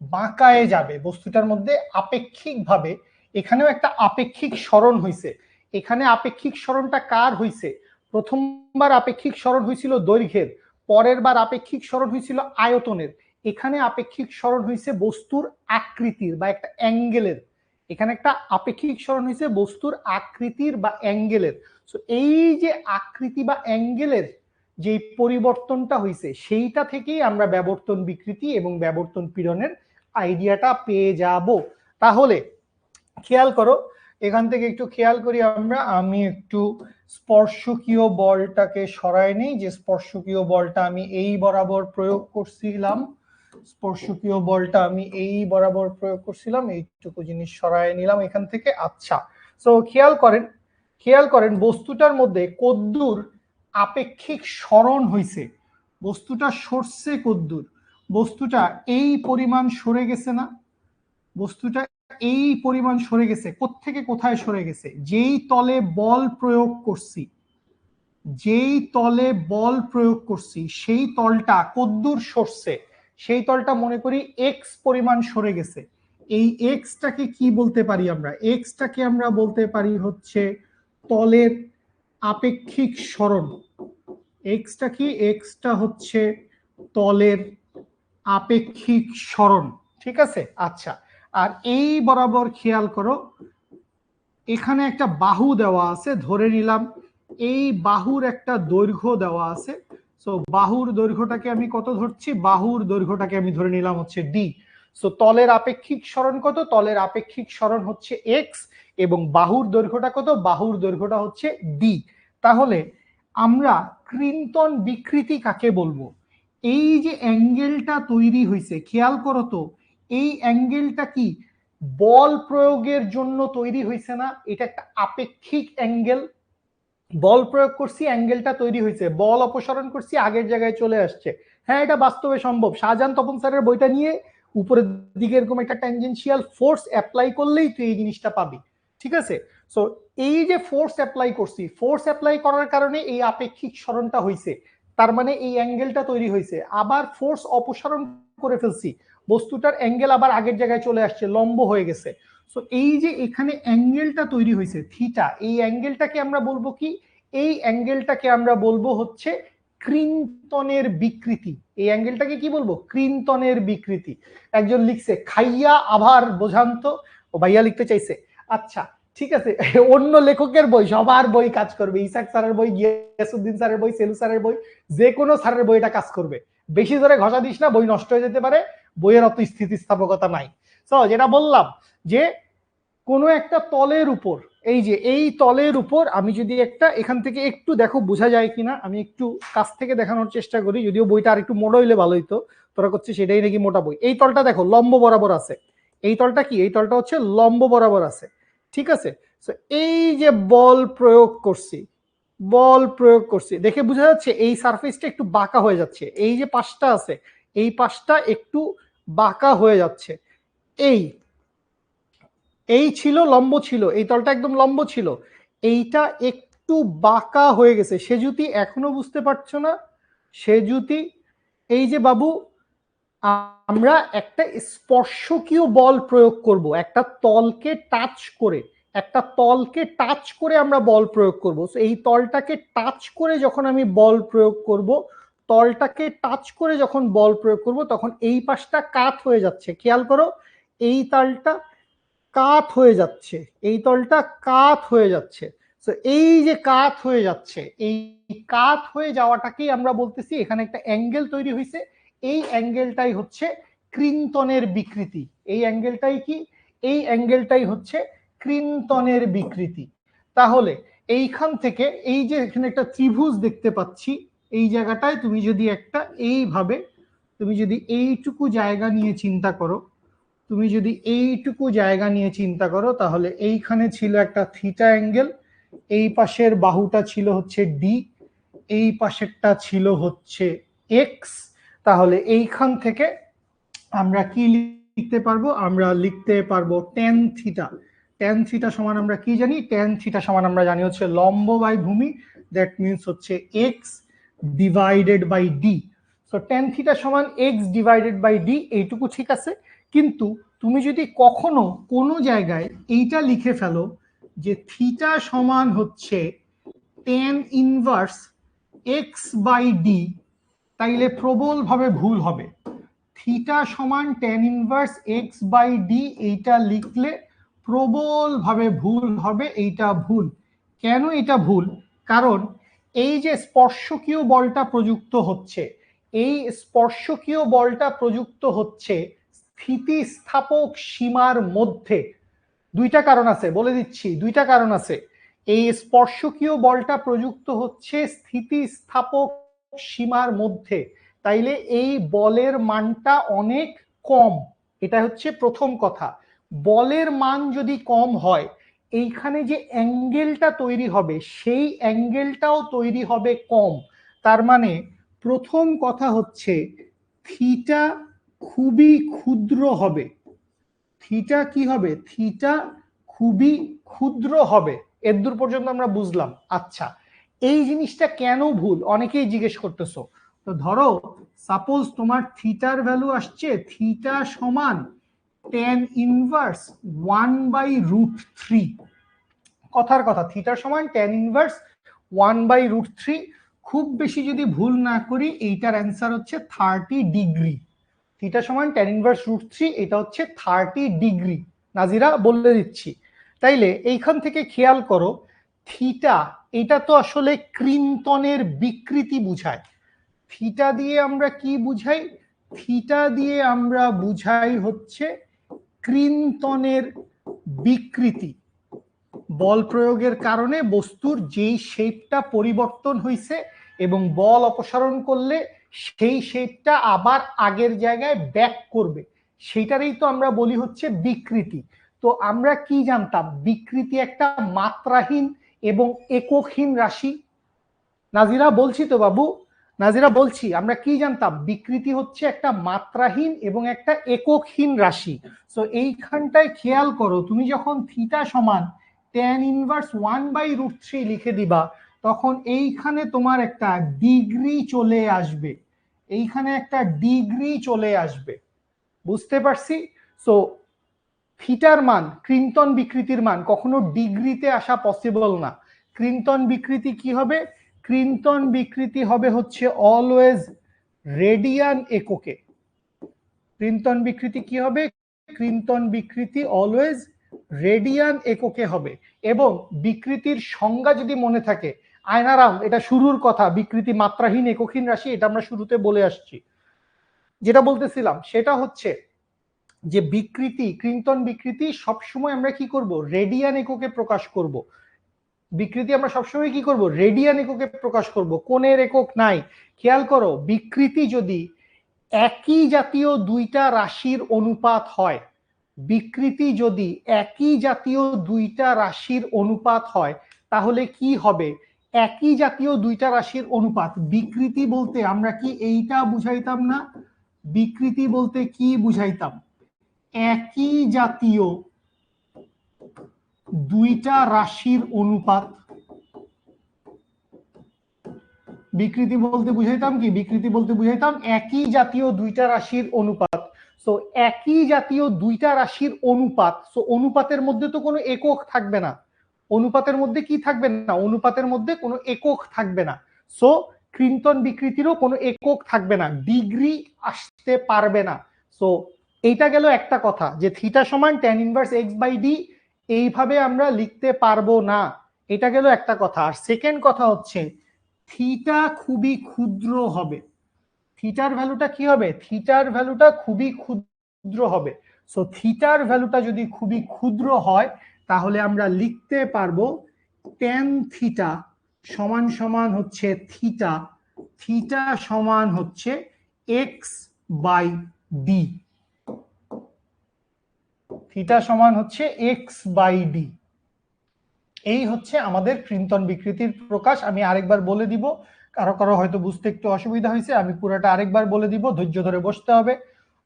বাঁকায় যাবে, বস্তুটার মধ্যে আপেক্ষিকভাবে, এখানেও একটা আপেক্ষিক সরণ হইছে। এখানে আপেক্ষিক সরণটা কার হইছে, প্রথমবার আপেক্ষিক সরণ হয়েছিল দৈর্ঘ্যের, পরের বার আপেক্ষিক সরণ হয়েছিল আয়তনের, এখানে আপেক্ষিক সরণ হয়েছে বস্তুর আকৃতির বা একটা অ্যাঙ্গেলের। এখানে একটা আপেক্ষিক সরণ হয়েছে বস্তুর আকৃতির বা অ্যাঙ্গেলের। সো এই যে আকৃতি বা অ্যাঙ্গেলের যে পরিবর্তনটা হয়েছে, সেইটা থেকেই আমরা ব্যাবর্তন বিকৃতি এবং ব্যাবর্তন পীড়নের আইডিয়াটা পেয়ে যাব। তাহলে খেয়াল করো, এখান থেকে একটু খেয়াল করি আমরা, আমি একটু স্পর্শকীয় বলটাকে সরাই নেই, যে স্পর্শকীয় বলটা আমি এই বরাবর প্রয়োগ করছিলাম, স্পর্শকীয় বলটা আমি এই বরাবর প্রয়োগ করছিলাম, এইটুকু জিনিস সরাই নিলাম এখান থেকে। আচ্ছা, সো খেয়াল করেন বস্তুটার মধ্যে কদ্দুর আপেক্ষিক সরণ হইছে, বস্তুটা সরছে কদ্দুর, বস্তুটা এই পরিমাণ সরে গেছে না, বস্তুটা এই পরিমাণ সরে গেছে, কোত্থেকে কোথায় সরে গেছে, যেই তলে বল প্রয়োগ করছি, যেই তলে বল প্রয়োগ করছি সেই তলটা কদ্দুর সরছে, সেই তলটা মনে করি এক্স পরিমাণ সরে গেছে। এই এক্সটাকে কি বলতে পারি আমরা, এক্সটাকে আমরা বলতে পারি হচ্ছে তলের আপেক্ষিক সরণ। এক্সটা কি, এক্সটা হচ্ছে তলের আপেক্ষিক সরণ। ঠিক আছে, আচ্ছা। আর এই বরাবর খেয়াল করো, এখানে একটা বাহু দেওয়া আছে, ধরে নিলাম এই বাহুর একটা দৈর্ঘ্য দেওয়া আছে। সো বাহুর দৈর্ঘ্যটাকে আমি কত ধরছি, বাহুর দৈর্ঘ্যটাকে আমি ধরে নিলাম হচ্ছে ডি। সো তলের আপেক্ষিক সরণ কত, তলের আপেক্ষিক সরণ হচ্ছে এক্স, এবং বাহুর দৈর্ঘ্যটা কত, বাহুর দৈর্ঘ্যটা হচ্ছে ডি। তাহলে আমরা ক্রিন্তন বিকৃতি কাকে বলবো, এই যে অ্যাঙ্গেলটা তৈরি হয়েছে, খেয়াল করো তো এই অ্যাঙ্গেলটা কি বল প্রয়োগের জন্য তৈরি হয়েছে না, এটা একটা আপেক্ষিক অ্যাঙ্গেল, বল প্রয়োগ করছি অ্যাঙ্গেলটা তৈরি হয়েছে, বল অপসারণ করছি আগের জায়গায় চলে আসছে। হ্যাঁ, এটা বাস্তবে সম্ভব, শাহজাহান তপন স্যারের বইটা নিয়ে উপরের দিকে এরকম একটা ট্যানজেনশিয়াল ফোর্স অ্যাপ্লাই করলেই তুই এই জিনিসটা পাবি। ঠিক আছে, সো এই যে ফোর্স অ্যাপ্লাই করছি, ফোর্স অ্যাপ্লাই করার কারণে এই আপেক্ষিক সরণটা হয়েছে, তার মানে এই অ্যাঙ্গেলটা তৈরি হয়েছে। আবার ফোর্স অপসারণ করে ফেলছি, বস্তুটার অ্যাঙ্গেল আবার আগের জায়গায় চলে আসছে, লম্ব হয়ে গেছে। সো এই যে এখানে অ্যাঙ্গেলটা তৈরি হয়েছে থিটা, এই অ্যাঙ্গেলটাকে আমরা বলবো কি, এই অ্যাঙ্গেলটাকে আমরা বলবো হচ্ছে ক্রিন্তনের বিকৃতি। এই অ্যাঙ্গেলটাকে কি বলবো, ক্রিন্তনের বিকৃতি। একজন লিখছে খাইয়া আবার বোঝান্ত, ও ভাইয়া লিখতে চাইছে। আচ্ছা ঠিক আছে, অন্য লেখকের বই, সবার বই কাজ করবে, ইসাক স্যারের বই, গিয়াসউদ্দিন স্যারের বই, সেলু স্যারের বই, যে কোনো স্যারের বইটা কাজ করবে। বেশি ধরে ঘষা দিস না, বই নষ্ট হয়ে যেতে পারে, বইয়ের অত স্থিতিস্থাপকতা নাই। তো যেটা বললাম যে কোনো একটা তলের উপর, এই যে এই তলের উপর আমি যদি একটা, এখান থেকে একটু দেখো বোঝা যায় কিনা, আমি একটু কাছ থেকে দেখানোর চেষ্টা করি, যদিও বইটা আর একটু মোটা হইলে ভালো হইতো, তোরা করছে সেটাই নাকি মোটা বই। এই তলটা দেখো লম্ব বরাবর আছে, এই তলটা কি, এই তলটা হচ্ছে লম্ব বরাবর আছে। ঠিক আছে, এই যে বল প্রয়োগ করছি, বল প্রয়োগ করছি, দেখে বোঝা যাচ্ছে এই সারফেসটা একটু বাঁকা হয়ে যাচ্ছে, এই যে পাশটা আছে এই পাশটা একটু বাঁকা হয়ে যাচ্ছে। এই এই ছিল লম্ব ছিল, এই তলটা একদম লম্ব ছিল, এইটা একটু বাঁকা হয়ে গেছে। সে যদি এখনো বুঝতে পারছো না, সে যদি এই যে বাবু আমরা একটা স্পর্শকীয় বল প্রয়োগ করব, একটা তলকে টাচ করে, একটা তলকে টাচ করে আমরা বল প্রয়োগ করব। এই তলটাকে টাচ করে যখন আমি বল প্রয়োগ করব, তলটাকে টাচ করে যখন বল প্রয়োগ করব, তখন এই পাশটা কাত হয়ে যাচ্ছে। খেয়াল করো, এই তালটা কাত হয়ে যাচ্ছে, এই তলটা কাত হয়ে যাচ্ছে। তো এই যে কাত হয়ে যাচ্ছে, এই কাত হয়ে যাওয়াটাকেই আমরা বলতেছি এখানে একটা অ্যাঙ্গেল তৈরি হয়েছে। এই অ্যাঙ্গেলটাই হচ্ছে ক্রিন্তনের বিকৃতি। এই অ্যাঙ্গেলটাই কি? এই অ্যাঙ্গেলটাই হচ্ছে ক্রিন্তনের বিকৃতি। তাহলে এইখান থেকে এই যে এখানে একটা ত্রিভুজ দেখতে পাচ্ছি, এই জায়গাটায় তুমি যদি একটা এইভাবে, তুমি যদি এইটুকু জায়গা নিয়ে চিন্তা করো, তুমি যদি এইটুকু জায়গা নিয়ে চিন্তা করো, তাহলে এইখানে ছিল একটা থিটা অ্যাঙ্গেল, এই পাশের বাহুটা ছিল হচ্ছে ডি, এই পাশেরটা ছিল হচ্ছে এক্স। তাহলে এইখান থেকে আমরা কি লিখতে পারবো? আমরা লিখতে পারবো টেন থিটা। টেন থিটা সমান আমরা কি জানি? টেন থিটা সমান আমরা জানি হচ্ছে লম্ব বাই ভূমি, দ্যাট মিনস হচ্ছে X divided by D. So tan theta সমান এক্স ডিভাইডেড বাই ডি, এইটুকু ঠিক আছে। কিন্তু তুমি যদি কখনো কোনো জায়গায় এইটা লিখে ফেলো যে থিটা সমান হচ্ছে tan inverse X by D, তাইলে প্রবলভাবে ভুল হবে। থিটা সমান tan inverse X by D, এইটা লিখলে প্রবলভাবে ভুল হবে, এইটা ভুল। কেন এটা ভুল? কারণ এই যে স্পর্শকীয় বলটা প্রযুক্ত হচ্ছে, এই স্পর্শকীয় বলটা প্রযুক্ত হচ্ছে স্থিতিস্থাপক সীমার মধ্যে। দুইটা কারণ আছে, বলে দিচ্ছি, দুইটা কারণ আছে। এই স্পর্শকীয় বলটা প্রযুক্ত হচ্ছে স্থিতিস্থাপক সীমার মধ্যে, তাইলে এই বলের মানটা অনেক কম। এটা হচ্ছে প্রথম কথা। বলের মান যদি কম হয়, এইখানে যে অ্যাঙ্গেলটা তৈরি হবে, সেই অ্যাঙ্গেলটাও তৈরি হবে কম। তার মানে প্রথম কথা হচ্ছে থিটা খুবই ক্ষুদ্র হবে। থিটা কি হবে? থিটা খুবই ক্ষুদ্র হবে। এদূর পর্যন্ত আমরা বুঝলাম। আচ্ছা, এই জিনিসটা কেন ভুল অনেকেই জিজ্ঞেস করতেছো। তো ধরো সাপোজ তোমার থিটার ভ্যালু আসছে থিটা সমান টেন ইনভার্স 1/√3। কথার কথা, থিটা সমান টেন ইনভার্স 1/√3। খুব বেশি যদি ভুল না করি, এইটার অ্যান্সার হচ্ছে 30 ডিগ্রি। থিটা সমান টেন ইনভার্স √3, এটা হচ্ছে 30 ডিগ্রি। নাজিরা বলে দিচ্ছি। তাইলে এইখান থেকে খেয়াল করো, থিটা এটা তো আসলে ক্রিন্তনের বিকৃতি বুঝায়। থিটা দিয়ে আমরা কি বুঝাই? থিটা দিয়ে আমরা বুঝাই হচ্ছে ক্রিন্তনের বিকৃতি। বল প্রয়োগের কারণে বস্তুর যেই শেপটা পরিবর্তন হয়েছে এবং বল অপসারণ করলে সেই শেপটা আবার আগের জায়গায় ব্যাক করবে, সেইটারই তো আমরা বলি হচ্ছে বিকৃতি। তো আমরা কি জানতাম? বিকৃতি একটা মাত্রাহীন এবং এককহীন রাশি। নাজিরা বলছি তো বাবু, নাজিরা বলছি, আমরা কি জানতাম? বিকৃতি হচ্ছে একটা মাত্রাহীন এবং একটা এককহীন রাশি। তো এইখানটায় খেয়াল করো, তুমি যখন থিটা সমান টেন ইনভার্স 1/√3 লিখে দিবা, তখন এইখানে তোমার একটা ডিগ্রি চলে আসবে, এইখানে একটা ডিগ্রি চলে আসবে। বুঝতে পারছি? সো থিটার মান, ক্রিন্তন বিকৃতির মান কখনো ডিগ্রিতে আসা পসিবল না। ক্রিন্তন বিকৃতি কি হবে? ক্রিন্তন বিকৃতি হবে হচ্ছে অলওয়েজ রেডিয়ান এককে। ক্রিন্তন বিকৃতি কি হবে? ক্রিন্তন বিকৃতি অলওয়েজ রেডিয়ান এককে হবে। এবং বিকৃতির সংজ্ঞা যদি মনে থাকে, আয়নারাম এটা শুরুর কথা, বিকৃতি মাত্রাহীন এককহীন রাশি, এটা আমরা শুরুতে বলে আসছি। যেটা বলতেছিলাম সেটা হচ্ছে যে বিকৃতি, ক্রিন্তন বিকৃতি সবসময় আমরা কি করব? রেডিয়ান এককে প্রকাশ করব। বিকৃতি আমরা সবসময় কি করব? রেডিয়ান এককে প্রকাশ করব, কোণের একক নাই। খেয়াল করো, বিকৃতি যদি একই জাতীয় দুইটা রাশির অনুপাত হয়, বিকৃতি যদি একই জাতীয় দুইটা রাশির অনুপাত হয়, তাহলে কি হবে? একই জাতীয় দুইটা রাশির অনুপাত। বিকৃতি বলতে আমরা কি এইটা বুঝাইতাম না? বিকৃতি বলতে কি বুঝাইতাম? একই জাতীয় দুইটা রাশির অনুপাত। বিকৃতি বলতে বুঝাইতাম কি? বিকৃতি বলতে বুঝাইতাম একই জাতীয় দুইটা রাশির অনুপাত। সো একই জাতীয় দুইটা রাশির অনুপাত, সো অনুপাতের মধ্যে তো কোনো একক থাকবে না। অনুপাতের মধ্যে কি থাকবে না? অনুপাতের মধ্যে কোনো একক থাকবে না। সো ক্রিন্তন বিকৃতিরও কোনো একক থাকবে না, ডিগ্রি আসতে পারবে না। সো এইটা গেল একটা কথা, যে থিটা সমান tan inverse x by D এইভাবে আমরা লিখতে পারবো না, এটা গেল একটা কথা। আর সেকেন্ড কথা হচ্ছে থিটা খুবই ক্ষুদ্র হবে। থিটার ভ্যালুটা কি হবে? থিটার ভ্যালুটা খুবই ক্ষুদ্র হবে। সো থিটার ভ্যালুটা যদি খুবই ক্ষুদ্র হয় তাহলে আমরা লিখতে পারবো tan থিটা সমান সমান হচ্ছে থিটা, থিটা সমান হচ্ছে x বাই ডি। থিটা সমান হচ্ছে x বাই ডি। এই হচ্ছে আমাদের ক্রিন্তন বিকৃতির প্রকাশ। আমি আরেকবার বলে দিব, কারো কারো হয়তো বুঝতে একটু অসুবিধা হয়েছে, আমি পুরোটা আরেকবার বলে দিব, ধৈর্য ধরে বসতে হবে,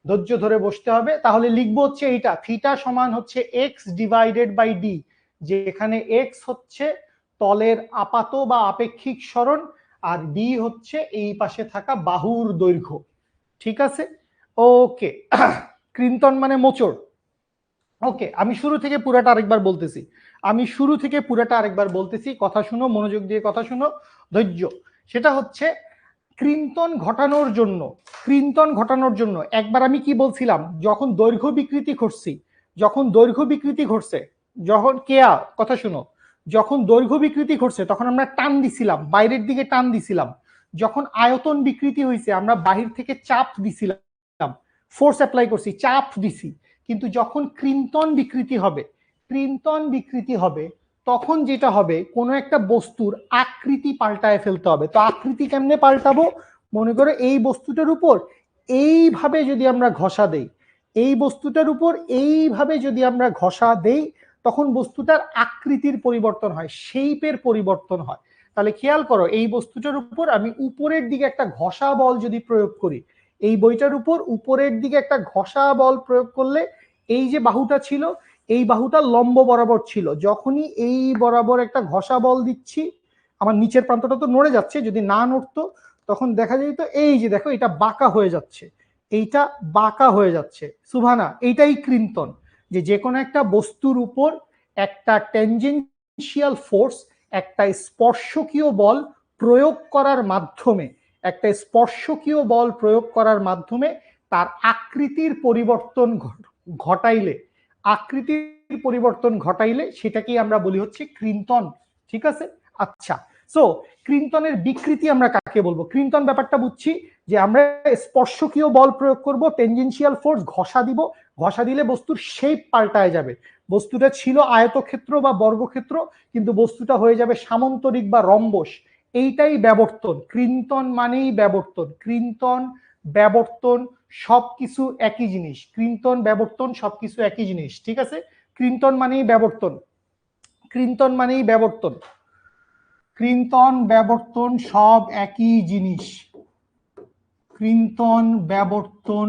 ধৈর্য ধরে বসতে হবে। তাহলে লিখবো হচ্ছে এইটা, থিটা সমান হচ্ছে এক্স ডিভাইডেড বাই ডি, যেখানে এক্স হচ্ছে তলের আপাত বা আপেক্ষিক সরণ, আর ডি হচ্ছে এই পাশে থাকা বাহুর দৈর্ঘ্য। ঠিক আছে, ওকে। ক্রিন্তন মানে মোচড়। ওকে, আমি শুরু থেকে পুরাটা আরেকবার বলতেছি, আমি শুরু থেকে পুরাটা আরেকবার বলতেছি, কথা শুনো, মনোযোগ দিয়ে কথা শুনো, ধৈর্য। সেটা হচ্ছে ক্রিন্তন ঘটানোর জন্য, ক্রিন্তন ঘটানোর জন্য একবার আমি কি বলছিলাম, যখন দৈর্ঘ্য বিকৃতি ঘটছি, যখন দৈর্ঘ্য বিকৃতি ঘটছে, যখন কেয়া কথা শুনো, যখন দৈর্ঘ্য বিকৃতি ঘটছে তখন আমরা টান দিছিলাম, বাইরের দিকে টান দিছিলাম। যখন আয়তন বিকৃতি হয়েছে আমরা বাহির থেকে চাপ দিছিলাম, ফোর্স অ্যাপ্লাই করছি, চাপ দিছি। কিন্তু যখন ক্রিন্তন বিকৃতি হবে, ক্রিন্তন বিকৃতি হবে, তখন যেটা হবে কোনো একটা বস্তুর আকৃতি পাল্টায় ফেলতে হবে। তো আকৃতি কেমনে পাল্টাবো? মনে করো এই বস্তুটার উপর এইভাবে যদি আমরা ঘষা দেই, এই বস্তুটার উপর এইভাবে যদি আমরা ঘষা দেই, তখন বস্তুটার আকৃতির পরিবর্তন হয়, শেপের পরিবর্তন হয়। তাহলে খেয়াল করো, এই বস্তুটার উপর আমি উপরের দিকে একটা ঘষা বল যদি প্রয়োগ করি, এই বইটার উপর উপরের দিকে একটা ঘষা বল প্রয়োগ করলে এই যে বাহুটা ছিল, এই বাহুটা লম্ব বরাবর ছিল, যখনই এই বরাবর একটা ঘষা বল দিচ্ছি, আমার নিচের প্রান্তটা তো নড়ে যাচ্ছে, যদি না নড়তো তখন দেখা যেত এই যে দেখো এটা বাঁকা হয়ে যাচ্ছে, এইটা বাঁকা হয়ে যাচ্ছে। সুবহানা, এইটাই ক্রিন্তন, যে যে কোনো একটা বস্তুর উপর একটা টেনজেনশিয়াল ফোর্স, একটা স্পর্শকীয় বল প্রয়োগ করার মাধ্যমে, একটা স্পর্শকীয় বল প্রয়োগ করার মাধ্যমে তার আকৃতির পরিবর্তন ঘটাইলে, আকৃতির পরিবর্তন ঘটাইলে সেটাকেই আমরা বলি হচ্ছে ক্রিন্তন। ঠিক আছে, আচ্ছা। সো ক্রিন্তনের বিকৃতি আমরা কাকে বলবো? ক্রিন্তন ব্যাপারটা বুঝছি যে আমরা স্পর্শকীয় বল প্রয়োগ করব, টেনজেনশিয়াল ফোর্স ঘষা দিব, ঘষা দিলে বস্তুর শেপ পাল্টায় যাবে। বস্তুটা ছিল আয়তক্ষেত্র বা বর্গক্ষেত্র, কিন্তু বস্তুটা হয়ে যাবে সামন্তরিক বা রম্বস। এইটাই ব্যাবর্তন। ক্রিন্তন মানেই ব্যাবর্তন। ক্রিন্তন, ব্যাবর্তন সবকিছু একই জিনিস। ক্রিন্তন, ব্যাবর্তন সবকিছু একই জিনিস। ঠিক আছে, ক্রিন্তন মানেই ব্যাবর্তন, ক্রিন্তন মানেই ব্যাবর্তন, ক্রিন্তন ব্যাবর্তন সব একই জিনিস। ক্রিন্তন, ব্যাবর্তন,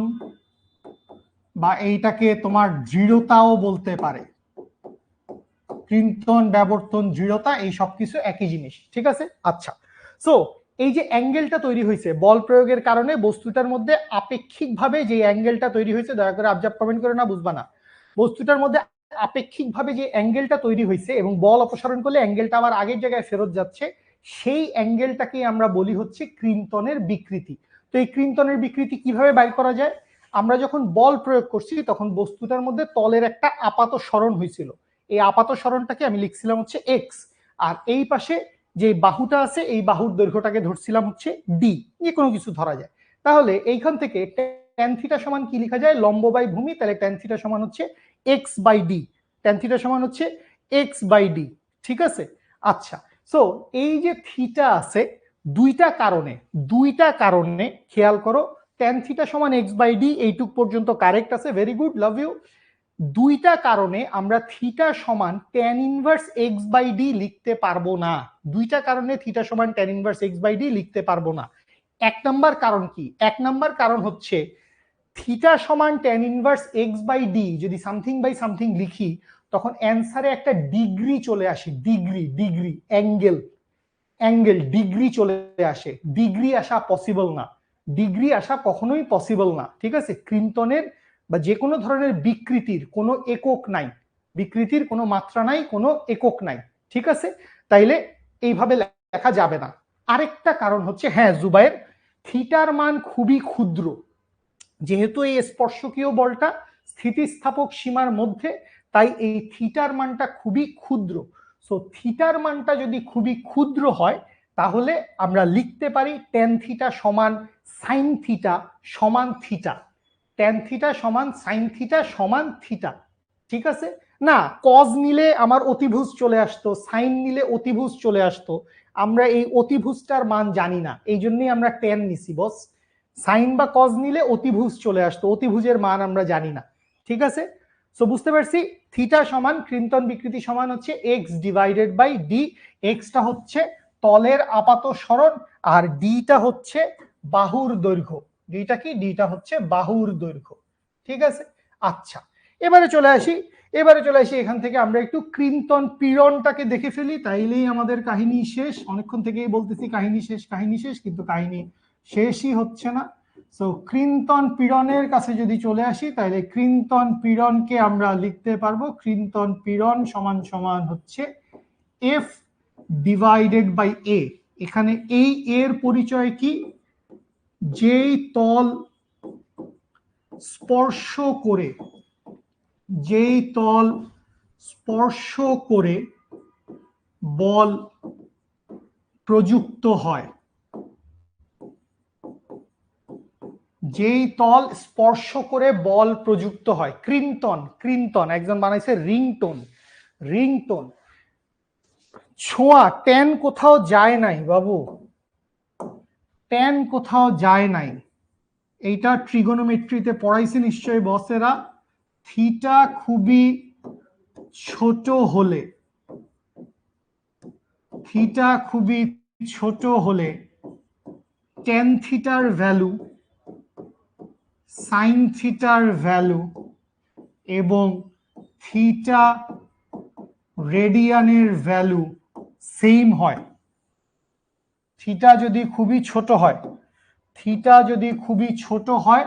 বা এইটাকে তোমার দৃঢ়তাও বলতে পারে। ক্রিন্তন, ব্যাবর্তন, দৃঢ়তা, এই সবকিছু একই জিনিস। ঠিক আছে, আচ্ছা। সো এই যে অ্যাঙ্গেলটা তৈরি হয়েছে বল প্রয়োগের কারণে, বস্তুটার মধ্যে আপেক্ষিকভাবে যে অ্যাঙ্গেলটা তৈরি হয়েছে, দয়া করে আবজার্ভ কমেন্ট করে না, বুঝবা না, বস্তুটার মধ্যে আপেক্ষিকভাবে যে অ্যাঙ্গেলটা তৈরি হয়েছে এবং বল অপসারণ করলে অ্যাঙ্গেলটা আবার আগের জায়গায় ফেরত যাচ্ছে, সেই অ্যাঙ্গেলটাকে আমরা বলি হচ্ছে ক্রিন্তনের বিকৃতি। তো এই ক্রিন্তনের বিকৃতি কিভাবে বাইর করা যায়? আমরা যখন বল প্রয়োগ করছি তখন বস্তুটার মধ্যে তলের একটা আপাত সরণ হয়েছিল, এই আপাত সরণটাকে আমি লিখছিলাম হচ্ছে এক্স, আর এই পাশে যে বাহুটা আছে এই বাহুর দৈর্ঘ্যটাকে ধরছিলাম হচ্ছে ডি, যে কোনো কিছু ধরা যায়। তাহলে এইখান থেকে ট্যান থিটা সমান কি লেখা যায়? লম্ব বাই ভূমি, তাহলে ট্যান থিটা সমান হচ্ছে X by D, tan theta সমান হচ্ছে এক্স বাই ডি। ঠিক আছে, আচ্ছা। সো এই যে থিটা আছে, দুইটা কারণে, দুইটা কারণে খেয়াল করো, ট্যান থিটা সমান এক্স বাই ডি, এইটুক পর্যন্ত কারেক্ট আছে, ভেরি গুড, লাভ ইউ। দুইটা কারণে আমরা থিটা সমান tan inverse X by D লিখতে পারবো না। দুইটা কারণে থিটা সমান tan inverse X by D লিখতে পারবো না। এক নাম্বার কারণ কি? এক নাম্বার কারণ হচ্ছে থিটা সমান tan inverse X by D যদি সামথিং বাই সামথিং লিখি, তখন অ্যান্সারে একটা ডিগ্রি চলে আসে, degree degree angle, angle degree চলে আসে। ডিগ্রি আসা পসিবল না, ডিগ্রি আসা কখনোই পসিবল না, ঠিক আছে। ক্রিম্পটনের বা যে কোনো ধরনের বিকৃতির কোনো একক নাই, বিকৃতির কোনো মাত্রা নাই, কোনো একক নাই, ঠিক আছে। তাইলে এইভাবে লেখা যাবে না। আরেকটা কারণ হচ্ছে, হ্যাঁ জুবাইর, থিটার মান খুবই ক্ষুদ্র, যেহেতু এই স্পর্শকীয় বলটা স্থিতিস্থাপক সীমার মধ্যে, তাই এই থিটার মানটা খুবই ক্ষুদ্র। সো থিটার মানটা যদি খুবই ক্ষুদ্র হয়, তাহলে আমরা লিখতে পারি টেন থিটা সমান সাইন থিটা সমান থিটা, টেন থিটা সমান সাইন থিটা সমান থিটা, ঠিক আছে। না, কজ নিলে আমার অতিভুজ চলে আসতো, সাইন নিলে অতিভুজ চলে আসতো, আমরা এই অতিভুজটার মান জানি না, এই জন্যই আমরা টেন নিছি বস। সাইন বা কজ নিলে অতিভুজ চলে আসতো, অতিভুজের মান আমরা জানি না, ঠিক আছে। সো বুঝতে পারছি থিটা সমান ক্রিম্পটন বিকৃতি সমান হচ্ছে এক্স ডিভাইডেড বাই ডি। এক্সটা হচ্ছে তলের আপাত সরণ, আর ডিটা হচ্ছে বাহুর দৈর্ঘ্য। ডিটা কি? ডিটা হচ্ছে বাহুর দৈর্ঘ্য, ঠিক আছে। আচ্ছা, এবারে চলে আসি, এখান থেকে আমরা একটু ক্রিম্পটন পীড়নটাকে দেখে ফেলি, তাইলেই আমাদের কাহিনী শেষ। অনেকক্ষণ থেকেই বলতেছি কাহিনী শেষ কাহিনী শেষ, কিন্তু কাহিনী শেষই হচ্ছে না। সো ক্রিম্পটন পীড়নের কাছে যদি চলে আসি, তাহলে ক্রিম্পটন পীড়নকে আমরা লিখতে পারবো, ক্রিম্পটন পীড়ন সমান সমান হচ্ছে এফ ডিভাইডেড বাই এ। এখানে এই এর পরিচয় কি? যেই তল স্পর্শ করে, যেই তল স্পর্শ করে বল প্রযুক্ত হয়, যেই তল স্পর্শ করে বল প্রযুক্ত হয়। ক্রিম্পটন, ক্রিম্পটন একজন বানাইছে রিংটোন, রিংটোন ছোঁয়া, টেন কোথাও যায় নাই বাবু, টেন কোথাও যায় নাই। এইটা ট্রিগোনোমেট্রিতে পড়াইছে নিশ্চয়ই বসেরা। থিটা খুবই ছোট হলে, থিটা খুবই ছোট হলে টেন থিটার ভ্যালু, সাইন থিটার ভ্যালু এবং থিটা রেডিয়ানের ভ্যালু সেম হয়। থিটা যদি খুবই ছোট হয়, থিটা যদি খুবই ছোট হয়,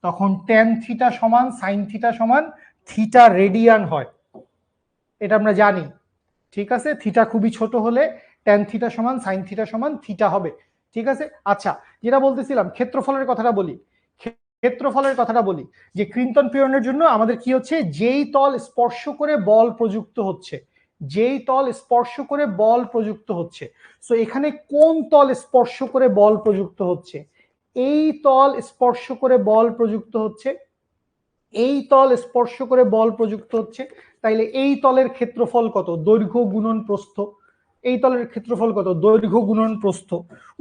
তখন টেন থিটা সমান সাইন থিটা সমান থিটা রেডিয়ান হয়, এটা আমরা জানি, ঠিক আছে। থিটা খুবই ছোট হলে টেন থিটা সমান সাইন থিটা সমান থিটা হবে, ঠিক আছে। আচ্ছা, যেটা বলতেছিলাম ক্ষেত্রফলের কথাটা বলি, ক্ষেত্রফলের কথাটা বলি, যে ক্রিম্পটন পীড়নের জন্য আমাদের কি হচ্ছে, যেই তল স্পর্শ করে বল প্রযুক্ত হচ্ছে, যেই তল স্পর্শ করে বল প্রযুক্ত হচ্ছে। সো এখানে কোন তল স্পর্শ করে বল প্রযুক্ত হচ্ছে? এই তল স্পর্শ করে বল প্রযুক্ত হচ্ছে, এই তল স্পর্শ করে বল প্রযুক্ত হচ্ছে। তাইলে এই তলের ক্ষেত্রফল কত? দৈর্ঘ্য গুণন প্রস্থ। এই তলের ক্ষেত্রফল কত? দৈর্ঘ্য গুণন প্রস্থ।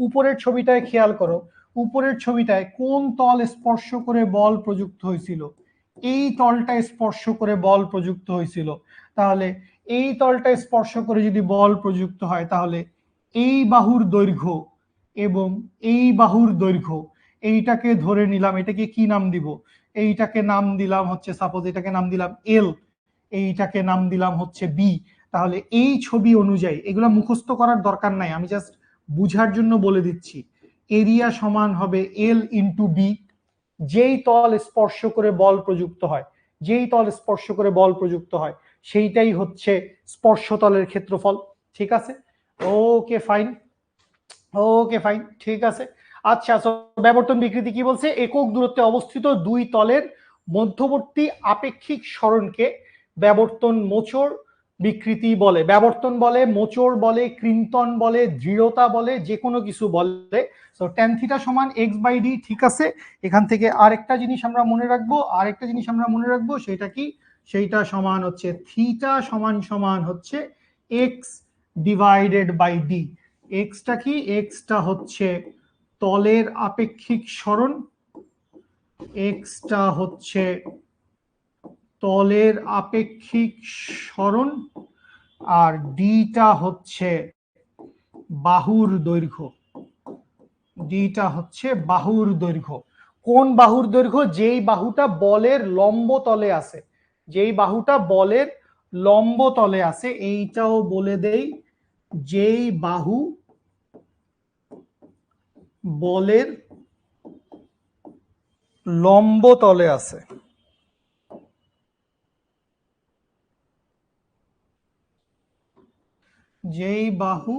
উপরের ছবিটায় খেয়াল করো, উপরের ছবিটায় কোন তল স্পর্শ করে বল প্রযুক্ত হয়েছিল? এই তলটা স্পর্শ করে বল প্রযুক্ত হয়েছিল। তাহলে এই তলটা স্পর্শ করে যদি বল প্রযুক্ত হয়, তাহলে এই বাহুর দৈর্ঘ্য এবং এই বাহুর দৈর্ঘ্য, এইটাকে ধরে নিলাম, এটাকে কি নাম দিব? এইটাকে নাম দিলাম হচ্ছে, সাপোজ এটাকে নাম দিলাম এল, এইটাকে নাম দিলাম হচ্ছে বি। তাহলে এই ছবি অনুযায়ী, এগুলো মুখস্থ করার দরকার নাই, আমি জাস্ট বুঝার জন্য বলে দিচ্ছি, এরিয়া সমান হবে এল ইন্টু বি। যেই তল স্পর্শ করে বল প্রযুক্ত হয়, যেই তল স্পর্শ করে বল প্রযুক্ত হয়, সেইটাই হচ্ছে স্পর্শতলের ক্ষেত্রফল, ঠিক আছে। ওকে ফাইন, ওকে ফাইন, ঠিক আছে। আচ্ছা, ব্যাবর্তন বিকৃতি কি বলছে? একক দূরত্বে অবস্থিত দুই তলের মধ্যবর্তী আপেক্ষিক সরণকে ব্যাবর্তন মোচড় বিকৃতি বলে। ব্যাবর্তন বলে, মোচড় বলে, ক্রিম্পটন বলে, দৃঢ়তা বলে, যে কোনো কিছু বলে। সো ট্যান থিটা সমান এক্স বাই ডি, ঠিক আছে। এখান থেকে আরেকটা জিনিস আমরা মনে রাখবো, আরেকটা জিনিস আমরা মনে রাখবো, সেটা কি? সেইটা সমান হচ্ছে থিটা সমান সমান হচ্ছে এক্স ডিভাইডেড বাই ডি। এক্সটা কি? এক্সটা হচ্ছে তলের আপেক্ষিক সরণ, এক্সটা হচ্ছে তলের আপেক্ষিক সরণ, আর ডিটা হচ্ছে বাহুর দৈর্ঘ্য, ডিটা হচ্ছে বাহুর দৈর্ঘ্য। কোন বাহুর দৈর্ঘ্য? যেই বাহুটা বলের লম্ব তলে আছে, যেই বাহুটা বলের লম্ব তলে আছে, এইটাও বলে দেই, যেই বাহু বলের লম্ব তলে আছে। যেই বাহু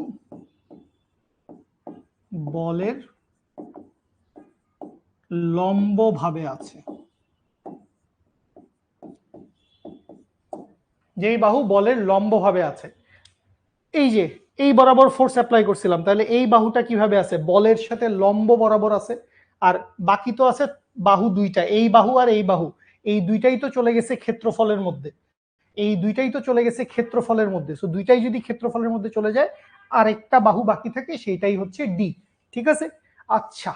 বলের লম্ব ভাবে আছে, যেই বাহু বলের লম্ব ভাবে আছে। এই যে এই বরাবর ফোর্স অ্যাপ্লাই করছিলাম, তাহলে এই বাহুটা কিভাবে আছে, বলের সাথে লম্ব বরাবর আছে। আর বাকি তো আছে বাহু দুইটা, এই বাহু আর এই বাহু, এই দুইটাই তো চলে গেছে ক্ষেত্রফলের মধ্যে, এই দুইটাই তো চলে গেছে ক্ষেত্রফলের মধ্যে। সো দুইটাই যদি ক্ষেত্রফলের মধ্যে চলে যায়, আর একটা বাহু বাকি থাকে, সেইটাই হচ্ছে ডি। ঠিক আছে, আচ্ছা,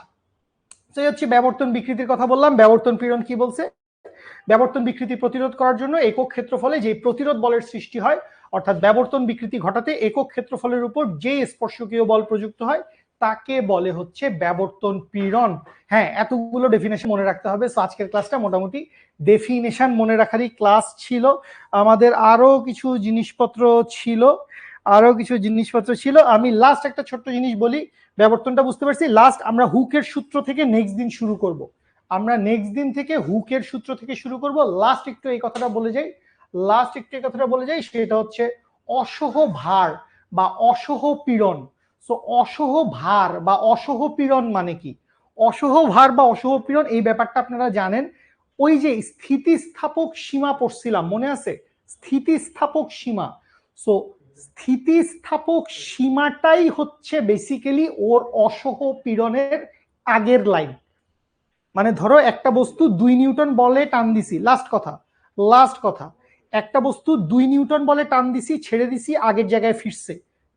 তো হচ্ছে ব্যাবর্তন বিকৃতির কথা বললাম। ব্যাবর্তন পীড়ন কি বলছে, ব্যাবর্তন বিকৃতি প্রতিরোধ করার জন্য একক ক্ষেত্রফলে যে প্রতিরোধ বলের সৃষ্টি হয়, অর্থাৎ ব্যাবর্তন বিকৃতি ঘটাতে একক ক্ষেত্রফলের উপর যে স্পর্শকীয় বল প্রযুক্ত হয় তাকে বলে হচ্ছে ব্যাবর্তন পীড়ন। হ্যাঁ, এতগুলো ডেফিনেশন মনে রাখতে হবে। সো আজকের ক্লাসটা মোটামুটি ডেফিনেশন মনে রাখারই ক্লাস ছিল। আমাদের আরো কিছু জিনিসপত্র ছিল, আমি লাস্ট একটা ছোট্ট জিনিস বলি। ব্যাবর্তনটা বুঝতে পারছি, লাস্ট আমরা হুকের সূত্র থেকে নেক্সট দিন শুরু করব। আমরা নেক্সট দিন থেকে হুকের সূত্র থেকে শুরু করব। লাস্ট একটু এই কথাটা বলে যাই, সেটা হচ্ছে অসহ ভার বা অসহ পীড়ন। সো অসহ ভার বা অসহ পীড়ন মানে কি, অসহ ভার বা অসহ পীড়ন এই ব্যাপারটা আপনারা জানেন। ওই যে স্থিতিস্থাপক সীমা পড়ছিলাম, মনে আছে, স্থিতিস্থাপক সীমা। সো স্থিতিস্থাপক সীমাটাই হচ্ছে বেসিক্যালি ওর অসহ পীড়নের আগের লাইন। মানে ধরো একটা বস্তু 2 নিউটন বলে টান দিছি, লাস্ট কথা, একটা বস্তু 2 নিউটন বলে টান দিছি, ছেড়ে দিছি, আগের জায়গায় ফিরছে।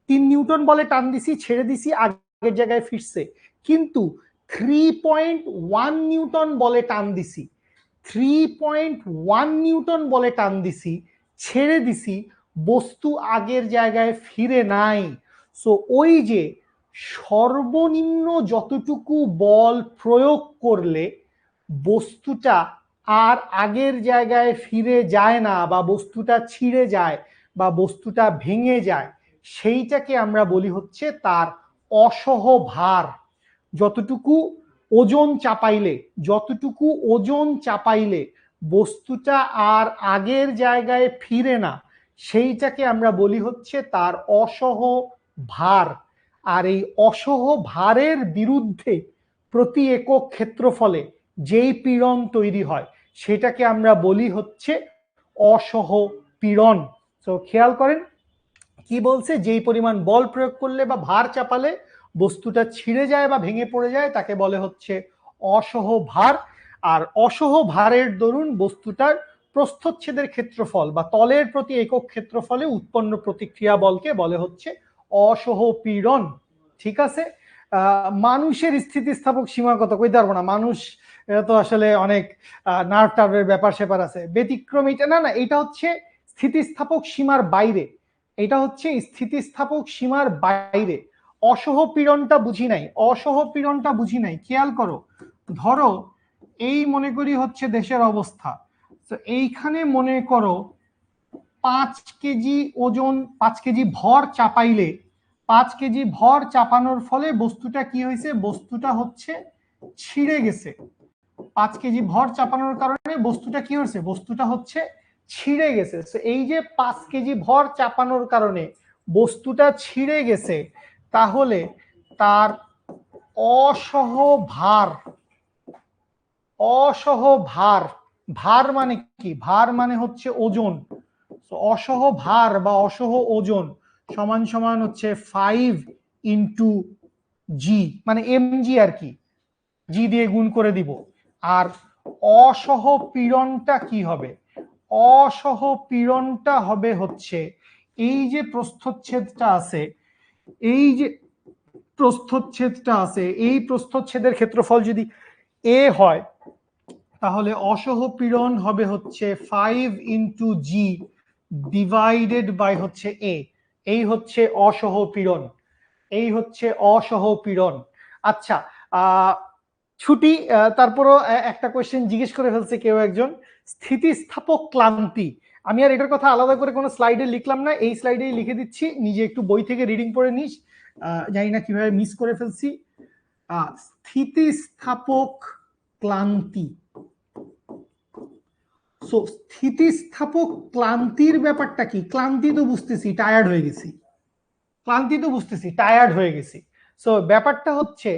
3 নিউটন বলে টান দিছি, ছেড়ে দিছি, আগের জায়গায় ফিরছে। কিন্তু 3.1 নিউটন বলে টান দিছি, 3.1 নিউটন বলে টান দিছি, ছেড়ে দিছি, বস্তু আগের জায়গায় ফিরে নাই। সো ওই যে সর্বনিম্ন যতটুকু বল প্রয়োগ করলে বস্তুটা আর আগের জায়গায় ফিরে যায় না, বা বস্তুটা ছিঁড়ে যায়, বা বস্তুটা ভেঙে যায়, সেইটাকে আমরা বলি হচ্ছে তার অসহ ভার। যতটুকু ওজন চাপাইলে বস্তুটা আর আগের জায়গায় ফিরে না, সেইটাকে আমরা বলি হচ্ছে তার অসহ ভার। আর এই অসহ ভারের বিরুদ্ধে প্রতি একক ক্ষেত্রফলে যেই পীড়ন তৈরি হয় সেটাকে আমরা বলি হচ্ছে অসহ পীড়ন। তো খেয়াল করেন কি বলছে, যেই পরিমাণ বল প্রয়োগ করলে বা ভার চাপালে বস্তুটা ছিঁড়ে যায় বা ভেঙে পড়ে যায় তাকে বলে হচ্ছে অসহ ভার। আর অসহ ভারের দরুন বস্তুটার প্রস্থচ্ছেদের ক্ষেত্রফল বা তলের প্রতি একক ক্ষেত্রফলে উৎপন্ন প্রতিক্রিয়া বলকে বলে হচ্ছে অসহ পীড়ন। ঠিক আছে, মানুষের স্থিতিস্থাপক সীমা কত কইতে পারবো না, মানুষ তো আসলে অনেক নার্ভ টার্ভের ব্যাপার স্যাপার আছে, ব্যতিক্রম এটা না, এটা হচ্ছে স্থিতিস্থাপক সীমার বাইরে, এটা হচ্ছে স্থিতিস্থাপক সীমার বাইরে। অসহ পীড়নটা বুঝি নাই, খেয়াল করো। ধরো এই মনে করি হচ্ছে দেশের অবস্থা, তো এইখানে মনে করো 5 কেজি ওজন, 5 কেজি ভর চাপাইলে, 5 কেজি ভর চাপানোর ফলে বস্তুটা কি হয়েছে, বস্তুটা হচ্ছে ছিঁড়ে গেছে। 5 কেজি ভর চাপানোর কারণে বস্তুটা কি হয়েছে, বস্তুটা হচ্ছে ছিঁড়ে গেছে। এই যে 5 কেজি ভর চাপানোর কারণে বস্তুটা ছিঁড়ে গেছে, তাহলে তার অসহ ভার, ভার মানে কি, ভার মানে হচ্ছে ওজন। অসহ ভার বা অসহ ওজন সমান সমান হচ্ছে 5 × g, মানে mg আর কি, জি দিয়ে গুণ করে দিব। আর অসহ পীড়নটা কি হবে, অসহ পীড়নটা হবে হচ্ছে এই যে প্রস্থচ্ছেদটা আছে, এই প্রস্থচ্ছেদের ক্ষেত্রফল যদি a হয়, তাহলে অসহ পীড়ন হবে হচ্ছে 5 × g ডিভাইডেড বাই হচ্ছে a। এই হচ্ছে অসহ পীড়ন। আচ্ছা, ছুটি, তারপরও একটা কোয়েশ্চেন জিজ্ঞেস করে ফেলছে কেউ একজন, স্থিতিস্থাপক ক্লান্তি আমি আর এটার কথা আলাদা করে কোনো স্লাইডে লিখলাম না, এই স্লাইডেই লিখে দিচ্ছি, নিজে একটু বই থেকে রিডিং পড়ে নিস। জানি না কিভাবে মিস করে ফেলছি। স্থিতিস্থাপক ক্লান্তি। সো স্থিতিস্থাপক ক্লান্তির ব্যাপারটা কি? ক্লান্তি তো বুঝতেছি, টায়ার্ড হয়ে গেছি। ক্লান্তি তো বুঝতেছি, টায়ার্ড হয়ে গেছি। সো ব্যাপারটা হচ্ছে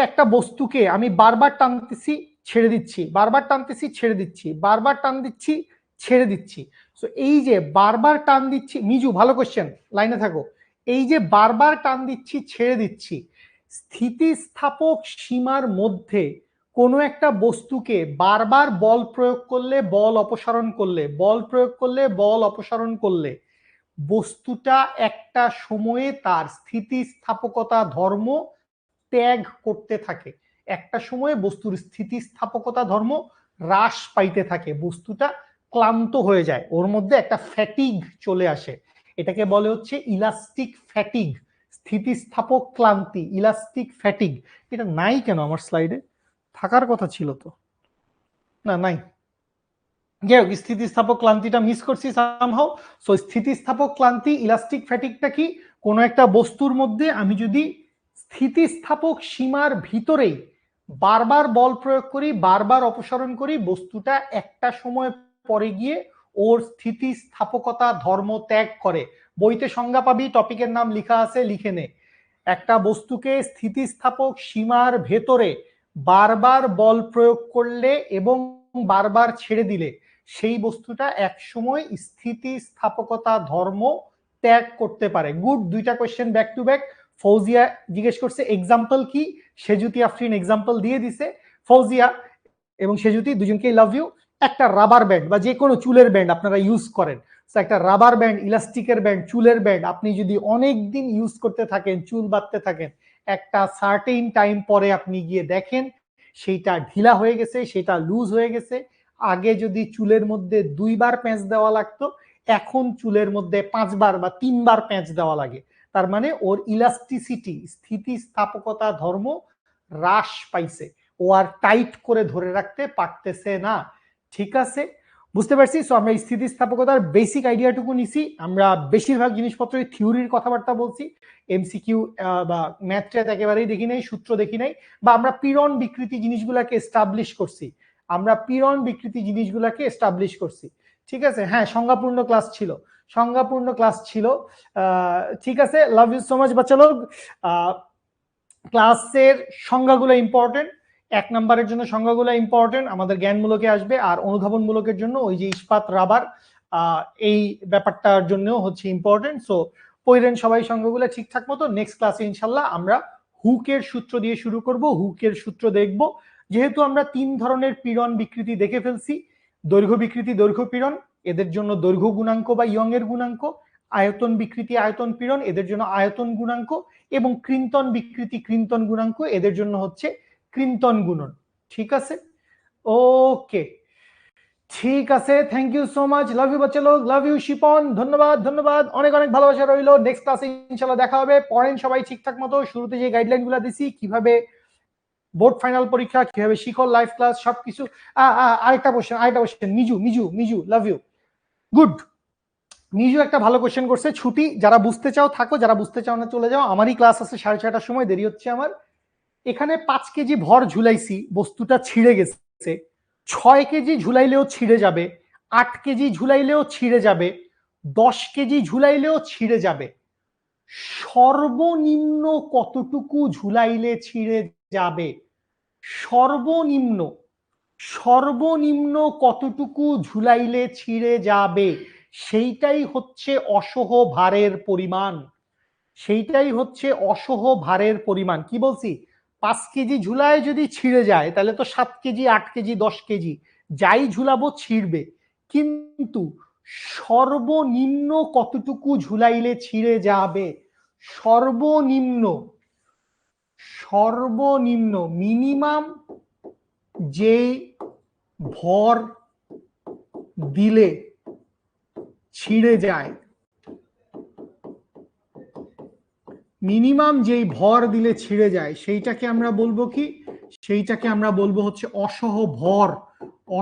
একটা বস্তুকে আমি বারবার টানতেছি, ছেড়ে দিচ্ছি, বারবার টানতেছি, ছেড়ে দিচ্ছি, বারবার টান দিচ্ছি, ছেড়ে দিচ্ছি। সো এই যে বারবার টান দিচ্ছি, মিজু ভালো কোশ্চেন, লাইনে থাকো। এই যে বারবার টান দিচ্ছি, ছেড়ে দিচ্ছি, স্থিতিস্থাপক সীমার মধ্যে কোনো একটা বস্তুকে বারবার বল প্রয়োগ করলে, বল অপসারণ করলে, বল প্রয়োগ করলে, বল অপসারণ করলে বস্তুটা একটা সময়ে তার স্থিতিস্থাপকতা ধর্ম ত্যাগ করতে থাকে। একটা সময়ে বস্তুর স্থিতিস্থাপকতা ধর্ম হ্রাস পাইতে থাকে, বস্তুটা ক্লান্ত হয়ে যায়, ওর মধ্যে একটা ফ্যাটিগ চলে আসে। এটাকে বলে হচ্ছে ইলাস্টিক ফ্যাটিগ। স্থিতিস্থাপক ক্লান্তি, ইলাস্টিক ফ্যাটিগ। এটা নাই কেন আমার স্লাইডে? থাকার কথা ছিল তো, না নাই। যাই হোক, স্থিতিস্থাপক ক্লান্তিটা মিস করছি সামহাও। সো স্থিতিস্থাপক ক্লান্তি, ইলাস্টিক ফ্যাটিকটা কি? কোনো একটা বস্তুর মধ্যে আমি যদি স্থিতিস্থাপক সীমার ভিতরেই বারবার বল প্রয়োগ করি, বারবার অপসারণ করি, বস্তুটা একটা সময় পরে গিয়ে ওর স্থিতিস্থাপকতা ধর্ম ত্যাগ করে। বইতে সংজ্ঞা পাবি, টপিকের নাম লেখা আছে, লিখে নে। একটা বস্তুকে স্থিতিস্থাপক সীমার ভেতরে বারবার বল প্রয়োগ করলে এবং বারবার ছেড়ে দিলে সেই বস্তুটা একসময় স্থিতিস্থাপকতা ধর্ম ত্যাগ করতে পারে। গুড, দুইটা question back to back. Fouzia জিজ্ঞেস করছে এক্সাম্পল কি, সেজুতি আফরিন এক্সাম্পল দিয়ে দিছে। ফৌজিয়া এবং সেজুতি দুজনকেই লাভ ইউ। একটা রাবার ব্যান্ড বা যে কোনো চুলের ব্যান্ড আপনারা ইউজ করেন, একটা রাবার ব্যান্ড, ইলাস্টিকের ব্যান্ড, চুলের ব্যান্ড আপনি যদি অনেক দিন ইউজ করতে থাকেন, চুল বাঁধতে থাকেন, একটা সার্টেইন টাইম পরে আপনি গিয়ে দেখেন সেইটা ঢিলা হয়ে গেছে, সেটা লুজ হয়ে গেছে। আগে যদি চুলের মধ্যে 2 বার প্যাঁচ দেওয়া লাগতো, এখন চুলের মধ্যে 5 বার বা 3 বার প্যাঁচ দেওয়া লাগে। তার মানে ওর ইলাস্টিসিটি, স্থিতিস্থাপকতা ধর্ম হ্রাস পাইছে, ও আর টাইট করে ধরে রাখতে পারতেছে না। ঠিক আছে, বুঝতে পারছি। সো আমরা স্থিতিস্থাপকতার বেসিক আইডিয়াটুকু নিছি। আমরা বেশিরভাগ জিনিসপত্রের থিওরির কথাবার্তা বলছি, এমসিকিউ বা ম্যাথ একেবারেই দেখি নাই, সূত্র দেখি নাই। বা আমরা পীড়ন বিকৃতি জিনিসগুলোকে এস্টাবলিশ করছি, আমরা পীড়ন বিকৃতি জিনিসগুলোকে এস্টাবলিশ করছি। ঠিক আছে, হ্যাঁ সংজ্ঞাপূর্ণ ক্লাস ছিল, সংজ্ঞাপূর্ণ ক্লাস ছিল। ঠিক আছে, লাভ ইউ সো মাচ বাচ্চা লোক। ক্লাসের সংজ্ঞাগুলো ইম্পর্টেন্ট। 1 নম্বরের জন্য সংজ্ঞাগুলো ইম্পর্টেন্ট, আমাদের জ্ঞানমূলকে আসবে। আর অনুধাবনমূলকের জন্য ওই যে ইস্পাত রাবার এই ব্যাপারটার জন্য হচ্ছে ইম্পর্টেন্ট। সো পড়েন সবাই সংজ্ঞাগুলো ঠিকঠাক মতো। নেক্সট ক্লাসে ইনশাল্লাহ আমরা হুকের সূত্র দিয়ে শুরু করব, হুকের সূত্র দেখব। যেহেতু আমরা 3 ধরনের পীড়ন বিকৃতি দেখে ফেলছি, দৈর্ঘ্য বিকৃতি, দৈর্ঘ্য পীড়ন, এদের জন্য দৈর্ঘ্য গুণাঙ্ক বা ইয়ং এর গুণাঙ্ক। আয়তন বিকৃতি, আয়তন পীড়ন, এদের জন্য আয়তন গুণাঙ্ক। এবং কৃন্তন বিকৃতি, কৃন্তন গুণাঙ্ক, এদের জন্য হচ্ছে কৃন্তন গুণন। ঠিক আছে, ওকে, ঠিক আছে, thank you so much, love you বাচ্চা লোক, লাভ ইউ শিপন, ধন্যবাদ ধন্যবাদ, অনেক অনেক ভালোবাসা রইলো। নেক্সট ক্লাসে ইনশাআল্লাহ দেখা হবে। পড়েন সবাই ঠিকঠাক মতো, শুরুতে যে গাইডলাইন গুলো দিছি, কিভাবে বোর্ড ফাইনাল পরীক্ষা, কিভাবে শিখো, লাইভ ক্লাস সবকিছু। আরেকটা question, Miju Miju Miju, love you, good. Miju একটা ভালো কোশ্চেন করছে, ছুটি, যারা বুঝতে চাও থাকো, যারা বুঝতে চাও না চলে যাও, আমারই ক্লাস আছে 6:30টার সময়, দেরি হচ্ছে আমার। এখানে 5 কেজি ভর ঝুলাইছি, বস্তুটা ছিঁড়ে গেছে। 6 কেজি ঝুলাইলেও ছিঁড়ে যাবে, 8 কেজি ঝুলাইলেও ছিঁড়ে যাবে, 10 কেজি ঝুলাইলেও ছিঁড়ে যাবে। সর্বনিম্ন কতটুকু ঝুলাইলে ছিঁড়ে যাবে? সর্বনিম্ন, সর্বনিম্ন কতটুকু ঝুলাইলে ছিঁড়ে যাবে? সেইটাই হচ্ছে অসহ ভারের পরিমাণ, সেইটাই হচ্ছে অসহ ভারের পরিমাণ। কি বলছি? 5 কেজি ঝুলায় যদি ছিঁড়ে যায়, তাহলে তো 7 কেজি, 8 কেজি, 10 কেজি যাই ঝুলাবো ছিঁড়বে। কিন্তু সর্বনিম্ন কতটুকু ঝুলাইলে ছিঁড়ে যাবে? সর্বনিম্ন, সর্বনিম্ন মিনিমাম যে ভর দিলে ছিঁড়ে যায়, মিনিমাম যেই ভর দিলে ছিঁড়ে যায়, সেইটাকে আমরা বলবো কি? সেইটাকে আমরা বলবো হচ্ছে অসহ ভর।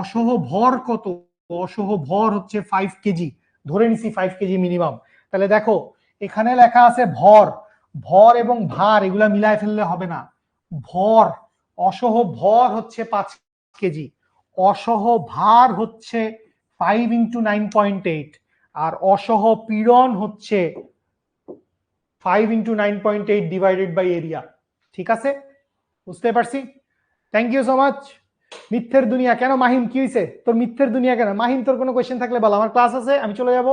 অসহ ভর কত? অসহ ভর হচ্ছে 5 কেজি, ধরে নিছি 5 কেজি মিনিমাম। তাহলে দেখো এখানে লেখা আছে ভর, ভর এবং ভার এগুলা মিলায় ফেললে হবে না। ভর, অসহ ভর হচ্ছে 5 কেজি, অসহ ভার হচ্ছে 5 ইন্টু 9.8, আর অসহ পীড়ন হচ্ছে 5 ইন্টু 9.8 ডিভাইডেড বাই এরিয়া। ঠিক আছে, বুঝতে পারছি। Thank you so much. মিথ্যের দুনিয়া কেন মাহিম, কি হয়েছে তোর মিথ্যের দুনিয়া কেন? মাহিম তোর কোনো কোয়েশ্চেন থাকলে বল, আমার ক্লাস আছে, আমি চলে যাব,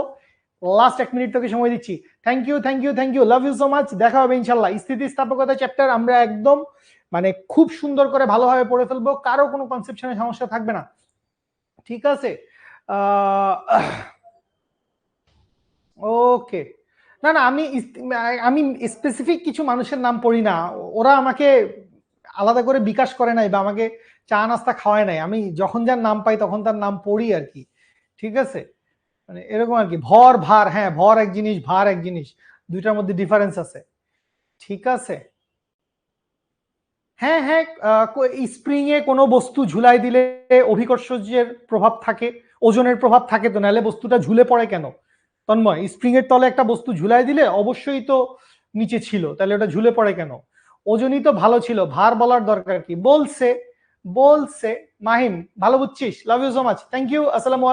লাস্ট 1 মিনিট তোকে সময় দিচ্ছি। Thank you thank you thank you, love you so much. দেখা হবে ইনশাল্লাহ। স্থিতিস্থাপকতা চ্যাপ্টার আমরা একদম মানে খুব সুন্দর করে ভালোভাবে পড়ে ফেলবো, কারো কোনো কনসেপশনের সমস্যা থাকবে না। ঠিক আছে, ওকে। না না, আমি স্পেসিফিক কিছু মানুষের নাম পড়ি না, ওরা আমাকে আলাদা করে বিকাশ করে নাই বা আমাকে চা নাস্তা খাওয়ায় নাই, আমি যখন যার নাম পাই তখন তার নাম পড়ি আর কি। ঠিক আছে, মানে এরকম আর কি। ভর ভার, হ্যাঁ ভর এক জিনিস, ভার এক জিনিস, দুইটার মধ্যে ডিফারেন্স আছে। ঠিক আছে, হ্যাঁ হ্যাঁ, স্প্রিং এ কোনো বস্তু ঝুলাই দিলে অভিকর্ষের প্রভাব থাকে, ওজনের প্রভাব থাকে, তো নাহলে বস্তুটা ঝুলে পড়ে কেন? তন্ময়, স্প্রিং এর তলে একটা বস্তু ঝুলাই দিলে অবশ্যই তো নিচে ছিল, তাহলে ওটা ঝুলে পড়ে কেন? ওজনই তো ভালো ছিল, ভার বলার দরকার কি? বলছে বলছে। মাহিম ভালো বুঝছিস, love you so much, thank you, আসসালামু আলাইকুম।